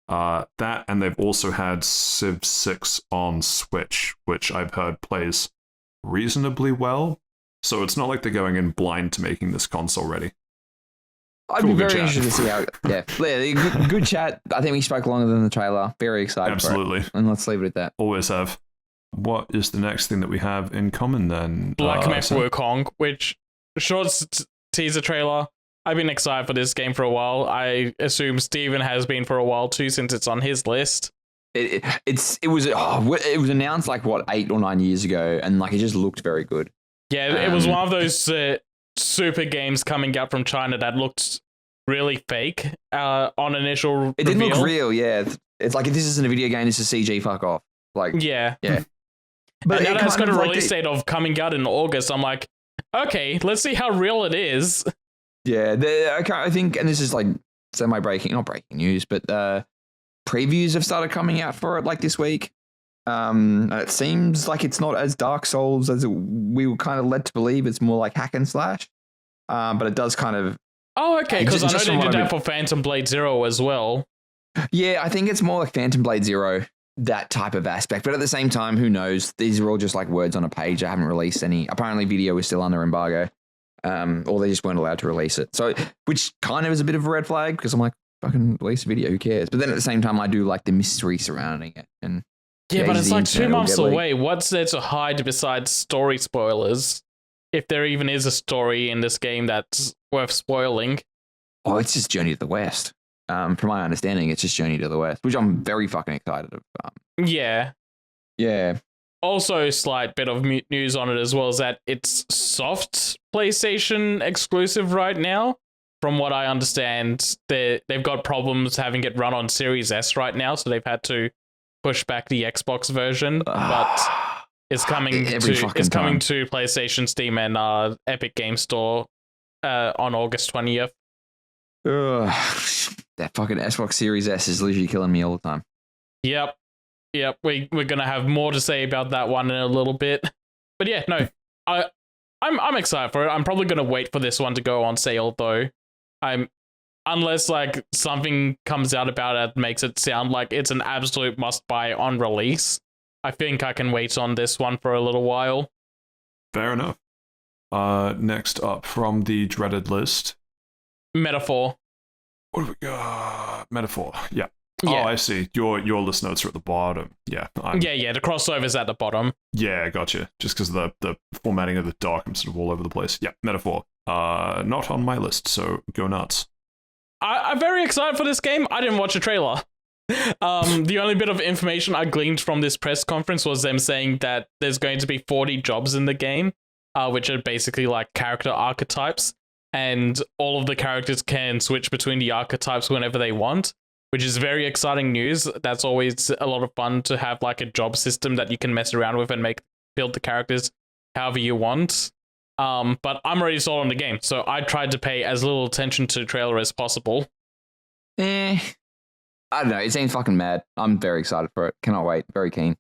that, and they've also had Civ 6 on Switch, which I've heard plays reasonably well. So, it's not like they're going in blind to making this console ready. I'd be very interested to see how. Good chat. I think we spoke longer than the trailer. Very excited. Absolutely. For it. And let's leave it at that. Always have. What is the next thing that we have in common then? Black Myth Wukong, which short teaser trailer. I've been excited for this game for a while. I assume Steven has been for a while too, since it's on his list. It was announced like 8 or 9 years ago, and like it just looked very good. Yeah, it was one of those super games coming out from China that looked really fake on initial. It didn't look real. Yeah, it's like if this isn't a video game, this is CG. Fuck off. Like yeah. But now that it's got a release date of coming out in August, I'm like, okay, let's see how real it is. Yeah, I think, and this is like not breaking news, but previews have started coming out for it like this week. It seems like it's not as Dark Souls as we were kind of led to believe. It's more like hack and slash. But it does kind of... Oh, okay, because I know just they from did what that for Phantom Blade Zero as well. Yeah, I think it's more like Phantom Blade Zero, that type of aspect. But at the same time, who knows? These are all just like words on a page. I haven't released any. Apparently, video is still under embargo. Or they just weren't allowed to release it. So, which kind of is a bit of a red flag because I'm like, fucking release a video, who cares? But then at the same time, I do like the mystery surrounding it. And yeah, but it's like 2 months away. away. What's there to hide besides story spoilers? If there even is a story in this game that's worth spoiling. Oh, it's just Journey to the West. From my understanding, it's just Journey to the West, which I'm very fucking excited about. Yeah. Yeah. Also, slight bit of news on it as well is that it's soft PlayStation exclusive right now. From what I understand, they've got problems having it run on Series S right now, so they've had to push back the Xbox version. But it's coming to PlayStation, Steam, and Epic Game Store on August 20th. That fucking Xbox Series S is literally killing me all the time. Yep. We're gonna have more to say about that one in a little bit, but yeah, no, I'm excited for it. I'm probably gonna wait for this one to go on sale though. Unless like something comes out about it that makes it sound like it's an absolute must buy on release. I think I can wait on this one for a little while. Fair enough. Next up from the dreaded list, Metaphor. What do we got? Metaphor. Yeah. Yeah. Oh, I see. Your list notes are at the bottom. Yeah. Yeah. The crossover's at the bottom. Yeah, gotcha. Just because of the formatting of the doc, I'm sort of all over the place. Yeah, Metaphor. Not on my list, so go nuts. I'm very excited for this game. I didn't watch a trailer. The only bit of information I gleaned from this press conference was them saying that there's going to be 40 jobs in the game, which are basically like character archetypes, and all of the characters can switch between the archetypes whenever they want, which is very exciting news. That's always a lot of fun to have like a job system that you can mess around with and build the characters however you want. But I'm already sold on the game, so I tried to pay as little attention to the trailer as possible. I don't know. It seems fucking mad. I'm very excited for it. Cannot wait. Very keen.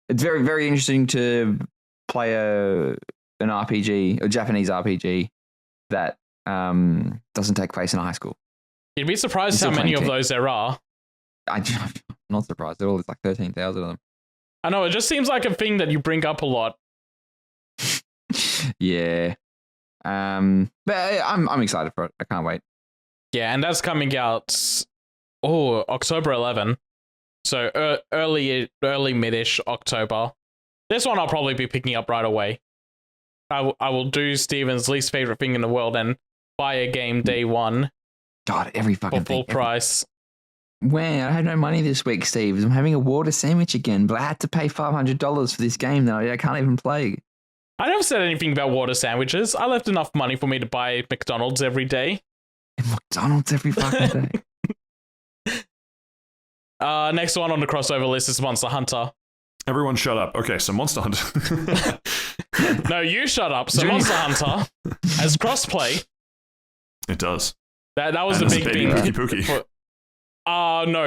It's very, very interesting to play an RPG, a Japanese RPG that doesn't take place in a high school. You'd be surprised how many of those there are. I'm not surprised at all. There's like 13,000 of them. I know. It just seems like a thing that you bring up a lot. Yeah. But I'm excited for it. I can't wait. Yeah, and that's coming out October 11. So early mid-ish October. This one I'll probably be picking up right away. I will do Steven's least favorite thing in the world and buy a game day one. God, every fucking for full price. Man, I had no money this week, Steve. I'm having a water sandwich again, but I had to pay $500 for this game that I can't even play. I never said anything about water sandwiches. I left enough money for me to buy McDonald's every day. McDonald's every fucking day. Next one on the crossover list is Monster Hunter. Everyone shut up. Okay, so Monster Hunter. No, you shut up. So Monster Hunter has crossplay. It does. That was the big thing. Pookie Pookie.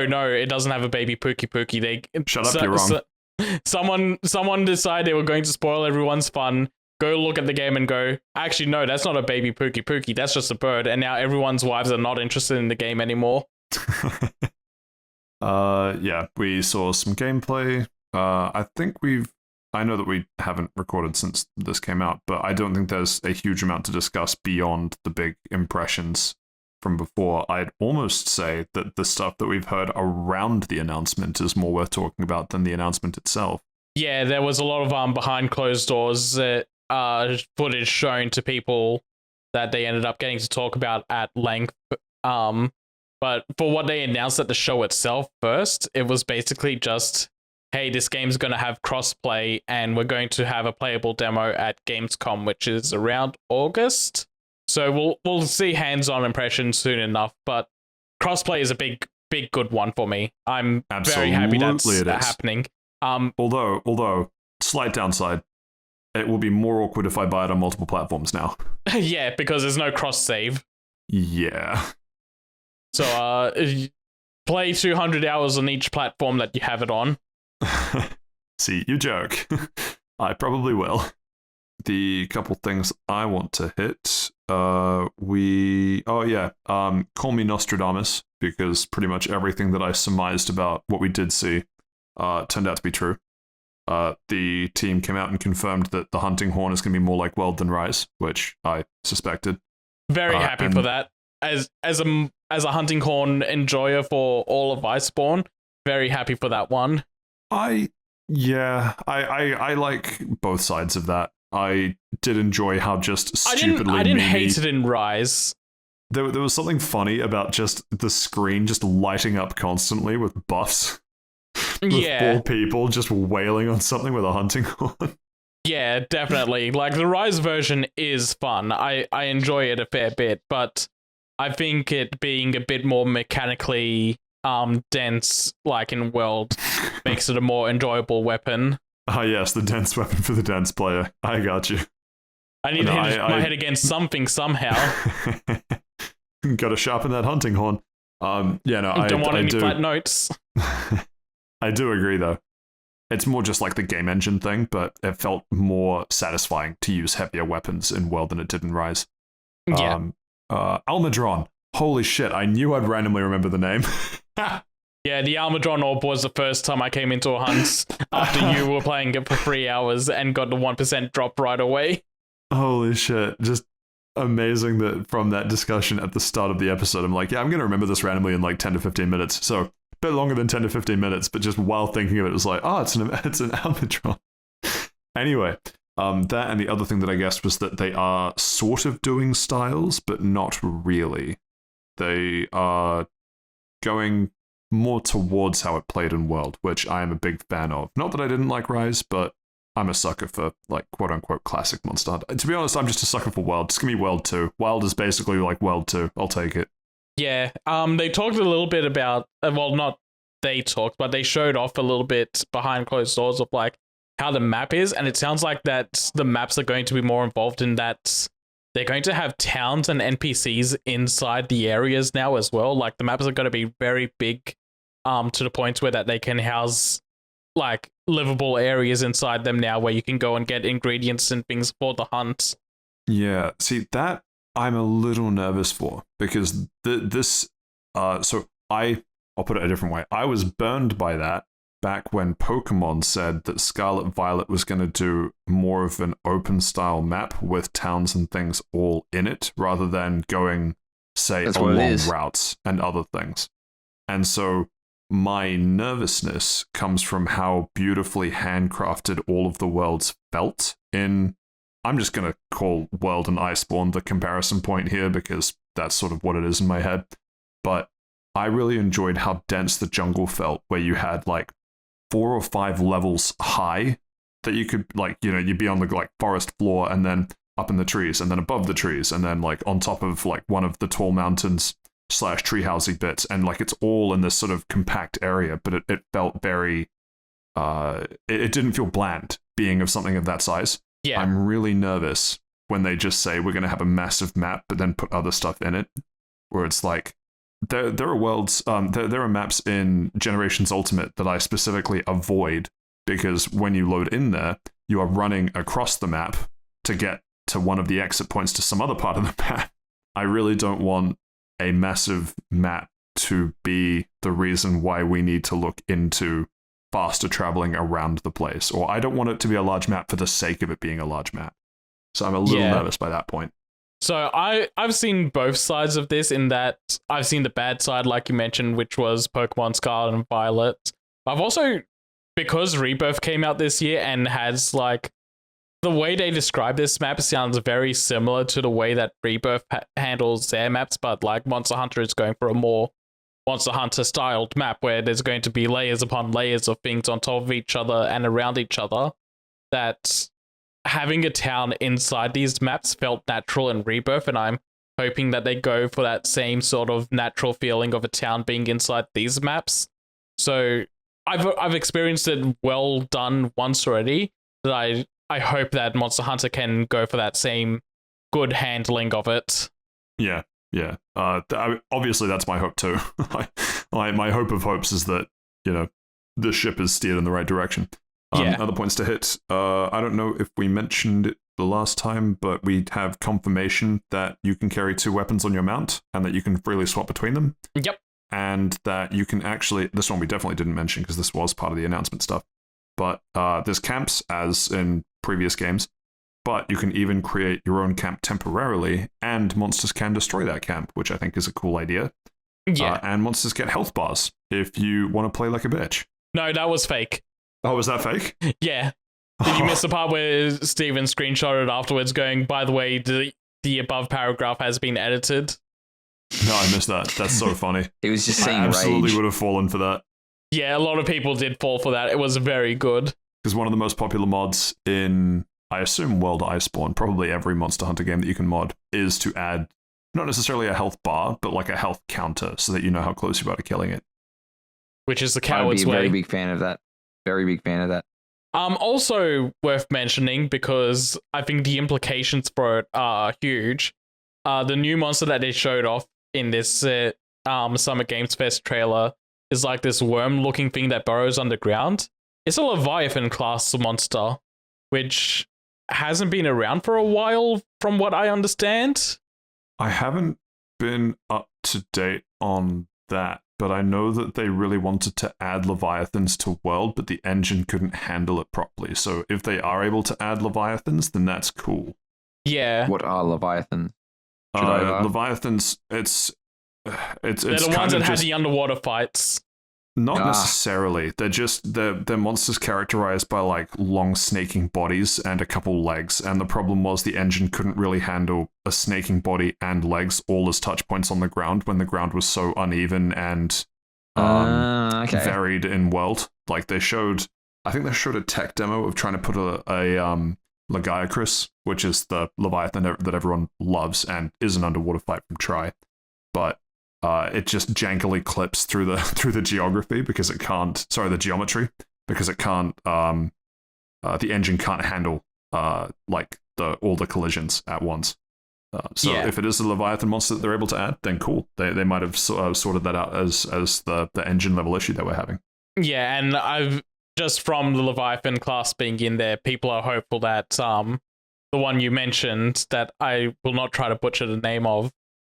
No, it doesn't have a baby Pookie Pookie. Shut up, you're wrong. Someone decided they were going to spoil everyone's fun. Go look at the game and go, actually, no, that's not a baby Pookie Pookie. That's just a bird. And now everyone's wives are not interested in the game anymore. Yeah, we saw some gameplay. I know that we haven't recorded since this came out, but I don't think there's a huge amount to discuss beyond the big impressions from before. I'd almost say that the stuff that we've heard around the announcement is more worth talking about than the announcement itself. Yeah, there was a lot of behind closed doors footage shown to people that they ended up getting to talk about at length. But for what they announced at the show itself first, it was basically just, hey, this game's going to have crossplay and we're going to have a playable demo at Gamescom, which is around August. So we'll see hands-on impressions soon enough, but crossplay is a big good one for me. I'm very happy that's happening. Although, slight downside, it will be more awkward if I buy it on multiple platforms now. Yeah, because there's no cross-save. Yeah. So, play 200 hours on each platform that you have it on. See, you joke. I probably will. The couple things I want to hit. Call me Nostradamus, because pretty much everything that I surmised about what we did see turned out to be true. The team came out and confirmed that the Hunting Horn is going to be more like World than Rise, which I suspected. Very happy for that. As a Hunting Horn enjoyer for all of Iceborne, very happy for that one. I like both sides of that. I did enjoy how just stupidly I didn't hate it in Rise. There was something funny about just the screen just lighting up constantly with buffs. With 4 people just wailing on something with a hunting horn. Yeah, definitely. Like, the Rise version is fun. I enjoy it a fair bit, but I think it being a bit more mechanically dense, like in World, makes it a more enjoyable weapon. Ah, yes, the dense weapon for the dense player. I got you. I need to hit my head against something somehow. Got to sharpen that hunting horn. I don't want any flat notes. I do agree, though. It's more just like the game engine thing, but it felt more satisfying to use heavier weapons in World than it did in Rise. Yeah. Almudron. Holy shit, I knew I'd randomly remember the name. Yeah, the Almudron Orb was the first time I came into a hunt after you were playing it for 3 hours and got the 1% drop right away. Holy shit. Just amazing that from that discussion at the start of the episode, I'm like, yeah, I'm going to remember this randomly in like 10 to 15 minutes. So, a bit longer than 10 to 15 minutes, but just while thinking of it, it was like, oh, it's an Almudron. Anyway, that and the other thing that I guessed was that they are sort of doing styles, but not really. They are going more towards how it played in World, which I am a big fan of. Not that I didn't like Rise, but I'm a sucker for, like, quote-unquote classic Monster Hunter. To be honest, I'm just a sucker for World. Just give me World 2. Wild is basically like World 2. I'll take it. Yeah, they talked a little bit about, well, not they talked, but they showed off a little bit behind closed doors of, like, how the map is, and it sounds like that the maps are going to be more involved in that they're going to have towns and NPCs inside the areas now as well. Like, the maps are going to be very big, to the point where that they can house, like, livable areas inside them now where you can go and get ingredients and things for the hunt. Yeah, see, that I'm a little nervous for, because I'll put it a different way. I was burned by that back when Pokemon said that Scarlet Violet was going to do more of an open style map with towns and things all in it, rather than going, say, along routes and other things. And so my nervousness comes from how beautifully handcrafted all of the worlds felt in, I'm just going to call World and Iceborne the comparison point here, because that's sort of what it is in my head. But I really enjoyed how dense the jungle felt, where you had like 4 or 5 levels high that you could, like, you know, you'd be on the like forest floor and then up in the trees and then above the trees and then like on top of like one of the tall mountains / treehousey bits, and like it's all in this sort of compact area, but it felt very it didn't feel bland being of something of that size. Yeah. I'm really nervous when they just say we're going to have a massive map but then put other stuff in it, where it's like there are worlds, there are maps in Generations Ultimate that I specifically avoid, because when you load in there, you are running across the map to get to one of the exit points to some other part of the map. I really don't want a massive map to be the reason why we need to look into faster traveling around the place, or I don't want it to be a large map for the sake of it being a large map. So I'm a little nervous by that point. So I've seen both sides of this, in that I've seen the bad side, like you mentioned, which was Pokemon Scarlet and Violet. I've also, because Rebirth came out this year and has like, the way they describe this map sounds very similar to the way that Rebirth handles their maps, but like Monster Hunter is going for a more Monster Hunter styled map where there's going to be layers upon layers of things on top of each other and around each other. That having a town inside these maps felt natural in Rebirth, and I'm hoping that they go for that same sort of natural feeling of a town being inside these maps. So I've experienced it well done once already, that I hope that Monster Hunter can go for that same good handling of it. Yeah. Obviously, that's my hope too. My hope of hopes is that, you know, the ship is steered in the right direction. Yeah. Other points to hit. I don't know if we mentioned it the last time, but we have confirmation that you can carry 2 weapons on your mount and that you can freely swap between them. Yep. And that you can actually, this one we definitely didn't mention because this was part of the announcement stuff, but there's camps as in previous games, but you can even create your own camp temporarily and monsters can destroy that camp, which I think is a cool idea. Yeah. And monsters get health bars if you want to play like a bitch. No, that was fake. Oh, was that fake? Yeah. Did you miss the part where Steven screenshotted afterwards going, by the way, the above paragraph has been edited? No, I missed that. That's so funny. He was just I seeing absolutely rage. would have fallen for that. Yeah, a lot of people did fall for that. It was very good. Because one of the most popular mods in, I assume, World Iceborne, probably every Monster Hunter game that you can mod, is to add not necessarily a health bar, but like a health counter so that you know how close you are to killing it. Which is the I would be coward's a very way. big fan of that. Very big fan of that. Also worth mentioning, because I think the implications for it are huge. The new monster that they showed off in this Summer Games Fest trailer is like this worm-looking thing that burrows underground. It's a Leviathan class monster, which hasn't been around for a while, from what I understand. I haven't been up to date on that, but I know that they really wanted to add Leviathans to World, but the engine couldn't handle it properly. So if they are able to add Leviathans, then that's cool. Yeah. What are Leviathans? Should I, Leviathans, it's They're the kind ones of that had just, the underwater fights. not Ah. necessarily. They're monsters characterized by like long snaking bodies and a couple legs. And the problem was the engine couldn't really handle a snaking body and legs all as touch points on the ground when the ground was so uneven and okay. varied in world. Like I think they showed a tech demo of trying to put a Lagiacrus, which is the Leviathan that everyone loves and is an underwater fight from Tri, but it just jankily clips through the geography because it can't. Sorry, the geometry because it can't. The engine can't handle like all the collisions at once. So Yeah. if it is a Leviathan monster that they're able to add, then cool. They might have sorted that out as the engine level issue that we're having. Yeah, and I've just from the Leviathan class being in there, people are hopeful that the one you mentioned that I will not try to butcher the name of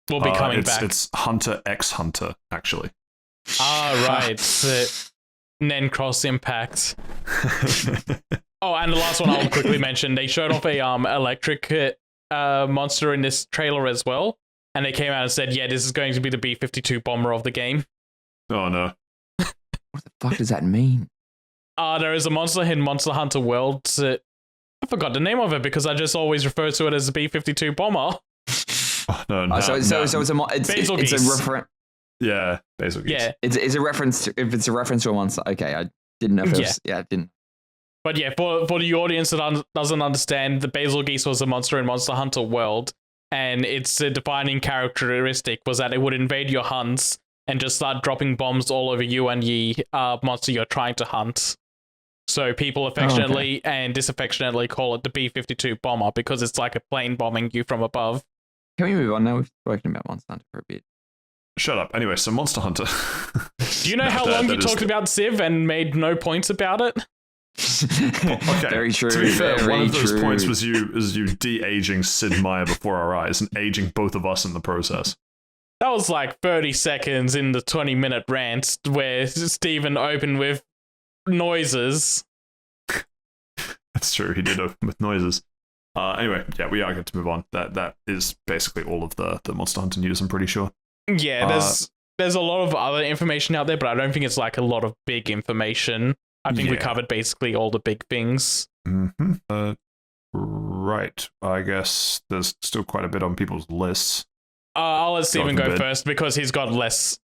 will be coming back. It's Hunter X Hunter, actually. Right. Nen Cross Impact. Oh, and the last one I'll quickly mention, they showed off a electric monster in this trailer as well, and they came out and said, yeah, this is going to be the B-52 bomber of the game. Oh no. What the fuck does that mean? There is a monster in Monster Hunter World. I forgot the name of it because I just always refer to it as the B-52 bomber. Oh, no, So it's Basil a geese. reference. yeah, basically. Yeah, It's a reference to, if it's a reference to a monster. Okay, I didn't know if it was. Yeah, I didn't. but yeah, for the audience that doesn't understand, the Basil Geese was a monster in Monster Hunter World, and its defining characteristic was that it would invade your hunts and just start dropping bombs all over you and the monster you're trying to hunt. So people affectionately and disaffectionately call it the B-52 bomber because it's like a plane bombing you from above. Can we move on now? We've spoken about Monster Hunter for a bit. Shut up. Anyway, so Monster Hunter. Do you know how long you talked about Civ and made no points about it? Okay. Very true. To be fair, very one of those true. points was you de-aging Sid Meier before our eyes and aging both of us in the process. That was like 30 seconds in the 20-minute rant where Steven opened with noises. That's true. He did open with noises. Anyway, yeah, we are going to move on. That is basically all of the Monster Hunter news, I'm pretty sure. Yeah, there's a lot of other information out there, but I don't think it's like a lot of big information. I think we Yeah. covered basically all the big things. Mm-hmm. Right. I guess there's still quite a bit on people's lists. I'll let Steven God go forbid. first because he's got less.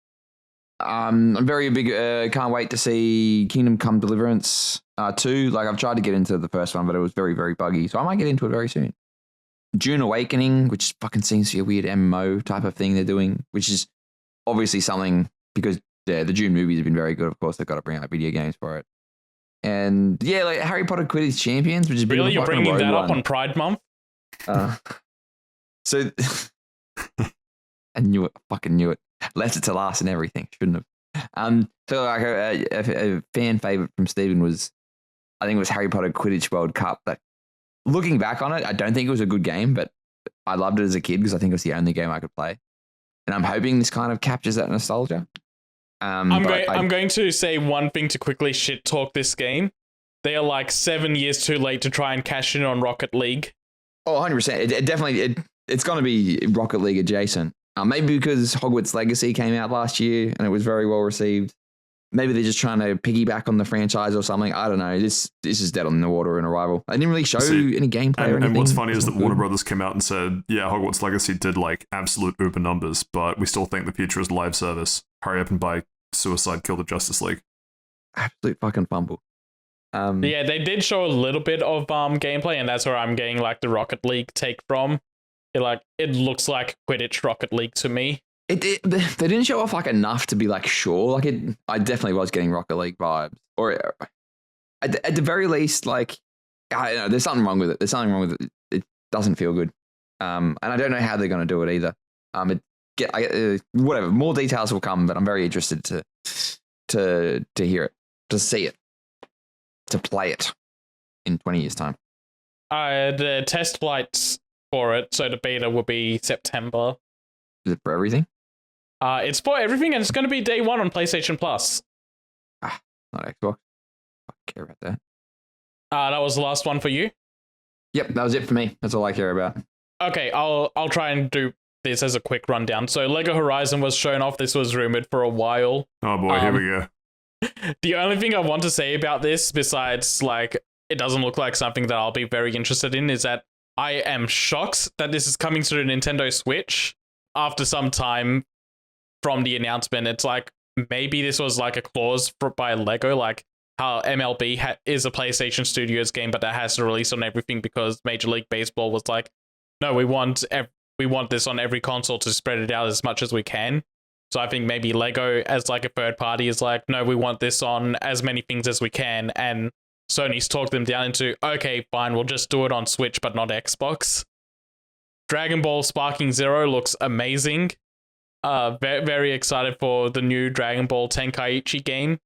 I'm very big. Can't wait to see Kingdom Come Deliverance 2. Like I've tried to get into the first one, but it was very, very buggy. So I might get into it very soon. June Awakening, which fucking seems to be a weird MMO type of thing they're doing, which is obviously something because the June movies have been very good. Of course, they've got to bring out video games for it. And yeah, like Harry Potter Quidditch Champions, which is Really, you're bringing that up on Pride Month? So I knew it. I fucking knew it. Left it to last and everything. Shouldn't have. So like a fan favorite from Steven was I think it was Harry Potter Quidditch World Cup. That, looking back on it, I don't think it was a good game, but I loved it as a kid because I think it was the only game I could play. And I'm hoping this kind of captures that nostalgia. I'm going to say one thing to quickly shit talk this game. They are like 7 years too late to try and cash in on Rocket League. Oh, 100%. It definitely, it's going to be Rocket League adjacent. Maybe because Hogwarts Legacy came out last year and it was very well received. Maybe they're just trying to piggyback on the franchise or something. I don't know. This is dead on the water in Arrival. I didn't really show any gameplay or anything. And what's funny is that Warner Brothers came out and said, yeah, Hogwarts Legacy did like absolute uber numbers, but we still think the future is live service. Hurry up and buy Suicide Kill the Justice League. Absolute fucking fumble. Yeah, they did show a little bit of gameplay, and that's where I'm getting like the Rocket League take from. It looks like Quidditch Rocket League to me. They didn't show off like enough to be like sure. Like I definitely was getting Rocket League vibes, or at the very least, like I don't know, there's something wrong with it. There's something wrong with it. It doesn't feel good, and I don't know how they're going to do it either. Whatever, more details will come, but I'm very interested to hear it, to see it, to play it in 20 years' time. The test flights for it, so the beta will be September. Is it for everything? It's for everything, and it's going to be day one on PlayStation Plus. Not Xbox. I don't care about that. That was the last one for you? Yep, that was it for me. That's all I care about. Okay, I'll try and do this as a quick rundown. So Lego Horizon was shown off. This was rumored for a while. Oh boy, here we go. The only thing I want to say about this, besides like it doesn't look like something that I'll be very interested in, is that I am shocked that this is coming to the Nintendo Switch after some time from the announcement. It's like maybe this was like a clause by Lego, like how MLB is a PlayStation Studios game, but that has to release on everything because Major League Baseball was like, no, we want this on every console to spread it out as much as we can. So I think maybe Lego as like a third party is like, no, we want this on as many things as we can. And Sony's talked them down into, okay, fine, we'll just do it on Switch, but not Xbox. Dragon Ball Sparking Zero looks amazing. Very, very excited for the new Dragon Ball Tenkaichi game.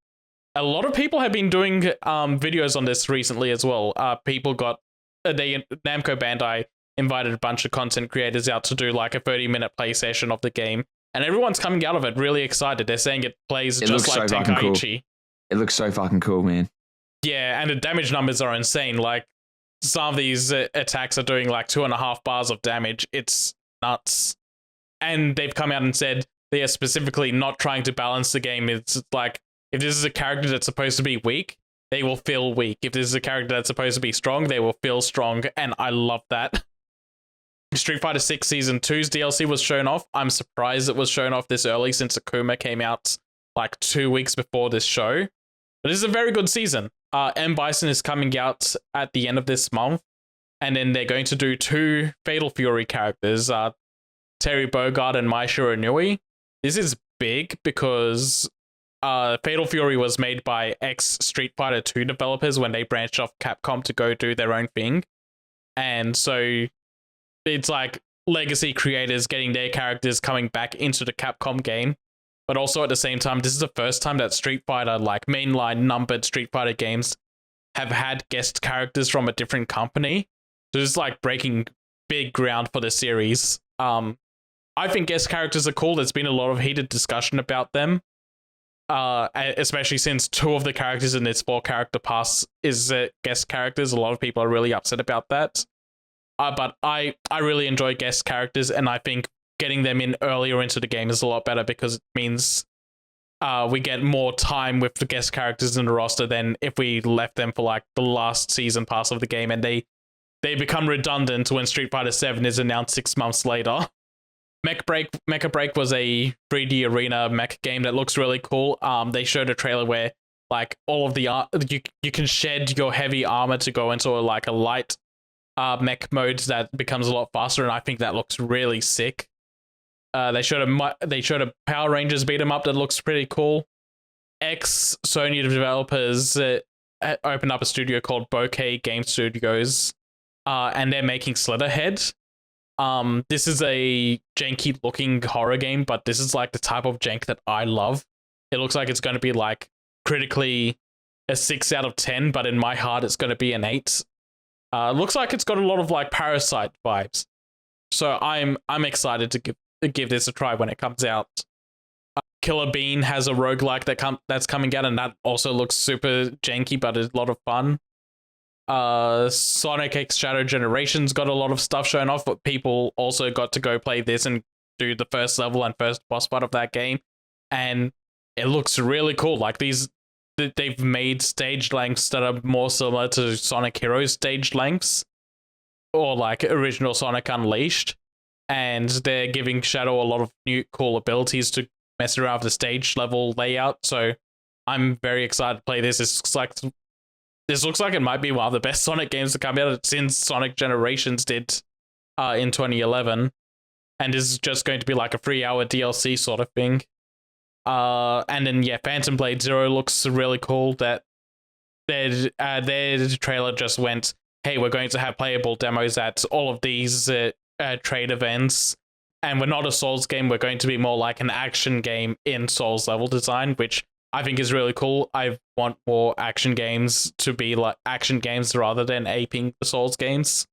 A lot of people have been doing videos on this recently as well. Namco Bandai invited a bunch of content creators out to do like a 30-minute play session of the game. And everyone's coming out of it really excited. They're saying it plays just like Tenkaichi. Cool. It looks so fucking cool, man. Yeah, and the damage numbers are insane. Like, some of these attacks are doing like 2.5 bars of damage. It's nuts. And they've come out and said they are specifically not trying to balance the game. It's like, if this is a character that's supposed to be weak, they will feel weak. If this is a character that's supposed to be strong, they will feel strong. And I love that. Street Fighter 6 Season 2's DLC was shown off. I'm surprised it was shown off this early since Akuma came out like 2 weeks before this show. But this is a very good season. M. Bison is coming out at the end of this month. And then they're going to do 2 Fatal Fury characters, Terry Bogard and Mai Shiranui. This is big because Fatal Fury was made by ex-Street Fighter 2 developers when they branched off Capcom to go do their own thing. And so it's like legacy creators getting their characters coming back into the Capcom game. But also at the same time, this is the first time that Street Fighter, like mainline numbered Street Fighter games, have had guest characters from a different company. So it's like breaking big ground for the series. I think guest characters are cool. There's been a lot of heated discussion about them. Especially since 2 of the characters in this 4-character pass is guest characters. A lot of people are really upset about that. But I really enjoy guest characters, and I think getting them in earlier into the game is a lot better because it means we get more time with the guest characters in the roster than if we left them for like the last season pass of the game, and they become redundant when Street Fighter 7 is announced 6 months later. Mecha Break was a 3D arena mech game that looks really cool. They showed a trailer where like all of the you can shed your heavy armor to go into like a light mech mode that becomes a lot faster, and I think that looks really sick. They showed a Power Rangers beat 'em up that looks pretty cool. Sony developers opened up a studio called Bokeh Game Studios, and they're making Slitherhead. This is a janky looking horror game, but this is like the type of jank that I love. It looks like it's going to be like critically a 6 out of 10, but in my heart, it's going to be an 8. Looks like it's got a lot of like Parasite vibes, so I'm excited to give this a try when it comes out. Killer Bean has a roguelike that's coming out, and that also looks super janky, but it's a lot of fun. Sonic X Shadow Generations got a lot of stuff shown off, but people also got to go play this and do the first level and first boss fight of that game, and it looks really cool. Like they've made stage lengths that are more similar to Sonic Heroes stage lengths, or like original Sonic Unleashed, and they're giving Shadow a lot of new cool abilities to mess around with the stage level layout. So I'm very excited to play this. This looks like it might be one of the best Sonic games to come out since Sonic Generations did in 2011, and is just going to be like a 3-hour DLC sort of thing. And then Phantom Blade Zero looks really cool. That their trailer just went, hey, we're going to have playable demos at all of these trade events, and we're not a Souls game. We're going to be more like an action game in Souls level design, which I think is really cool. I want more action games to be like action games rather than aping the Souls games.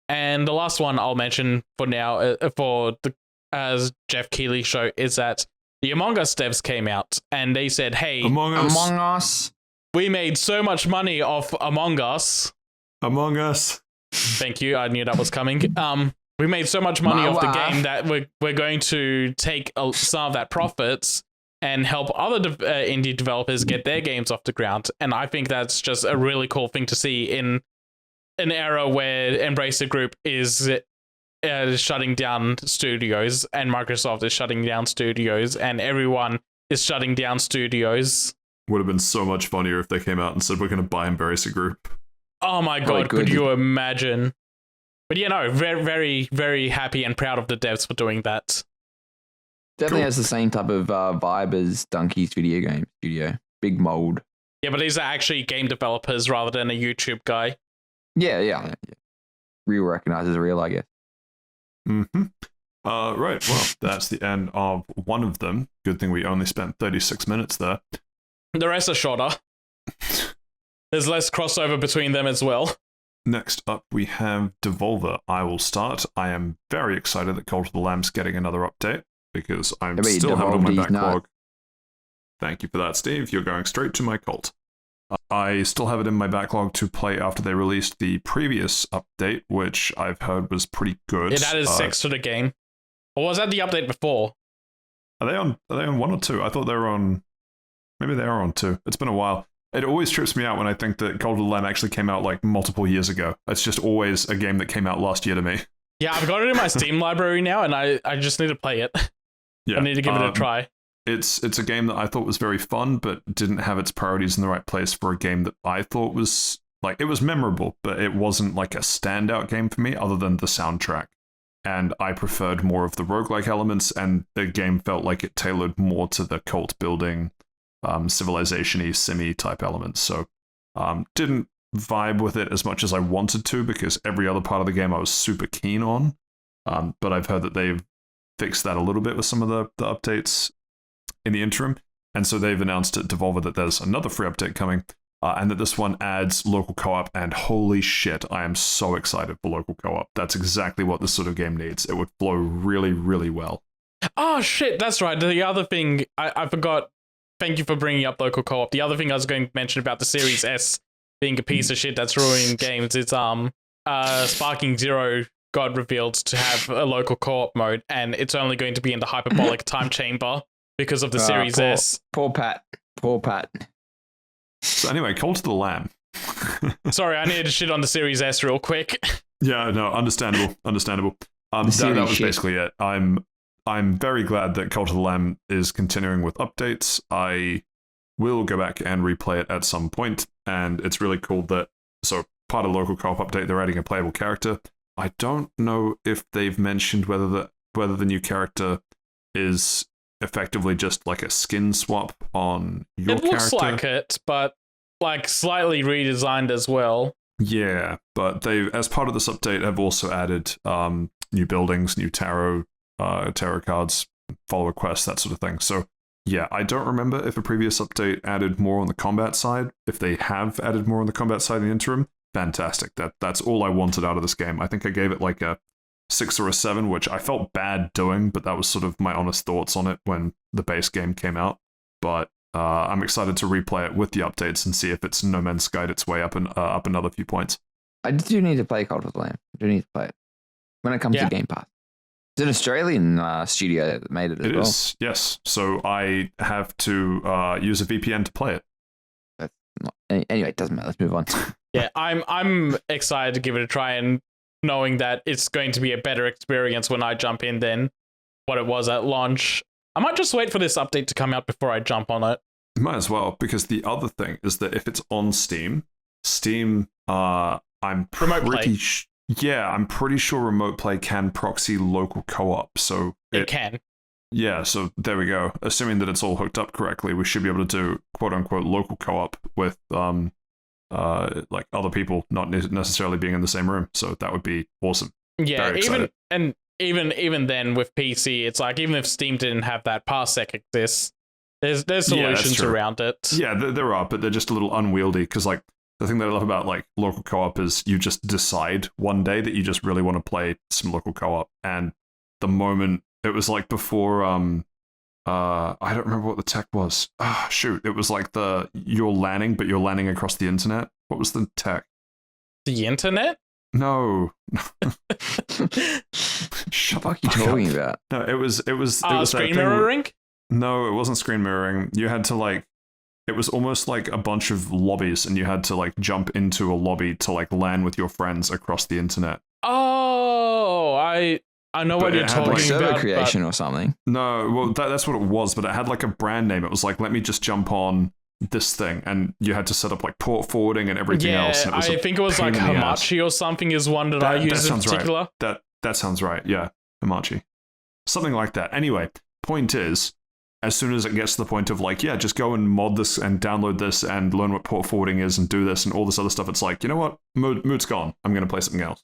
And the last one I'll mention for now, for the Geoff Keighley show, is that the Among Us devs came out and they said, hey, Among Us. We made so much money off Among Us. Among Us. Thank you. I knew that was coming. We made so much money off the game that we're going to take some of that profits and help other indie developers get their games off the ground. And I think that's just a really cool thing to see in an era where Embracer Group is shutting down studios, and Microsoft is shutting down studios, and everyone is shutting down studios. Would have been so much funnier if they came out and said, we're going to buy Embracer Group. Oh my god, could you imagine? But very, very, very happy and proud of the devs for doing that. Definitely has the same type of vibe as Donkey's video game studio. Big mold. Yeah, but these are actually game developers rather than a YouTube guy. Yeah. Real recognizes real, I guess. Mm-hmm. Right, well, that's the end of one of them. Good thing we only spent 36 minutes there. The rest are shorter. There's less crossover between them as well. Next up, we have Devolver. I will start. I am very excited that Cult of the Lamb's getting another update, because I'm still having it on my backlog. Thank you for that, Steve. You're going straight to my cult. I still have it in my backlog to play after they released the previous update, which I've heard was pretty good. It added 6 to the game. Or was that the update before? Are they on 1 or 2? I thought they were on... Maybe they are on 2. It's been a while. It always trips me out when I think that Cult of the Lamb actually came out like multiple years ago. It's just always a game that came out last year to me. Yeah, I've got it in my Steam library now, and I just need to play it. Yeah, I need to give it a try. It's a game that I thought was very fun, but didn't have its priorities in the right place for a game that I thought was, like, it was memorable, but it wasn't like a standout game for me other than the soundtrack. And I preferred more of the roguelike elements, and the game felt like it tailored more to the cult building, civilization-y, simi type elements. So didn't vibe with it as much as I wanted to, because every other part of the game I was super keen on. But I've heard that they've fixed that a little bit with some of the updates in the interim. And so they've announced at Devolver that there's another free update coming, and that this one adds local co-op, and holy shit, I am so excited for local co-op. That's exactly what this sort of game needs. It would flow really, really well. Oh shit, that's right. The other thing, I forgot, thank you for bringing up local co-op. The other thing I was going to mention about the Series S being a piece of shit that's ruining games is Sparking Zero got revealed to have a local co-op mode, and it's only going to be in the hyperbolic time chamber because of the Series S. Poor Pat. So anyway, Cult of the Lamb. Sorry, I needed to shit on the Series S real quick. Yeah, no, understandable. That was basically it. I'm very glad that Cult of the Lamb is continuing with updates. I will go back and replay it at some point, and it's really cool that, so part of the local co-op update, they're adding a playable character. I don't know if they've mentioned whether the new character is effectively just like a skin swap on your character. It looks like it, but like slightly redesigned as well. Yeah, but they, as part of this update, have also added new buildings, new tarot cards, follower quests, that sort of thing. So Yeah, I don't remember if a previous update added more on the combat side. If they have added more on the combat side in the interim, fantastic. That's all I wanted out of this game. I think I gave it like a 6 or a 7, which I felt bad doing, but that was sort of my honest thoughts on it when the base game came out. But I'm excited to replay it with the updates and see if it's No Man's Skied its way up another few points. I do need to play Cult of the Lamb. I do need to play it when it comes to Game Pass. It's an Australian studio that made it as well. It is, yes. So I have to use a VPN to play it. That's not, anyway, it doesn't matter. Let's move on. Yeah, I'm excited to give it a try, and knowing that it's going to be a better experience when I jump in than what it was at launch. I might just wait for this update to come out before I jump on it. Might as well, because the other thing is that if it's on Steam, I'm pretty I'm pretty sure remote play can proxy local co-op. So it can. Yeah, so there we go. Assuming that it's all hooked up correctly, we should be able to do quote unquote local co-op with like other people not necessarily being in the same room. So that would be awesome. Yeah, even then with PC, it's like even if Steam didn't have that parsec exist, there's solutions around it. Yeah, there are, but they're just a little unwieldy because like the thing that I love about like local co-op is you just decide one day that you just really want to play some local co-op, and the moment it was like before I don't remember what the tech was. Shoot, it was like you're landing, but you're landing across the internet. What was the tech? The internet? No. Shut what are you talking about? No, it was screen mirroring? No, it wasn't screen mirroring. You had to like, it was almost like a bunch of lobbies, and you had to like jump into a lobby to like LAN with your friends across the internet. Oh, I know what you're talking about. Server creation or something. No, well, that's what it was, but it had like a brand name. It was like, let me just jump on this thing, and you had to set up like port forwarding and everything else. And I think it was like Hamachi or something is one that I use in particular. Right. That sounds right. Yeah, Hamachi. Something like that. Anyway, point is, as soon as it gets to the point of like, yeah, just go and mod this and download this and learn what port forwarding is and do this and all this other stuff, it's like, you know what? Mood's gone. I'm going to play something else.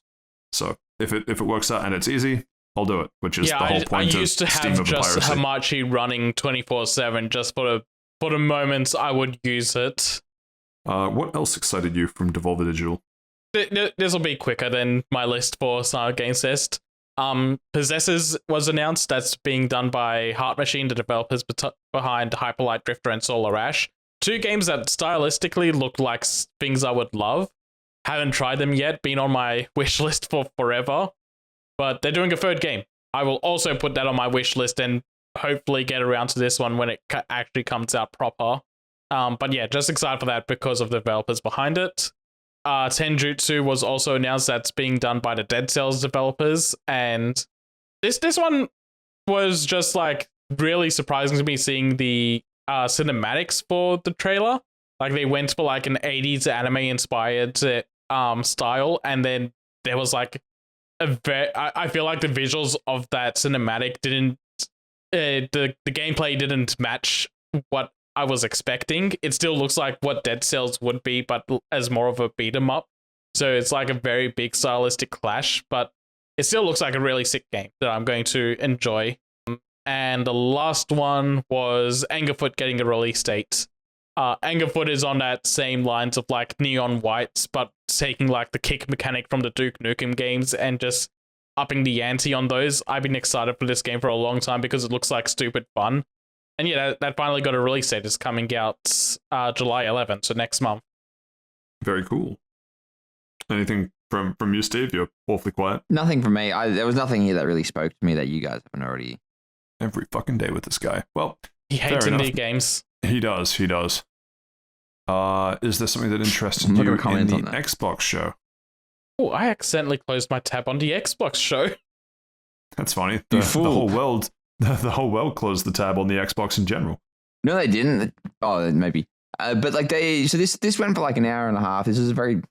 So if it works out and it's easy, I'll do it, which is the whole point of Steam over piracy. I used to have just Hamachi running 24/7 just for the moments I would use it. What else excited you from Devolver Digital? This will be quicker than my list for Summer Games Fest. Possessors was announced. That's being done by Heart Machine, the developers behind Hyperlight Drifter and Solar Ash. 2 games that stylistically look like things I would love. Haven't tried them yet, been on my wish list for forever. But they're doing a 3rd game. I will also put that on my wish list and hopefully get around to this one when it actually comes out proper. But yeah, just excited for that because of the developers behind it. Tenjutsu was also announced. That's being done by the Dead Cells developers, and this one was just like really surprising to me seeing the cinematics for the trailer. Like they went for like an 80s anime inspired style, and then there was like I feel like the visuals of that cinematic didn't the gameplay didn't match what I was expecting. It still looks like what Dead Cells would be, but as more of a beat 'em up. So it's like a very big stylistic clash, but it still looks like a really sick game that I'm going to enjoy. And the last one was Angerfoot getting a release date. Angerfoot is on that same lines of like Neon Whites, but taking like the kick mechanic from the Duke Nukem games and just upping the ante on those. I've been excited for this game for a long time because it looks like stupid fun. And yeah, that finally got a release date. It's coming out July 11th, so next month. Very cool. Anything from you, Steve? You're awfully quiet. Nothing from me. There was nothing here that really spoke to me that you guys haven't already. Every fucking day with this guy. Well, he hates indie games. He does. Is there something that interested you in the Xbox show? Oh, I accidentally closed my tab on the Xbox show. That's funny. The whole world. The whole world closed the tab on the Xbox in general. No, they didn't. Oh, maybe. But like this went for like an hour and a half. This is a very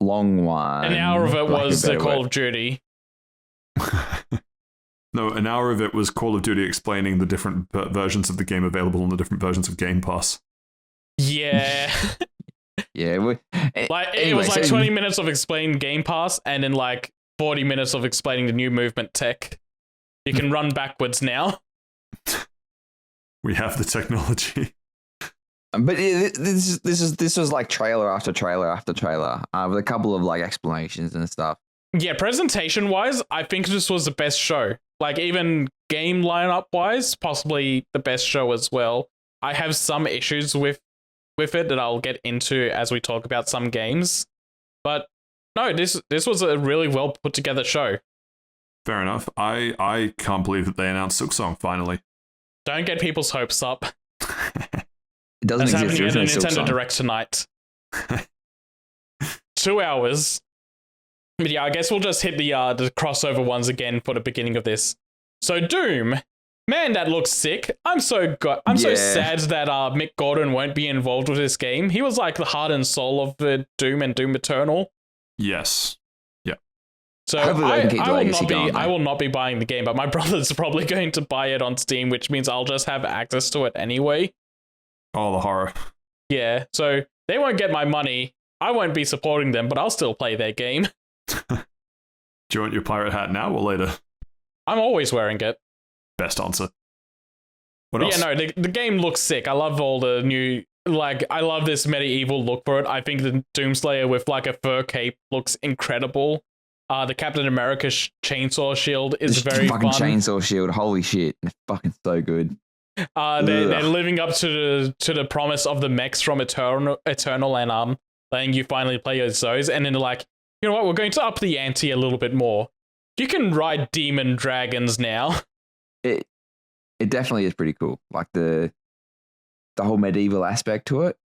long one. An hour of it was the Call of Duty. No, an hour of it was Call of Duty explaining the different versions of the game available on the different versions of Game Pass. Yeah. Yeah. It was like 20 minutes of explaining Game Pass and then like 40 minutes of explaining the new movement tech. You can run backwards now. We have the technology. But this was like trailer after trailer after trailer with a couple of like explanations and stuff. Yeah, presentation wise, I think this was the best show. Like even game lineup wise, possibly the best show as well. I have some issues with it that I'll get into as we talk about some games. But no, this was a really well put together show. Fair enough. I can't believe that they announced Silksong finally. Don't get people's hopes up. It doesn't That's exist. happening at There's the no Nintendo Silksong. Direct tonight. 2 hours. But yeah, I guess we'll just hit the crossover ones again for the beginning of this. So Doom, man, that looks sick. I'm so sad that Mick Gordon won't be involved with this game. He was like the heart and soul of Doom and Doom Eternal. Yes. Yeah. So Hopefully they can keep the legacy going, though. I will not be buying the game, but my brother's probably going to buy it on Steam, which means I'll just have access to it anyway. Oh, the horror. Yeah, so they won't get my money. I won't be supporting them, but I'll still play their game. Do you want your pirate hat now or later? I'm always wearing it. Best answer. What But else? yeah, no, the game looks sick. I love all the new, I love this medieval look for it. I think the Doomslayer with like a fur cape looks incredible. The Captain America chainsaw shield is The very fucking fun. chainsaw shield. Holy shit. It's fucking so good. They're living up to the promise of the mechs from Eternal and letting you finally play as those, and then they're like, you know what, we're going to up the ante a little bit more. You can ride demon dragons now. It definitely is pretty cool. Like the whole medieval aspect to it.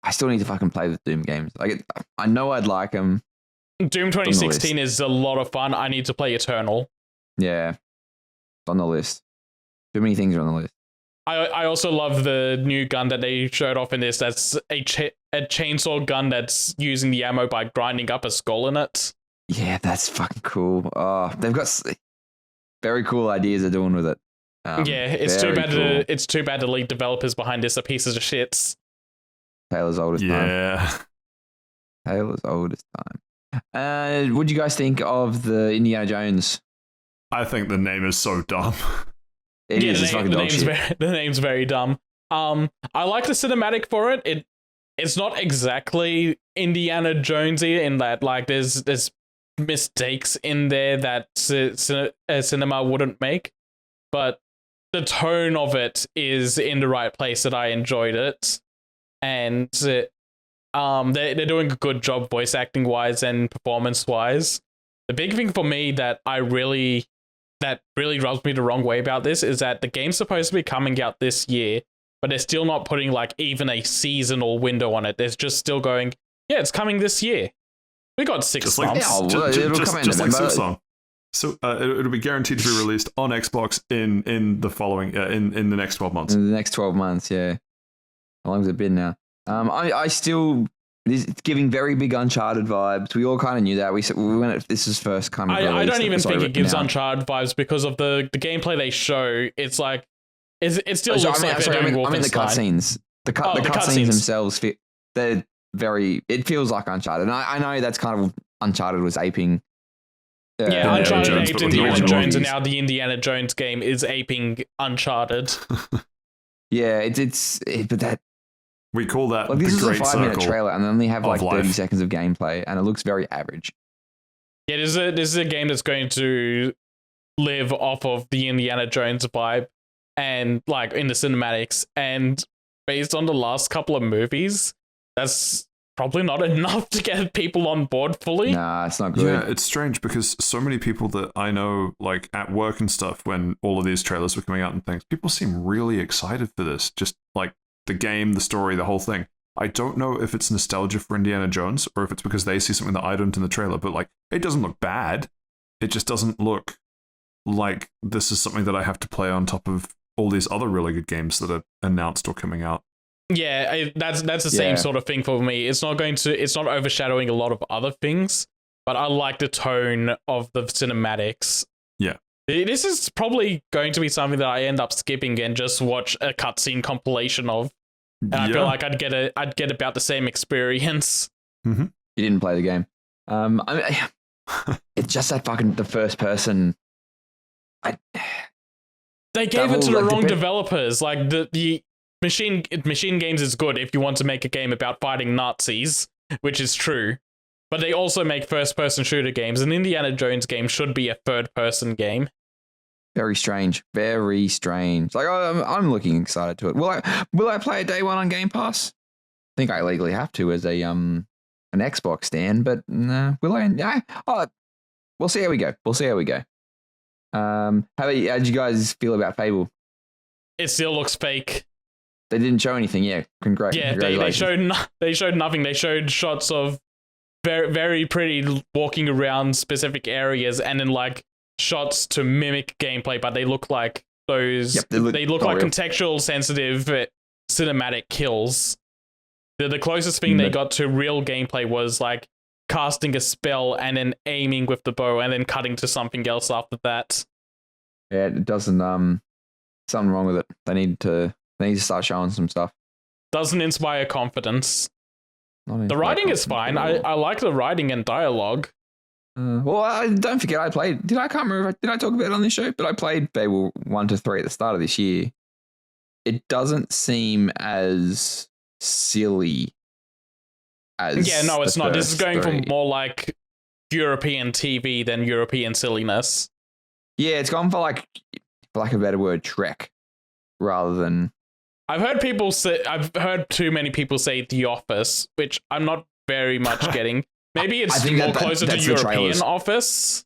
I still need to fucking play the Doom games. Like I know I'd like them. Doom 2016 is a lot of fun. I need to play Eternal. Yeah, it's on the list. Too many things are on the list. I also love the new gun that they showed off in this. That's a chainsaw gun that's using the ammo by grinding up a skull in it. Yeah, that's fucking cool. Oh, they've got very cool ideas they're doing with it. Yeah, it's too very bad. cool. It's too bad the lead developers behind this are pieces of shits. Taylor's oldest time. Yeah. Taylor's oldest time. What do you guys think of the Indiana Jones? I think the name is so dumb. It is. It's fucking dog shit. The name's very dumb. I like the cinematic for it. It's not exactly Indiana Jonesy in that like there's mistakes in there that cinema wouldn't make, but the tone of it is in the right place that I enjoyed it, and they're doing a good job voice acting wise and performance wise. The big thing for me that really rubs me the wrong way about this is that the game's supposed to be coming out this year, but they're still not putting like even a seasonal window on it. They're just still going, yeah, it's coming this year. We got 6 Just like, months. Yeah, well, it'll come in just like November. Silksong. So it'll be guaranteed to be released on Xbox in the following in the next 12 months. In the next 12 months, yeah. How long's it been now? I still... It's giving very big Uncharted vibes. We all kind of knew that. We went. This is first kind of. I don't even think sorry, it gives now. Uncharted vibes because of the gameplay they show. It's like it still looks like they're doing Wolfenstein. I mean the cutscenes. The cutscenes themselves they're very. It feels like Uncharted. And I know that's kind of Uncharted was aping. Yeah, Uncharted Jones, aped but with the Indiana original Jones, and movies. now the Indiana Jones game is aping Uncharted. Yeah, but that. We call that Like, the this is a great 5-minute circle. trailer, and they only have like of 30 life. seconds of gameplay, and it looks very average. Yeah, this is a game that's going to live off of the Indiana Jones vibe and like in the cinematics, and based on the last couple of movies, that's probably not enough to get people on board fully. Nah, it's not good. Yeah, it's strange because so many people that I know, like at work and stuff, when all of these trailers were coming out and things, people seem really excited for this. Just like the game, the story, the whole thing. I don't know if it's nostalgia for Indiana Jones or if it's because they see something that I don't in the trailer, but like it doesn't look bad. It just doesn't look like this is something that I have to play on top of all these other really good games that are announced or coming out. Yeah, that's the same Yeah. sort of thing for me. It's not overshadowing a lot of other things, but I like the tone of the cinematics. Yeah. This is probably going to be something that I end up skipping and just watch a cutscene compilation of. And I feel like I'd get about the same experience. You didn't play the game. I mean, it's just that fucking the first person. They gave it to the wrong developers. Like the machine games is good if you want to make a game about fighting Nazis, which is true. But they also make first-person shooter games. An Indiana Jones game should be a third-person game. Very strange. Very strange. Like I'm looking excited to it. Will I play it day one on Game Pass? I think I legally have to as a an Xbox stand, but nah, will I? Yeah. Oh, we'll see how we go. How did you guys feel about Fable? It still looks fake. They didn't show anything. Yeah, Yeah, they showed nothing. They showed shots of very, very pretty walking around specific areas, and then like shots to mimic gameplay, but they look like those. Yep, they look like real. Contextual, sensitive, cinematic kills. The closest thing they got to real gameplay was like casting a spell and then aiming with the bow and then cutting to something else after that. Yeah, it doesn't. Something wrong with it. They need to start showing some stuff. Doesn't inspire confidence. The writing is fine. I like the writing and dialogue. Don't forget I played. I can't remember. Did I talk about it on this show? But I played Fable 1 to 3 at the start of this year. It doesn't seem as silly as. Yeah, no, it's not. This is going for more like European TV than European silliness. Yeah, it's gone for like, for lack of a better word, Trek, rather than. I've heard too many people say The Office, which I'm not very much getting. Maybe it's more closer to European Office.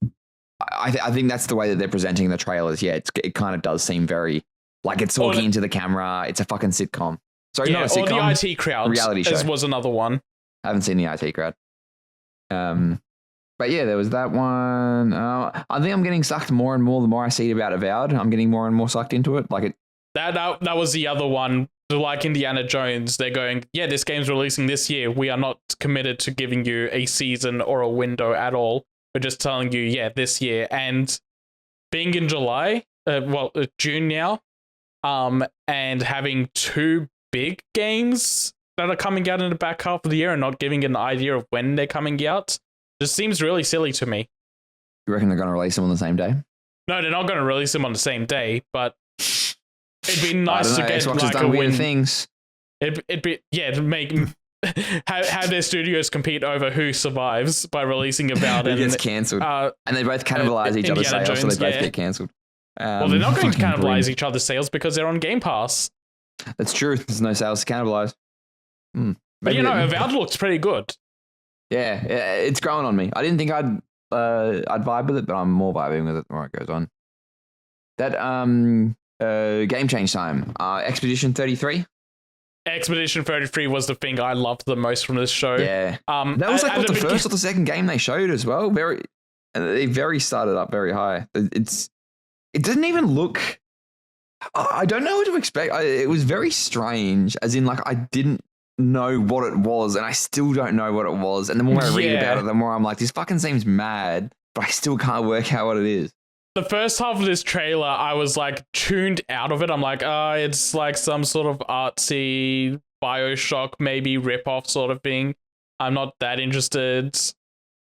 I think that's the way that they're presenting the trailers. Yeah, it kind of does seem very like it's talking into the camera. It's a fucking sitcom. Sorry, not a sitcom. Or the IT Crowd. Reality show was another one. I haven't seen the IT Crowd. But yeah, there was that one. I think I'm getting sucked more and more the more I see about Avowed. I'm getting more and more sucked into it. Like it. That was the other one. Like Indiana Jones, they're going, yeah, this game's releasing this year. We are not committed to giving you a season or a window at all. We're just telling you, yeah, this year. And being in July, June now, and having two big games that are coming out in the back half of the year and not giving an idea of when they're coming out, just seems really silly to me. You reckon they're going to release them on the same day? No, they're not going to release them on the same day, but it'd be nice to get Xbox like a win. Things. It'd be to make have their studios compete over who survives by releasing Avowed and gets cancelled, and they both cannibalize each other's sales, Jones, so they both get cancelled. Well, they're not going to cannibalize each other's sales because they're on Game Pass. That's true. There's no sales to cannibalize. But Avowed looks pretty good. Yeah, it's growing on me. I didn't think I'd vibe with it, but I'm more vibing with it the more it goes on. That game change time. Expedition 33. Expedition 33 was the thing I loved the most from this show. Yeah. That was like the first or the second game they showed as well. They started up very high. It didn't even look. I don't know what to expect. It was very strange, as in like I didn't know what it was, and I still don't know what it was. And the more I read about it, the more I'm like, this fucking seems mad, but I still can't work out what it is. The first half of this trailer, I was like tuned out of it. I'm like, it's like some sort of artsy BioShock, maybe ripoff sort of thing. I'm not that interested.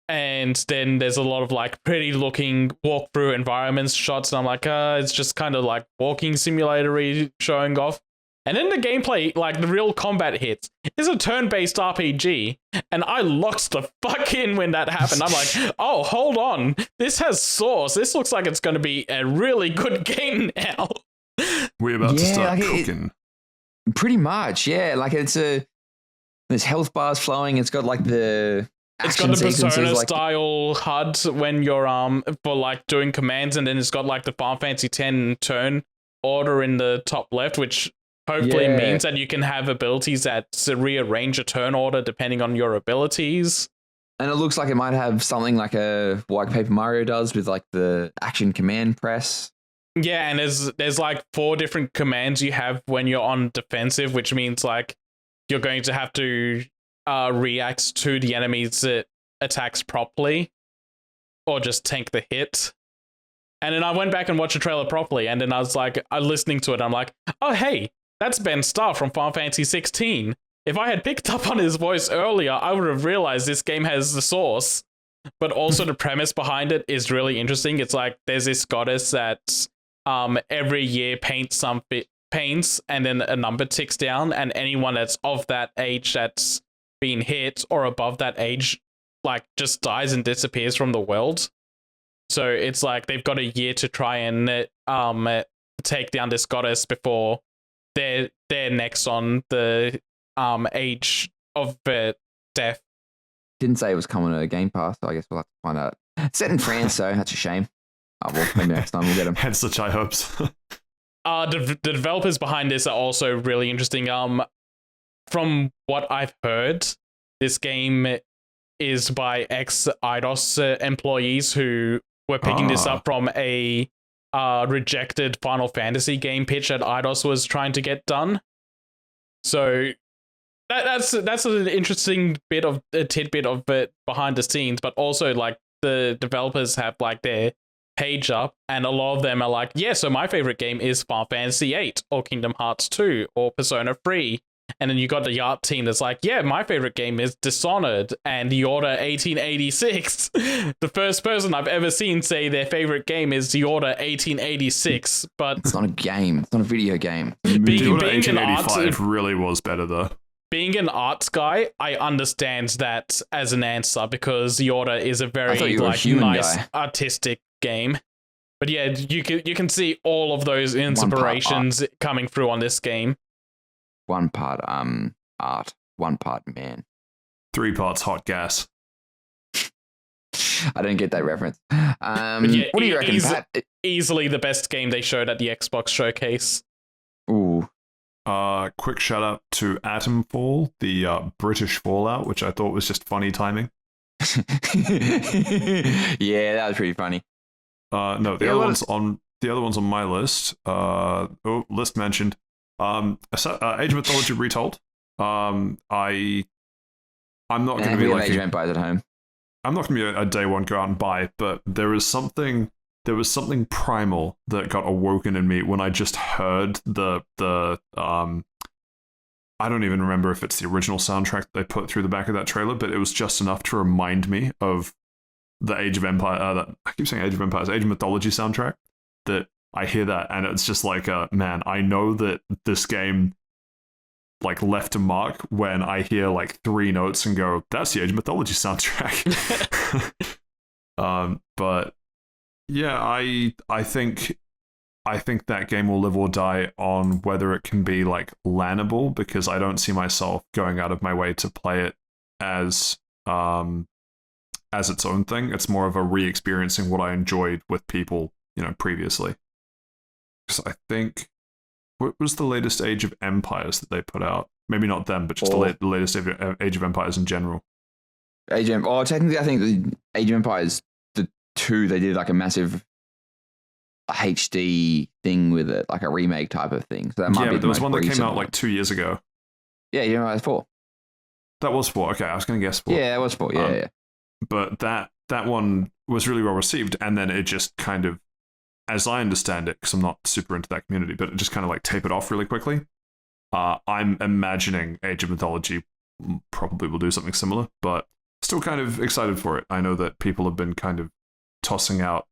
And then there's a lot of like pretty looking walkthrough environments shots, and I'm like, it's just kind of like walking simulator showing off. And then the gameplay, like the real combat hits, is a turn-based RPG. And I locked the fuck in when that happened. I'm like, oh, hold on. This has sauce. This looks like it's going to be a really good game now. We're about to start cooking. Pretty much, yeah. Like there's health bars flowing. It's got like the It's got the Persona-style HUD when you're for like doing commands, and then it's got like the Final Fantasy X turn order in the top left, which hopefully means that you can have abilities that rearrange a turn order depending on your abilities. And it looks like it might have something like Paper Mario does with like the action command press. Yeah, and there's like 4 different commands you have when you're on defensive, which means like you're going to have to react to the enemy's attacks properly, or just tank the hit. And then I went back and watched the trailer properly, and then I was like, listening to it, I'm like, oh hey, that's Ben Starr from Final Fantasy 16. If I had picked up on his voice earlier, I would have realized this game has the source. But also the premise behind it is really interesting. It's like there's this goddess that every year paints and then a number ticks down, and anyone that's of that age that's been hit or above that age, like, just dies and disappears from the world. So it's like they've got a year to try and take down this goddess before they're next on the age of death. Didn't say it was coming to Game Pass, so I guess we'll have to find out. It's set in France, so that's a shame. Oh, well, maybe next time we'll get them. Had such high hopes. The developers behind this are also really interesting. From what I've heard, this game is by ex-Eidos employees who were picking this up from a rejected Final Fantasy game pitch that Eidos was trying to get done. So that's an interesting tidbit of it behind the scenes, but also like the developers have like their page up, and a lot of them are like, yeah, so my favorite game is Final Fantasy VIII or Kingdom Hearts 2 or Persona 3. And then you got the art team that's like, yeah, my favorite game is Dishonored and The Order 1886. The first person I've ever seen say their favorite game is The Order 1886. But it's not a game. It's not a video game. The Order 1885 really was better, though. Being an arts guy, I understand that as an answer, because The Order is a very like nice artistic game. But yeah, you can see all of those inspirations coming through on this game. 1 part art, 1 part man. 3 parts hot gas. I don't get that reference. Yeah, what do you reckon, Pat? Easily the best game they showed at the Xbox showcase. Ooh. Quick shout out to Atomfall, the British Fallout, which I thought was just funny timing. Yeah, that was pretty funny. No, the other ones on my list. List mentioned. Age of Mythology Retold. I'm not going to be like Age of Empires at home. I'm not going to be a day one go out and buy, but there was something primal that got awoken in me when I just heard the I don't even remember if it's the original soundtrack they put through the back of that trailer, but it was just enough to remind me of the Age of Empire. I keep saying Age of Empires, Age of Mythology soundtrack. That I hear that, and it's just like, man, I know that this game like left a mark when I hear like 3 notes and go, that's the Age of Mythology soundtrack. But yeah, I think that game will live or die on whether it can be like LANable, because I don't see myself going out of my way to play it as its own thing. It's more of a re-experiencing what I enjoyed with people, previously. Because I think, what was the latest Age of Empires that they put out? Maybe not them, but just the latest Age of Empires in general. Technically, I think the Age of Empires, the 2, they did like a massive HD thing with it, like a remake type of thing. So that might be there was one that came out like 2 years ago. Yeah, you know, it was 4. That was 4. Okay, I was going to guess 4. Yeah, it was 4. Yeah. But that one was really well received, and then it just kind of, as I understand it, because I'm not super into that community, but it just kind of like tapered off really quickly. I'm imagining Age of Mythology probably will do something similar, but still kind of excited for it. I know that people have been kind of tossing out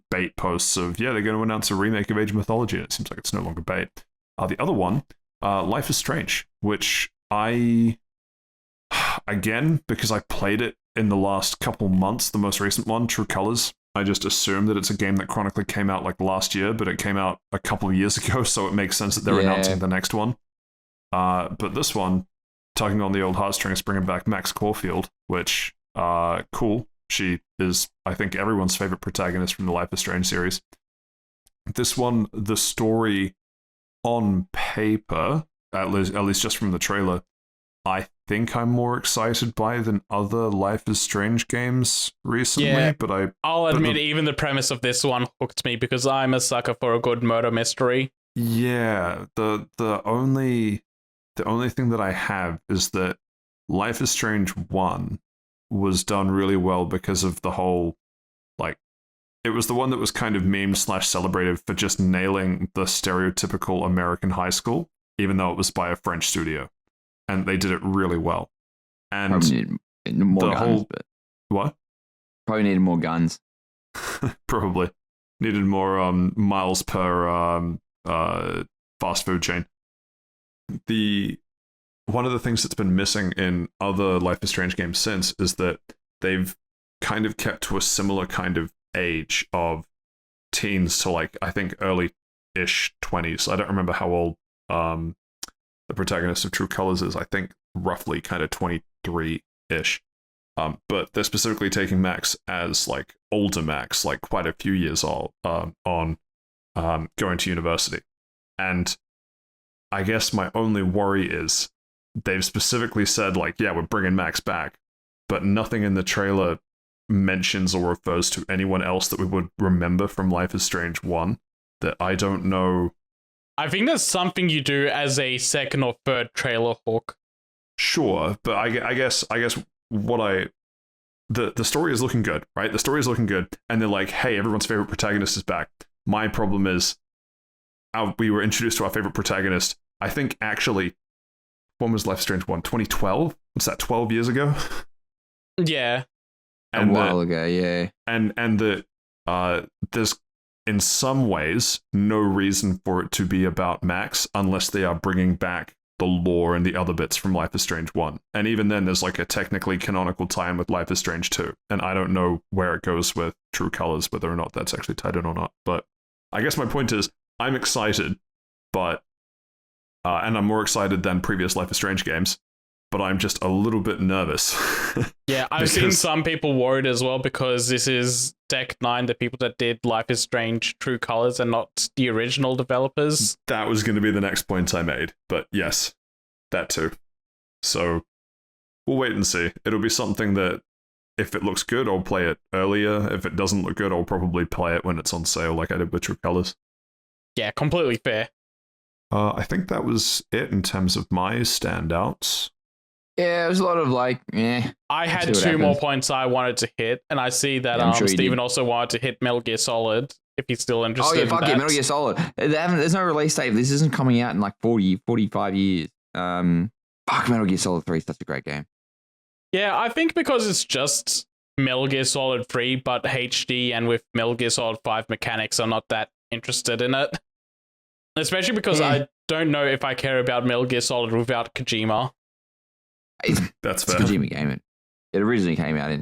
bait posts of, yeah, they're going to announce a remake of Age of Mythology, and it seems like it's no longer bait. The other one, Life is Strange, which again, because I played it in the last couple months, the most recent one, True Colors, I just assume that it's a game that chronically came out like last year, but it came out a couple of years ago, so it makes sense that they're announcing the next one. But this one, tugging on the old heartstrings, bringing back Max Caulfield, which, cool. She is, I think, everyone's favorite protagonist from the Life is Strange series. This one, the story on paper, at least just from the trailer, I think I'm more excited by than other Life is Strange games recently. Yeah, but I'll admit, even the premise of this one hooked me because I'm a sucker for a good murder mystery. Yeah, the only thing that I have is that Life is Strange 1 was done really well because of the whole, like, it was the one that was kind of meme/celebrated for just nailing the stereotypical American high school, even though it was by a French studio. And they did it really well. And probably need more guns. What? Probably needed more guns. Probably. Needed more miles per fast food chain. One of the things that's been missing in other Life is Strange games since is that they've kind of kept to a similar kind of age of teens to like I think early-ish 20s. I don't remember how old the protagonist of True Colors is. I think roughly kind of 23-ish. But they're specifically taking Max as like older Max, like quite a few years old on going to university. And I guess my only worry is they've specifically said like, yeah, we're bringing Max back, but nothing in the trailer mentions or refers to anyone else that we would remember from Life is Strange 1 that I don't know. I think that's something you do as a second or third trailer hook. Sure, but I guess what the story is looking good, right? The story is looking good, and they're like, hey, everyone's favorite protagonist is back. My problem is we were introduced to our favorite protagonist. I think actually, when was Life is Strange 1? 2012? What's that, 12 years ago? Yeah. A while ago, yeah. And there's in some ways no reason for it to be about Max unless they are bringing back the lore and the other bits from Life is Strange 1. And even then there's like a technically canonical tie-in with Life is Strange 2. And I don't know where it goes with True Colors, whether or not that's actually tied in or not. But I guess my point is I'm excited, but and I'm more excited than previous Life is Strange games, but I'm just a little bit nervous. Yeah, I've seen some people worried as well because this is Deck 9, the people that did Life is Strange True Colors and not the original developers. That was going to be the next point I made, but yes, that too. So we'll wait and see. It'll be something that if it looks good, I'll play it earlier. If it doesn't look good, I'll probably play it when it's on sale like I did with True Colors. Yeah, completely fair. I think that was it in terms of my standouts. Yeah, it was a lot of like, I had two more points I wanted to hit, and I see that sure Steven also wanted to hit Metal Gear Solid if he's still interested. Oh yeah, fuck yeah, Metal Gear Solid. There's no release date. This isn't coming out in like 45 years. Fuck, Metal Gear Solid 3 is such a great game. Yeah, I think because it's just Metal Gear Solid 3, but HD and with Metal Gear Solid 5 mechanics, I'm not that interested in it. Especially because I don't know if I care about Metal Gear Solid without Kojima. That's it's fair. a Kojima game. It originally came out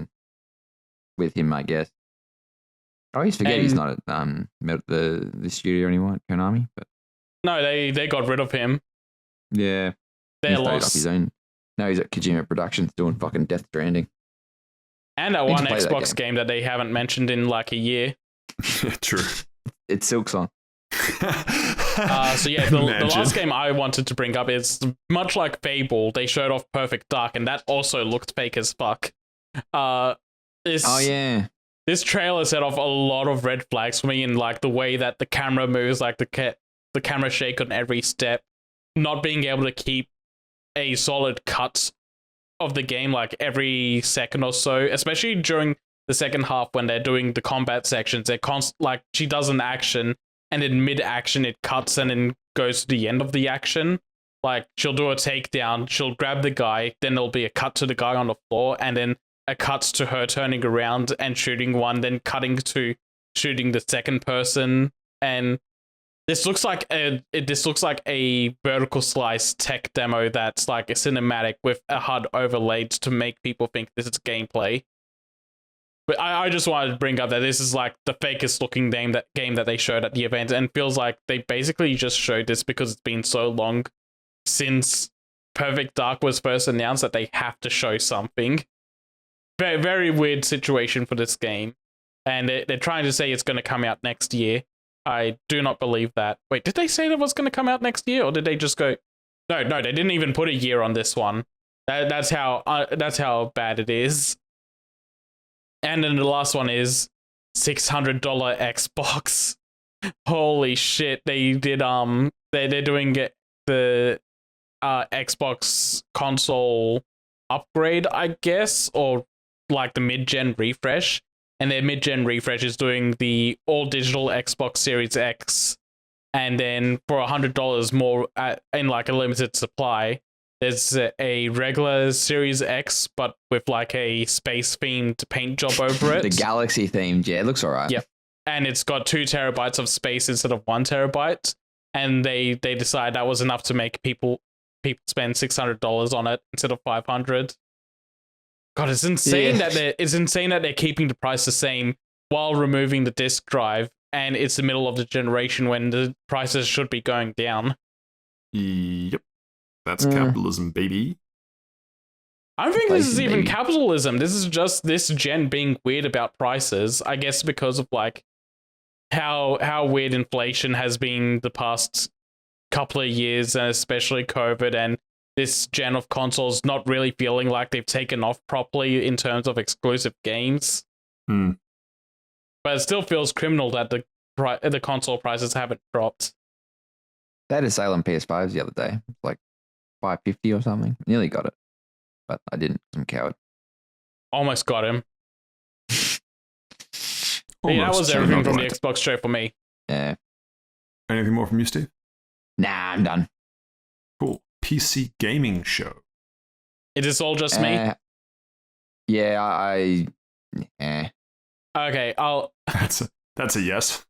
with him, I guess. I always forget he's not at the studio anymore at Konami. But no, they got rid of him. Yeah, They're lost. His own. Now he's at Kojima Productions doing fucking Death Stranding. And that one Xbox game that they haven't mentioned in like a year. True. It's Silksong. So yeah, the last game I wanted to bring up is much like Fable. They showed off Perfect Dark, and that also looked fake as fuck. This trailer set off a lot of red flags for me in like the way that the camera moves, like the camera shake on every step, not being able to keep a solid cut of the game like every second or so, especially during the second half when they're doing the combat sections. They're like she does an action, and in mid-action it cuts and then goes to the end of the action. Like, she'll do a takedown, she'll grab the guy, then there'll be a cut to the guy on the floor, and then a cut to her turning around and shooting one, then cutting to shooting the second person. And this looks like a vertical slice tech demo that's like a cinematic with a HUD overlaid to make people think this is gameplay. But I just wanted to bring up that this is like the fakest looking game that they showed at the event, and feels like they basically just showed this because it's been so long since Perfect Dark was first announced that they have to show something. Very, very weird situation for this game. And they're trying to say it's going to come out next year. I do not believe that. Wait, did they say it was going to come out next year, or did they just go... No, they didn't even put a year on this one. That's how bad it is. And then the last one is $600 Xbox. Holy shit! They did they're doing the Xbox console upgrade, I guess, or like the mid-gen refresh. And their mid-gen refresh is doing the all-digital Xbox Series X, and then for $100 more in like a limited supply, there's a regular Series X, but with like a space-themed paint job over it. The galaxy themed, yeah, it looks alright. Yep. and it's got 2 terabytes of space instead of 1 terabyte, and they decided that was enough to make people spend $600 on it instead of $500. God, it's insane that they're keeping the price the same while removing the disk drive, and it's the middle of the generation when the prices should be going down. Yep. That's capitalism, baby. I don't think this is even capitalism. This is just this gen being weird about prices. I guess because of like how weird inflation has been the past couple of years, and especially COVID, and this gen of consoles not really feeling like they've taken off properly in terms of exclusive games. But it still feels criminal that the console prices haven't dropped. They had a sale on PS5s the other day, like $550 or something. Nearly got it, but I didn't. I'm a coward. Almost got him. Yeah, that was everything from the Xbox show for me. Yeah. Anything more from you, Steve? Nah, I'm done. Cool. PC gaming show. Is this all just me? Yeah, Okay, I'll. That's a yes.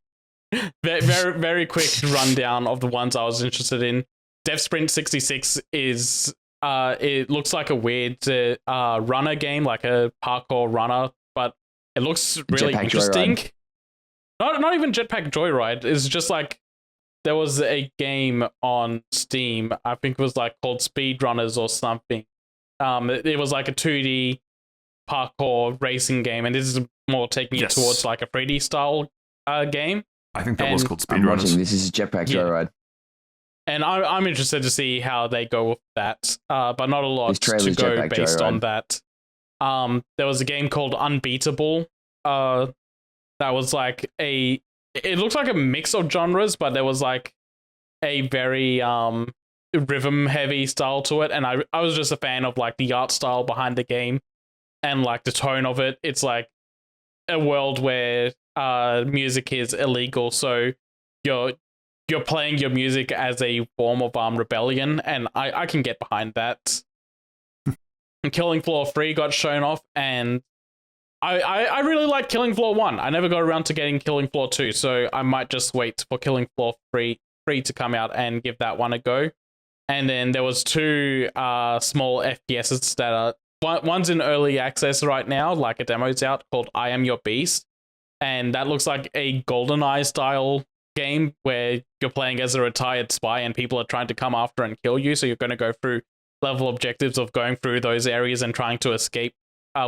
Very, very quick rundown of the ones I was interested in. Dev Sprint 66 is it looks like a weird runner game, like a parkour runner, but it looks really interesting. Not even Jetpack Joyride. It's just like there was a game on Steam. I think it was like called Speedrunners or something. It was like a 2D parkour racing game, and this is more taking it towards like a 3D style game. I think that was called Speedrunners. This is Jetpack Joyride. And I'm interested to see how they go with that, but not a lot to go based on that. There was a game called Unbeatable. That was like it looks like a mix of genres, but there was like a very rhythm heavy style to it, and I was just a fan of like the art style behind the game and like the tone of it. It's like a world where music is illegal, so you're playing your music as a form of rebellion, and I can get behind that. Killing Floor 3 got shown off, and I really like Killing Floor 1. I never got around to getting Killing Floor 2, so I might just wait for Killing Floor 3 to come out and give that one a go. And then there was 2 small FPSs that are one's in early access right now, like a demo's out, called I Am Your Beast, and that looks like a GoldenEye style game where you're playing as a retired spy and people are trying to come after and kill you, so you're going to go through level objectives of going through those areas and trying to escape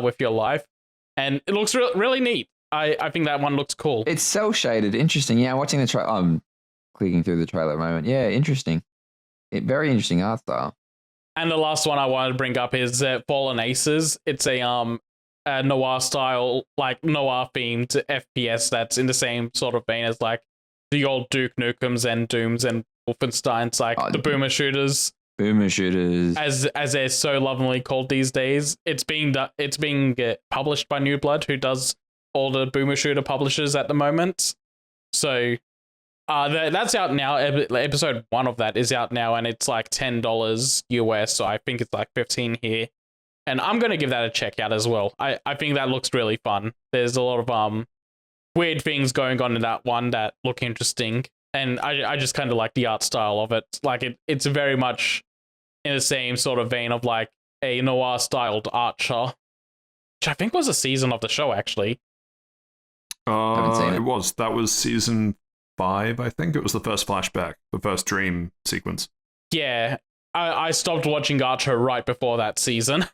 with your life. And it looks really neat. I think that one looks cool. It's cel shaded. Interesting. Yeah, watching the trailer. I'm clicking through the trailer at the moment. Yeah, interesting. Very interesting art style. And the last one I wanted to bring up is Fallen Aces. It's a noir style, like noir themed FPS that's in the same sort of vein as like the old Duke Nukems and Dooms and Wolfensteins, like the boomer shooters. Boomer shooters, as they're so lovingly called these days. It's being published by New Blood, who does all the boomer shooter publishers at the moment. So that's out now. Episode 1 of that is out now, and it's like $10 US. So I think it's like 15 here, and I'm gonna give that a check out as well. I think that looks really fun. There's a lot of weird things going on in that one that look interesting, and I just kind of like the art style of it. Like it's very much in the same sort of vein of like a noir styled Archer, which I think was a season of the show actually. It was. That was season 5, I think. It was the first flashback, the first dream sequence. Yeah, I stopped watching Archer right before that season,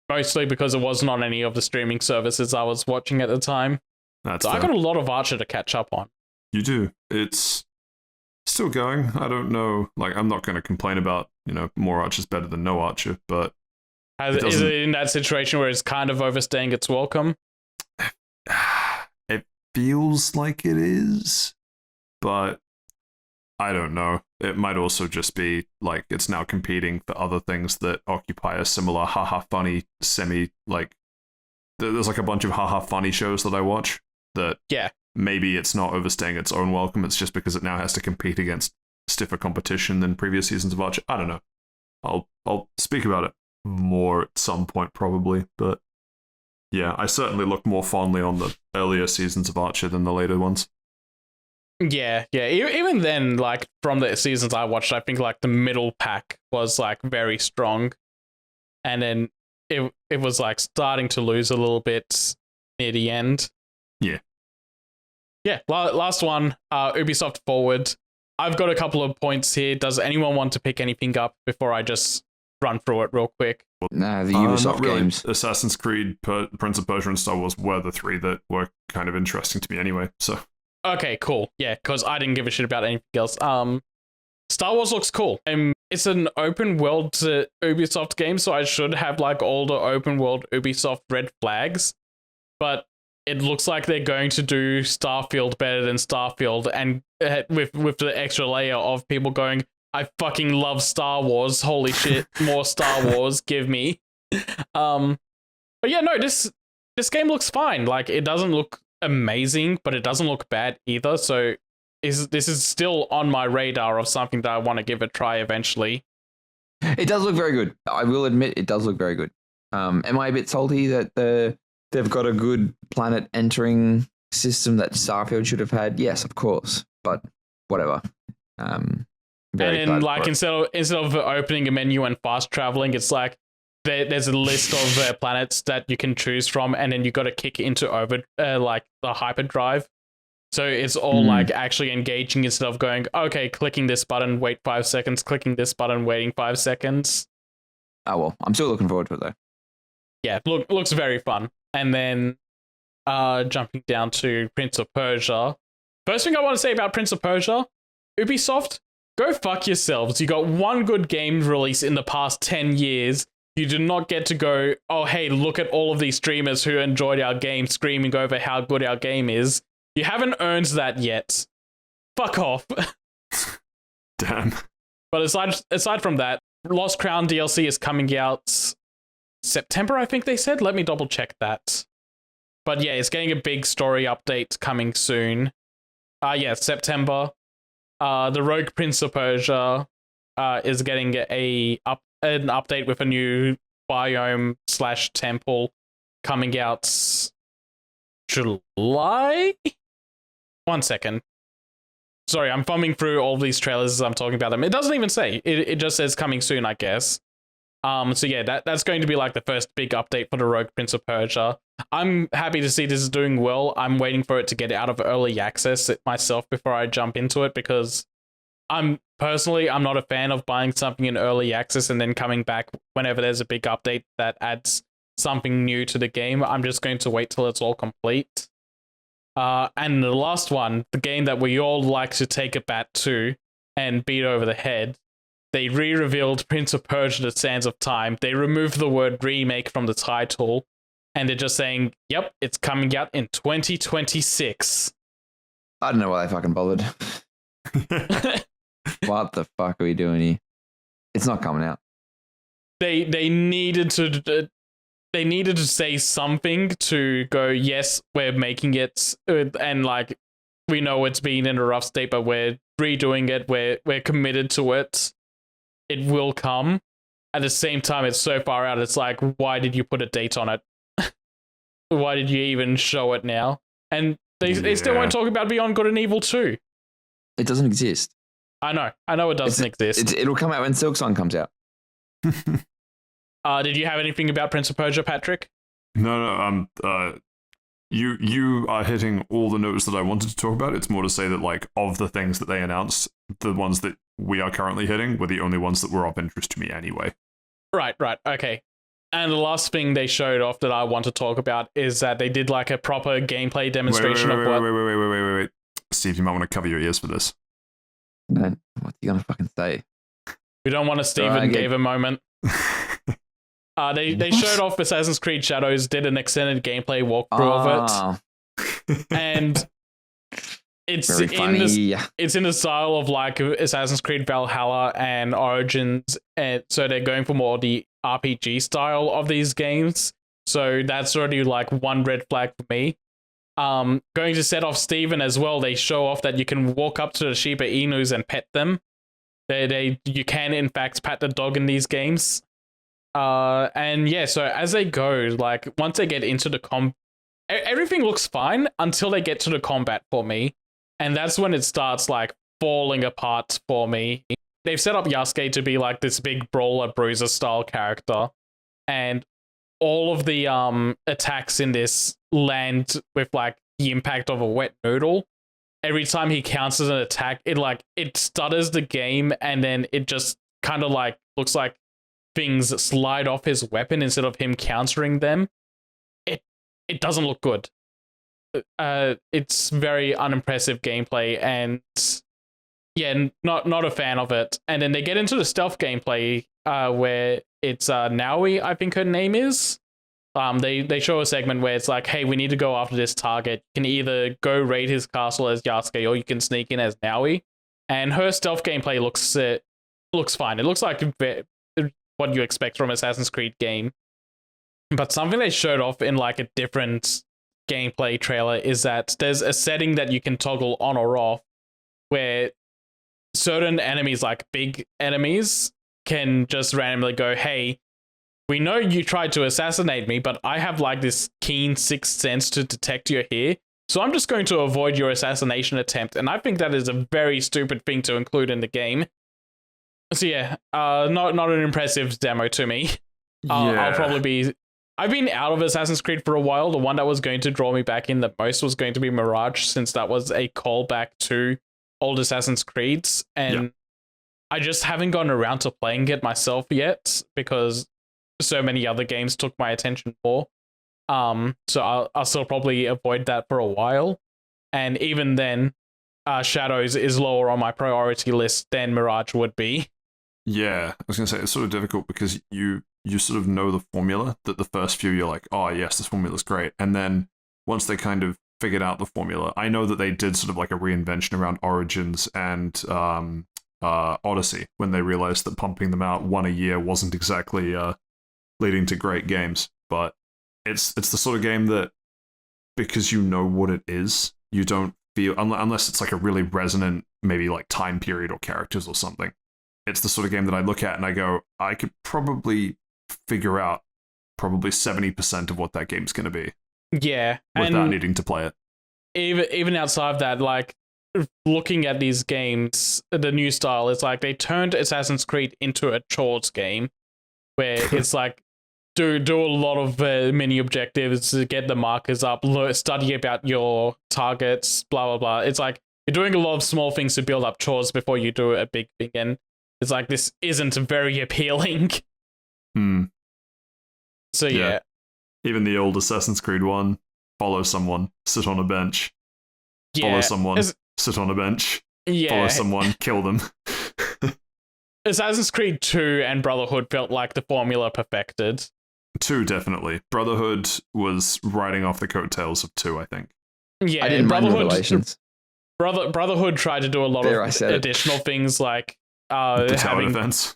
mostly because it wasn't on any of the streaming services I was watching at the time. I got a lot of Archer to catch up on. You do. It's still going. I don't know. Like, I'm not going to complain about, more Archer's better than no Archer, but... Is it in that situation where it's kind of overstaying its welcome? It feels like it is, but I don't know. It might also just be, like, it's now competing for other things that occupy a similar haha funny there's like a bunch of haha funny shows that I watch that maybe it's not overstaying its own welcome. It's just because it now has to compete against stiffer competition than previous seasons of Archer. I don't know. I'll speak about it more at some point probably, but Yeah, I certainly look more fondly on the earlier seasons of Archer than the later ones. Yeah. Even then, like from the seasons I watched, I think like the middle pack was like very strong, and then it was like starting to lose a little bit near the end. Yeah. Yeah. Last one, Ubisoft Forward. I've got a couple of points here. Does anyone want to pick anything up before I just run through it real quick? Nah, the Ubisoft not really. games. Assassin's Creed, Prince of Persia, and Star Wars were the three that were kind of interesting to me anyway. So okay, cool. Yeah, because I didn't give a shit about anything else. Star Wars looks cool. It's an open world Ubisoft game, so I should have like all the open world Ubisoft red flags. But it looks like they're going to do Starfield better than Starfield, and with the extra layer of people going, I fucking love Star Wars. Holy shit, more Star Wars, give me. But yeah, no, this game looks fine. Like, it doesn't look amazing, but it doesn't look bad either. So this is still on my radar of something that I want to give a try eventually. It does look very good. I will admit, it does look very good. Am I a bit salty that they've got a good planet entering system that Starfield should have had? Yes, of course, but whatever. And then, like, instead of opening a menu and fast traveling, it's like there's a list of planets that you can choose from, and then you got to kick into like the hyperdrive. So it's all like actually engaging instead of going, okay, clicking this button, wait 5 seconds, clicking this button, waiting 5 seconds. Oh well, I'm still looking forward to it though. Yeah, looks very fun. And then jumping down to Prince of Persia. First thing I want to say about Prince of Persia, Ubisoft, go fuck yourselves. You got one good game release in the past 10 years. You do not get to go, oh, hey, look at all of these streamers who enjoyed our game screaming over how good our game is. You haven't earned that yet. Fuck off. Damn. But aside from that, Lost Crown DLC is coming out September, I think they said. Let me double check that. But yeah, it's getting a big story update coming soon. Yeah, September. The Rogue Prince of Persia is getting an update with a new biome / temple coming out July? 1 second. Sorry, I'm thumbing through all these trailers as I'm talking about them. It doesn't even say. It just says coming soon, I guess. So yeah, that's going to be like the first big update for the Rogue Prince of Persia. I'm happy to see this is doing well. I'm waiting for it to get out of early access myself before I jump into it, because I'm not a fan of buying something in early access and then coming back whenever there's a big update that adds something new to the game. I'm just going to wait till it's all complete. And the last one, the game that we all like to take a bat to and beat over the head, they re-revealed Prince of Persia: The Sands of Time. They removed the word remake from the title, and they're just saying, yep, it's coming out in 2026. I don't know why they fucking bothered. What the fuck are we doing here? It's not coming out. They needed to say something to go, yes, we're making it, and like, we know it's been in a rough state, but we're redoing it. We're committed to it. It will come. At the same time, it's so far out. It's like, why did you put a date on it? Why did you even show it now? And they still won't talk about Beyond Good and Evil 2. It doesn't exist. I know it doesn't exist. It'll come out when Silksong comes out. Did you have anything about Prince of Persia, Patrick? No. You are hitting all the notes that I wanted to talk about. It's more to say that, like, of the things that they announced, the ones that we are currently hitting were the only ones that were of interest to me anyway. Right, okay. And the last thing they showed off that I want to talk about is that they did like a proper gameplay demonstration of what... Wait. Steve, you might want to cover your ears for this. Man, what's he gonna fucking say? We don't want a Steven gave a moment. They showed off Assassin's Creed Shadows, did an extended gameplay walkthrough of it, and it's in the style of like Assassin's Creed Valhalla and Origins, and so they're going for more the RPG style of these games. So that's already like one red flag for me. Going to set off Steven as well. They show off that you can walk up to the Shiba Inus and pet them. You can in fact pet the dog in these games. And yeah, so as they go, like once they get into the everything looks fine until they get to the combat for me. And that's when it starts like falling apart for me. They've set up Yasuke to be like this big brawler bruiser style character. And all of the attacks in this land with like the impact of a wet noodle. Every time he counters an attack, it stutters the game, and then it just kind of like looks like things slide off his weapon instead of him countering them. It doesn't look good. It's very unimpressive gameplay, and yeah, not a fan of it. And then they get into the stealth gameplay, where it's Naoi, I think her name is. They show a segment where it's like, hey, we need to go after this target. You can either go raid his castle as Yasuke, or you can sneak in as Naoi. And her stealth gameplay looks fine. It looks like what you expect from Assassin's Creed game. But something they showed off in like a different gameplay trailer is that there's a setting that you can toggle on or off, where certain enemies, like big enemies, can just randomly go, hey, we know you tried to assassinate me, but I have like this keen sixth sense to detect you're here, so I'm just going to avoid your assassination attempt. And I think that is a very stupid thing to include in the game. So yeah, not an impressive demo to me. I'll probably be... I've been out of Assassin's Creed for a while. The one that was going to draw me back in the most was going to be Mirage, since that was a callback to old Assassin's Creeds. And I just haven't gotten around to playing it myself yet, because so many other games took my attention more. So I'll still probably avoid that for a while. And even then, Shadows is lower on my priority list than Mirage would be. Yeah, I was going to say, it's sort of difficult because you sort of know the formula, that the first few you're like, oh yes, this formula's great. And then once they kind of figured out the formula, I know that they did sort of like a reinvention around Origins and Odyssey, when they realized that pumping them out one a year wasn't exactly leading to great games. But it's the sort of game that, because you know what it is, you don't feel, unless it's like a really resonant, maybe like time period or characters or something. It's the sort of game that I look at and I go, I could probably figure out probably 70% of what that game's going to be. Yeah. Without needing to play it. Even outside of that, like, looking at these games, the new style is like they turned Assassin's Creed into a chores game, where it's like, do a lot of mini objectives, get the markers up, study about your targets, blah, blah, blah. It's like you're doing a lot of small things to build up chores before you do a big thing. And it's like, this isn't very appealing. So yeah. Even the old Assassin's Creed one, follow someone, sit on a bench. Yeah. Follow someone, sit on a bench. Yeah. Follow someone, kill them. Assassin's Creed 2 and Brotherhood felt like the formula perfected. 2, definitely. Brotherhood was riding off the coattails of 2, I think. Yeah, I didn't mind Revelations. Brotherhood tried to do a lot of additional things, like the tower defense.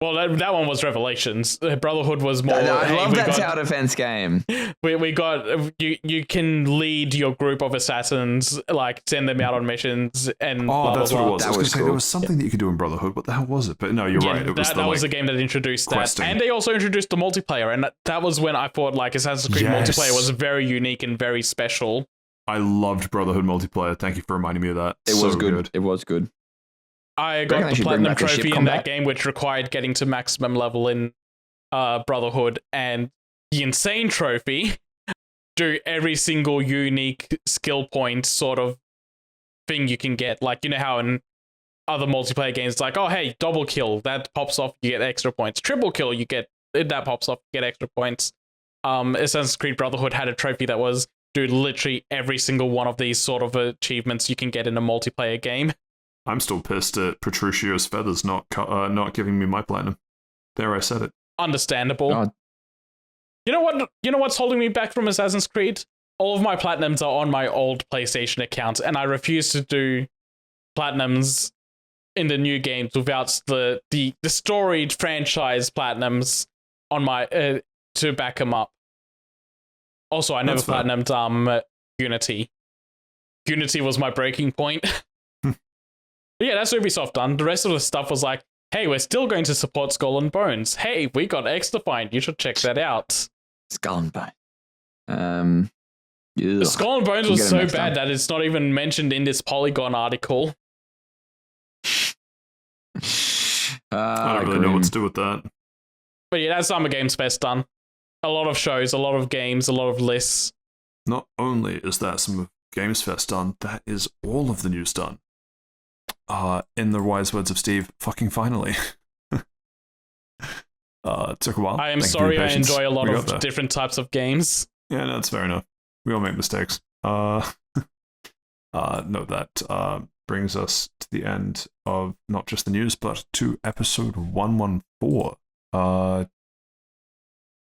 Well, that one was Revelations. Brotherhood was more. I love that tower defense game. We got you can lead your group of assassins, like send them out on missions, and that's what it was. That was cool. There was something that you could do in Brotherhood. What the hell was it? But no, you're right. It was that was the game that introduced questing. that, and they also introduced the multiplayer, and that was when I thought like Assassin's Creed multiplayer was very unique and very special. I loved Brotherhood multiplayer. Thank you for reminding me of that. It was good. It was good. I got the platinum trophy in that game, which required getting to maximum level in Brotherhood, and the insane trophy, do every single unique skill point sort of thing you can get. Like, you know how in other multiplayer games, it's like, oh, hey, double kill, that pops off, you get extra points. Triple kill, that pops off, you get extra points. Assassin's Creed Brotherhood had a trophy that was, do literally every single one of these sort of achievements you can get in a multiplayer game. I'm still pissed at Petruccio's feathers not giving me my platinum. There, I said it. Understandable. God. You know what? You know what's holding me back from Assassin's Creed? All of my platinums are on my old PlayStation account, and I refuse to do platinums in the new games without the storied franchise platinums on my to back them up. Also, I never platinumed Unity. Unity was my breaking point. But yeah, that's Ubisoft done. The rest of the stuff was like, Hey, we're still going to support Skull and Bones. Hey, we got X Defined. You should check that out. Skull and Bone. Skull and Bones was so bad that it's not even mentioned in this Polygon article. I don't really know what to do with that. But yeah, that's Summer Games Fest done. A lot of shows, a lot of games, a lot of lists. Not only is that Summer Games Fest done, that is all of the news done. In the wise words of Steve, fucking finally. It took a while. I am sorry, I enjoy a lot of different types of games. Yeah, no, that's fair enough. We all make mistakes. No, that brings us to the end of not just the news, but to episode 114.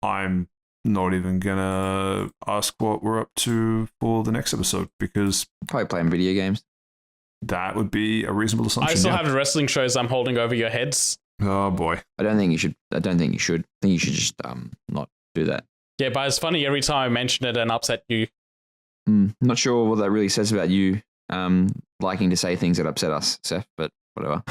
I'm not even gonna ask what we're up to for the next episode, because probably playing video games. That would be a reasonable assumption. I still have wrestling shows I'm holding over your heads. Oh boy. I don't think you should. I think you should just not do that. Yeah, but it's funny every time I mention it and upset you. Not sure what that really says about you liking to say things that upset us, Seth, but whatever.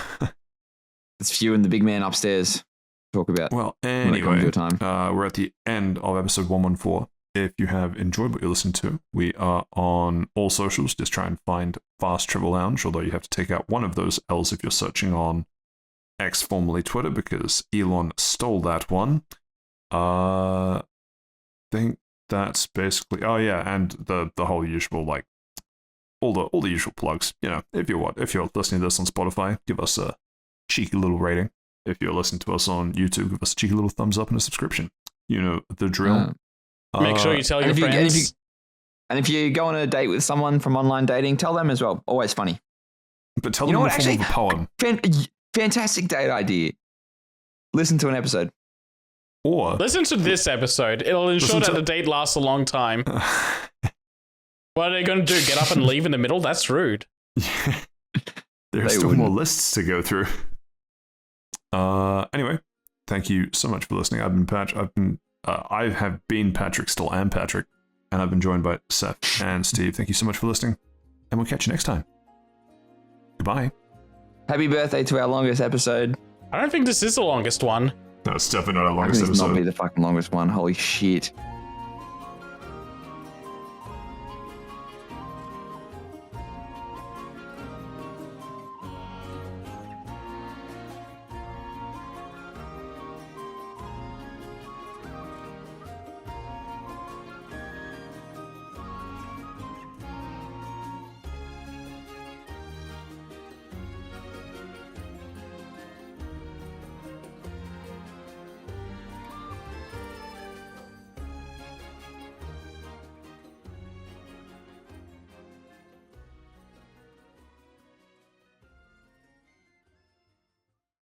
It's you and the big man upstairs to talk about. Well, anyway, we're at the end of episode 114. If you have enjoyed what you listened to, we are on all socials. Just try and find Fast Travel Lounge, although you have to take out one of those L's if you're searching on X, formerly Twitter, because Elon stole that one. I think that's basically. Oh yeah, and the whole usual, like all the usual plugs. You know, if you're listening to this on Spotify, give us a cheeky little rating. If you're listening to us on YouTube, give us a cheeky little thumbs up and a subscription. You know the drill. Make sure you tell your friends. And if you go on a date with someone from online dating, tell them as well. Always funny. But tell them in the form of a poem. Fantastic date idea. Listen to an episode. Or listen to this episode. It'll ensure that the date lasts a long time. What are they going to do? Get up and leave in the middle? That's rude. There are still more lists to go through. Anyway, thank you so much for listening. I have been Patrick, still am Patrick, and I've been joined by Seth and Steve. Thank you so much for listening, and we'll catch you next time. Goodbye. Happy birthday to our longest episode. I don't think this is the longest one. No, it's definitely not our longest episode. It's not be the fucking longest one. Holy shit.